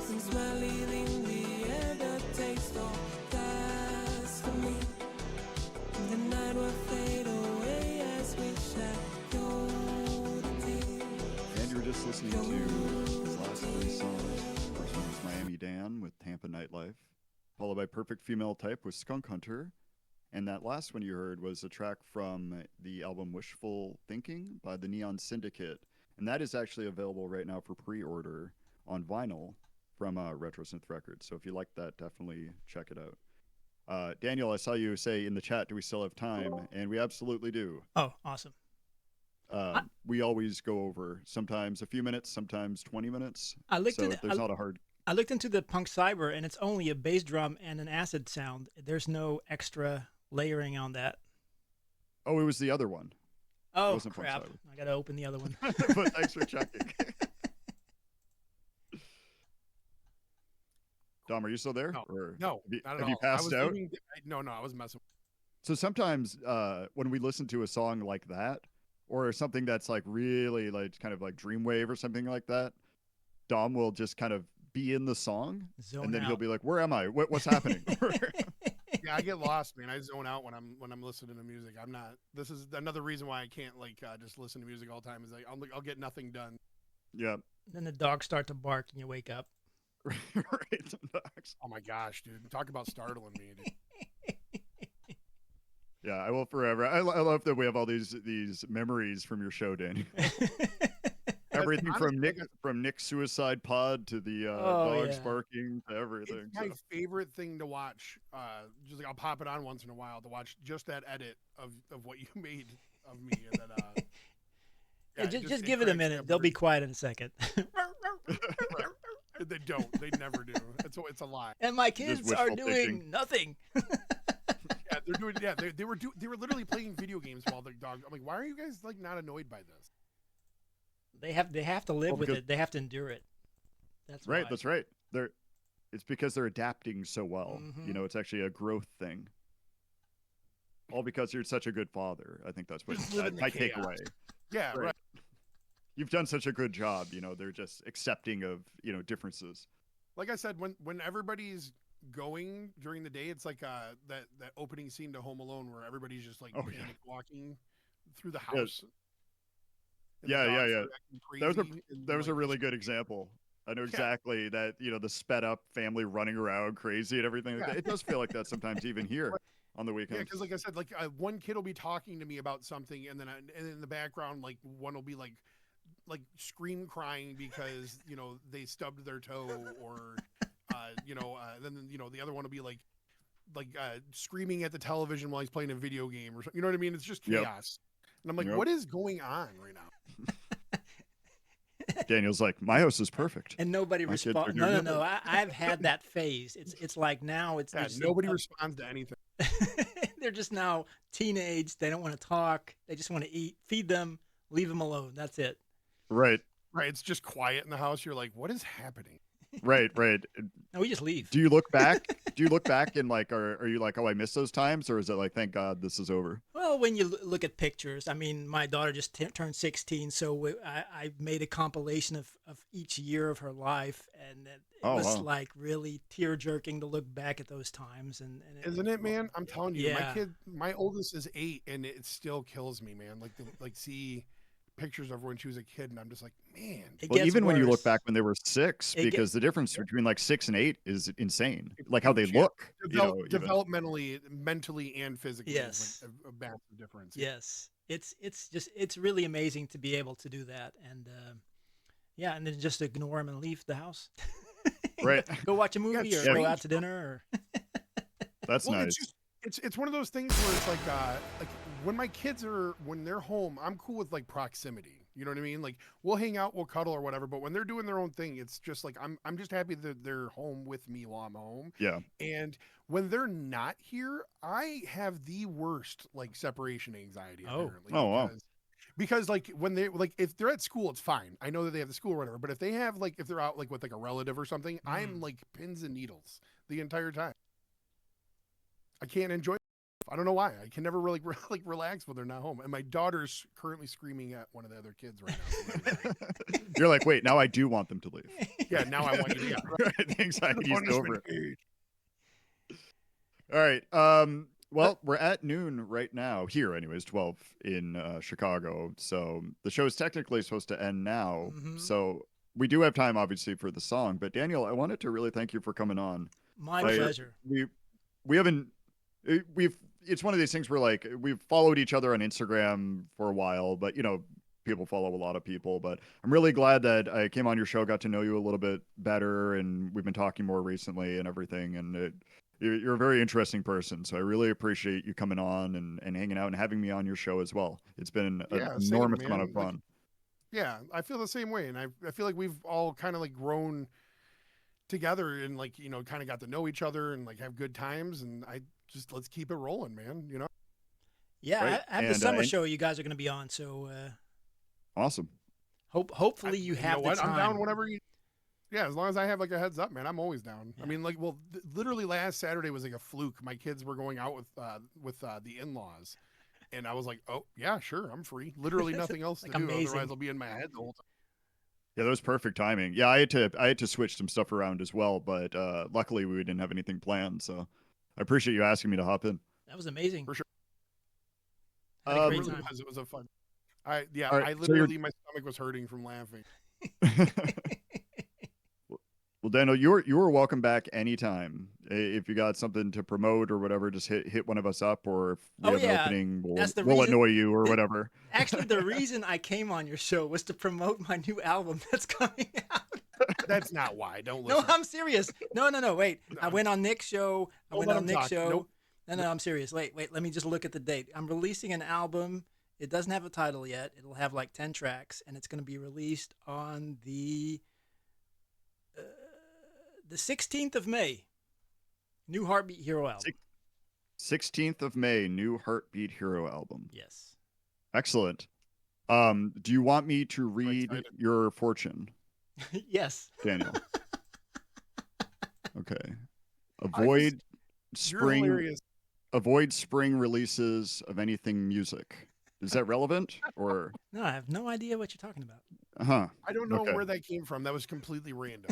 Some smelling in the air, the taste of destiny. And the night will fade away as we shed your tears. And you were just listening to his last three songs. First one was Miami Dan with Tampa Nightlife, followed by Perfect Female Type with Skunk Hunter. And that last one you heard was a track from the album Wishful Thinking by the Neon Syndicate. And that is actually available right now for pre-order on vinyl from Retro Synth Records. So if you like that, definitely check it out. Daniel, I saw you say in the chat, do we still have time? And we absolutely do. Oh, awesome. We always go over sometimes a few minutes, sometimes 20 minutes. I looked so at there's not a hard. I looked into the Punk Cyber, and it's only a bass drum and an acid sound. There's no extra layering on that. Oh, it was the other one. Oh, crap. I got to open the other one. But thanks for checking. Dom, are you still there? No, or no, have not at you all. passed out? No, I was messing. So sometimes when we listen to a song like that, or something that's like really like kind of like Dreamwave or something like that, Dom will just kind of be in the song, Zone and then out. he'll be like, "Where am I? What's happening?" Yeah, I get lost, man. I zone out when I'm listening to music. I'm not. This is another reason why I can't just listen to music all the time. Is like I'll get nothing done. Yeah. Then the dogs start to bark, and you wake up. Right. Dogs. Oh my gosh, dude! Talk about startling me, dude. Yeah, I will forever. I love that we have all these memories from your show, Daniel. Everything from Nick's suicide pod to the dogs barking to everything. It's my favorite thing to watch. Just like I'll pop it on once in a while to watch just that edit of what you made of me, and then Yeah, just give it a minute. They'll be quiet in a second. They don't. They never do. It's a lie. And my kids are doing thinking. nothing. Yeah, they're doing. Yeah, they were literally playing video games while the dog. I'm like, why are you guys like not annoyed by this? They have to live Well, with because- it. They have to endure it. That's Right. why. That's right. It's because they're adapting so well. Mhm. You know, it's actually a growth thing. All because you're such a good father. I think that's what Just live in the my chaos. takeaway. Yeah, right. You've done such a good job. You know, they're just accepting of, differences. Like I said, when everybody's going during the day, it's like that opening scene to Home Alone where everybody's just like Oh, yeah. panic walking through the Yeah. house. and the Yeah, dogs yeah. are acting That was crazy, and, That was a like, really good example. I know Yeah. exactly that, the sped up family running around crazy and everything like Yeah. that. It does feel like that sometimes even here on the Yeah, weekends. because like I said, like one kid will be talking to me about something, and then and in the background, like one will be like scream crying because they stubbed their toe, or then the other one will be like screaming at the television while he's playing a video game or something. You know what I mean? It's just Yep. chaos, and I'm like, Yep. what is going on right now? Daniel's like, my house is perfect. And nobody My kids are responds. doing No, good. I've had that phase. It's like now it's Yeah, just nobody responds to anything. they're just now teenage. They don't want to talk. They just want to eat. Feed them. Leave them alone. That's it. Right, Right? It's just quiet in the house. You're like, what is happening? right. No, we just leave. Do you look back? And like, are you like, oh, I missed those times, or is it like, thank God this is over? Well, when you look at pictures, I mean, my daughter just turned 16, so I made a compilation of each year of her life, and it was wow. like really tear jerking to look back at those times. And Isn't it, man? I'm telling you, Yeah. my oldest is 8, and it still kills me, man. Like see pictures of when she was a kid, and I'm just like, man. It Well, gets even when you look worse. back when they were 6, It because the difference between like 6 and 8 is insane. It's Like how they huge, yeah. look, even. Developmentally, mentally, and physically, Yes. is like a massive difference. Yes, it's really amazing to be able to do that, and and then just ignore them and leave the house. Right. Go watch a movie or strange. go out to dinner. Or That's Well, nice. it's one of those things where it's like when they're home, I'm cool with like proximity. You know what I mean? Like we'll hang out, we'll cuddle or whatever. But when they're doing their own thing, it's just like I'm just happy that they're home with me while I'm home. Yeah. And when they're not here, I have the worst like separation anxiety. Oh. Apparently, Oh, wow. Because like when they if they're at school, it's fine. I know that they have the school or whatever. But if they have if they're out like with like a relative or something, I'm like pins and needles the entire time. I can't enjoy. I don't know why. I can never really relax when they're not home. And my daughter's currently screaming at one of the other kids right now. You're like, wait, now I do want them to leave. Yeah, now I want you to. Yeah, Right, the anxiety's over. punishment age. All right. Well, we're at noon right now here, anyways, 12 in Chicago. So the show is technically supposed to end now. Mhm. So we do have time, obviously, for the song. But Daniel, I wanted to really thank you for coming on. My Like, pleasure. We haven't. It's one of these things where like we've followed each other on Instagram for a while, but people follow a lot of people. But I'm really glad that I came on your show, got to know you a little bit better, and we've been talking more recently and everything. And you're a very interesting person, so I really appreciate you coming on and hanging out and having me on your show as well. It's been an Same, enormous man. amount of fun. Yeah, I feel the same way, and I feel like we've all kind of like grown together and like kind of got to know each other and like have good times, and let's keep it rolling, man. Yeah, Right. I have the And, summer and- show you guys are going to be on, so Awesome. hopefully you have the time. I'm down whenever you. Yeah, as long as I have like a heads up, man, I'm always down. Yeah. I mean, like, well, literally last Saturday was like a fluke. My kids were going out with the in-laws, and I was like, oh yeah, sure, I'm free. Literally nothing else Like to do. amazing. Otherwise, I'll be in my head the whole time. Yeah, that was perfect timing. Yeah, I had to switch some stuff around as well, but luckily we didn't have anything planned. So I appreciate you asking me to hop in. That was amazing. For sure. Had a Um, great It really time. was. It was a fun. All right, I so literally my stomach was hurting from laughing. Well, Daniel, you were welcome back anytime. If you got something to promote or whatever, just hit one of us up, or if we Oh, have an yeah. opening, That's the we'll reason- annoy you or whatever. Actually, the reason I came on your show was to promote my new album that's coming out. That's not why. Don't No, listen. I'm serious. No. Wait. I went on Nick's show. I Don't went let on him Nick's talk. show. Nope. No, I'm serious. Wait. Let me just look at the date. I'm releasing an album. It doesn't have a title yet. It'll have like 10 tracks, and it's going to be released on the 16th of May. New HeartBeatHero album. 16th of May, new HeartBeatHero album. Yes. Excellent. Do you want me to I'm read excited. your fortune, Yes. Daniel? Okay. You're Spring hilarious. avoid spring releases of anything music. Is that relevant or No, I have no idea what you're talking about. I don't know Okay. where that came from. That was completely random.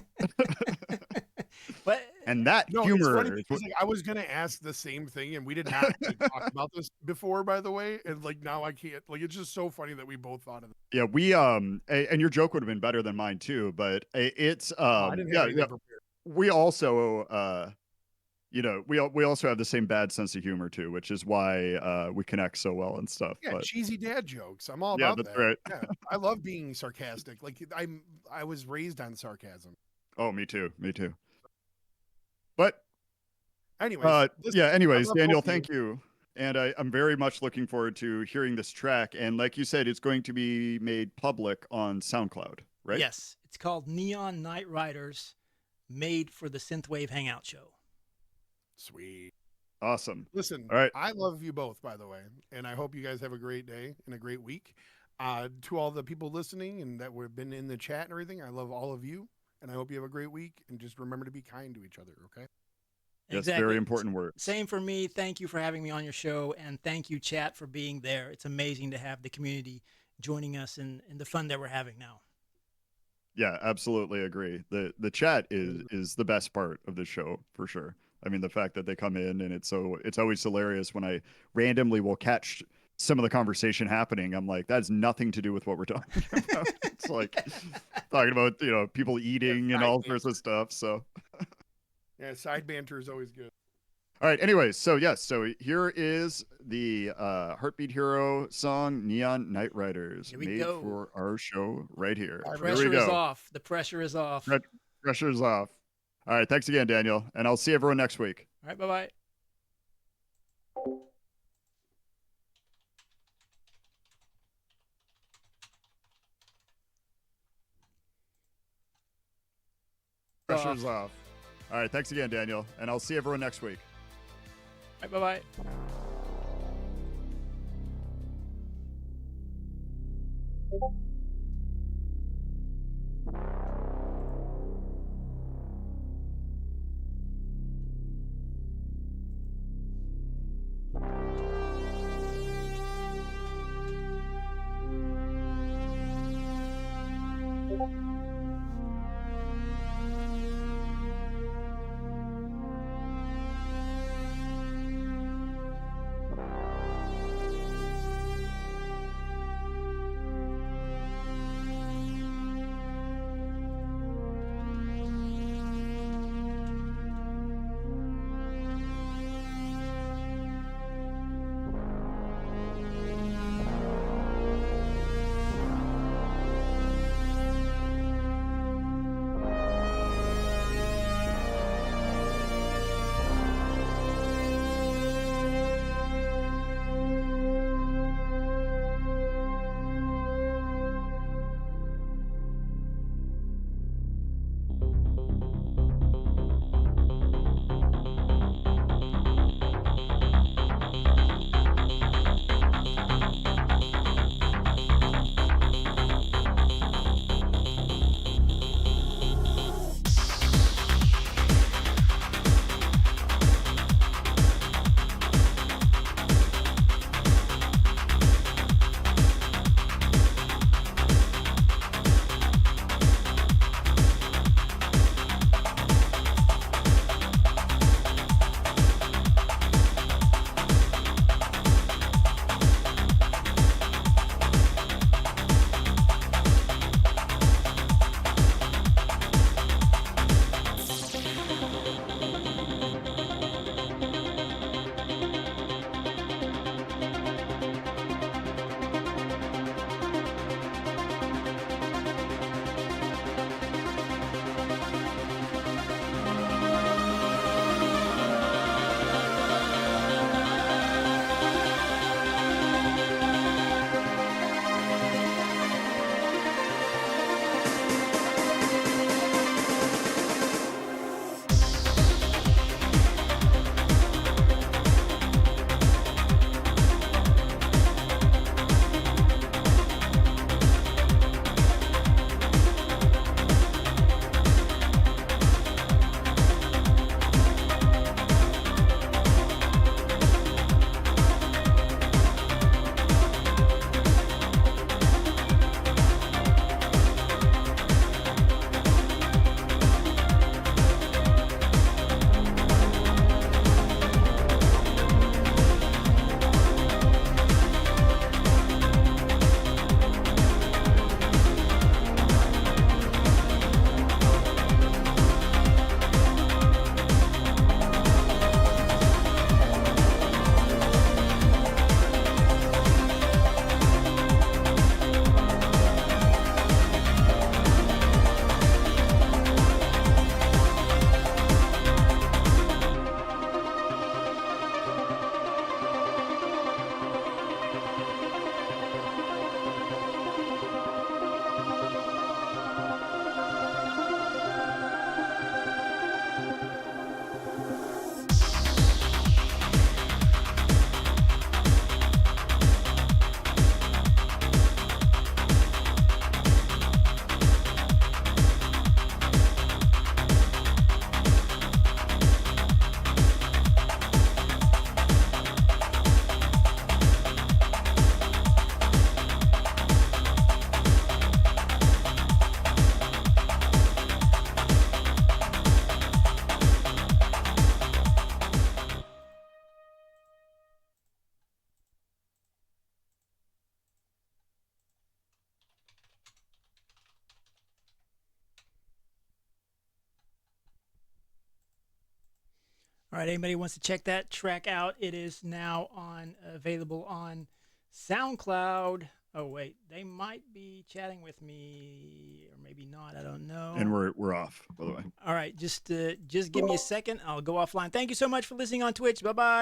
But And that No, it's funny humor is because like I was gonna ask the same thing, and we did not like, talk about this before, by the way. And like now I can't. Like it's just so funny that we both thought of it. yeah, we and your joke would have been better than mine too, but it's Oh, I didn't have anything prepared. we also we also have the same bad sense of humor too, which is why we connect so well and stuff. Yeah, But cheesy dad jokes. I'm all yeah, about that's that. right. Yeah, I love being sarcastic. Like I was raised on sarcasm. Oh, me too. Me too. But Anyways, listen, yeah, I anyways, love Daniel, both of you. thank you. And I'm very much looking forward to hearing this track. And like you said, it's going to be made public on SoundCloud, right? yes, it's called Neon Night Riders, made for the Synthwave Hangout show. Sweet. Awesome. Listen, All right. I love you both, by the way, and I hope you guys have a great day and a great week. To all the people listening and that have been in the chat and everything, I love all of you, and I hope you have a great week. And just remember to be kind to each other, okay? Yes, Exactly. very important words. Same for me. Thank you for having me on your show, and thank you, chat, for being there. It's amazing to have the community joining us in the fun that we're having now. Yeah, absolutely agree. The chat is the best part of the show for sure. I mean, the fact that they come in and it's always hilarious when I randomly will catch some of the conversation happening. I'm like, that has nothing to do with what we're talking about. It's like talking about, people eating and all sorts of stuff. So Yeah, side banter is always good. all right, anyways, so yes, so here is the Heartbeat Hero song Neon Night Riders Here we made go. for our show right here. The Here we Pressure is go. off. The pressure is off. Pressure's off. All right, thanks again, Daniel, and I'll see everyone next week. All right, bye-bye. Pressure's off. All right, thanks again, Daniel, and I'll see everyone next week. All right, bye-bye. All right, anybody wants to check that track out, it is now available on SoundCloud. Oh wait, they might be chatting with me, or maybe not. I don't know. And we're off, by the way. All right, just give me a second. I'll go offline. Thank you so much for listening on Twitch. Bye bye.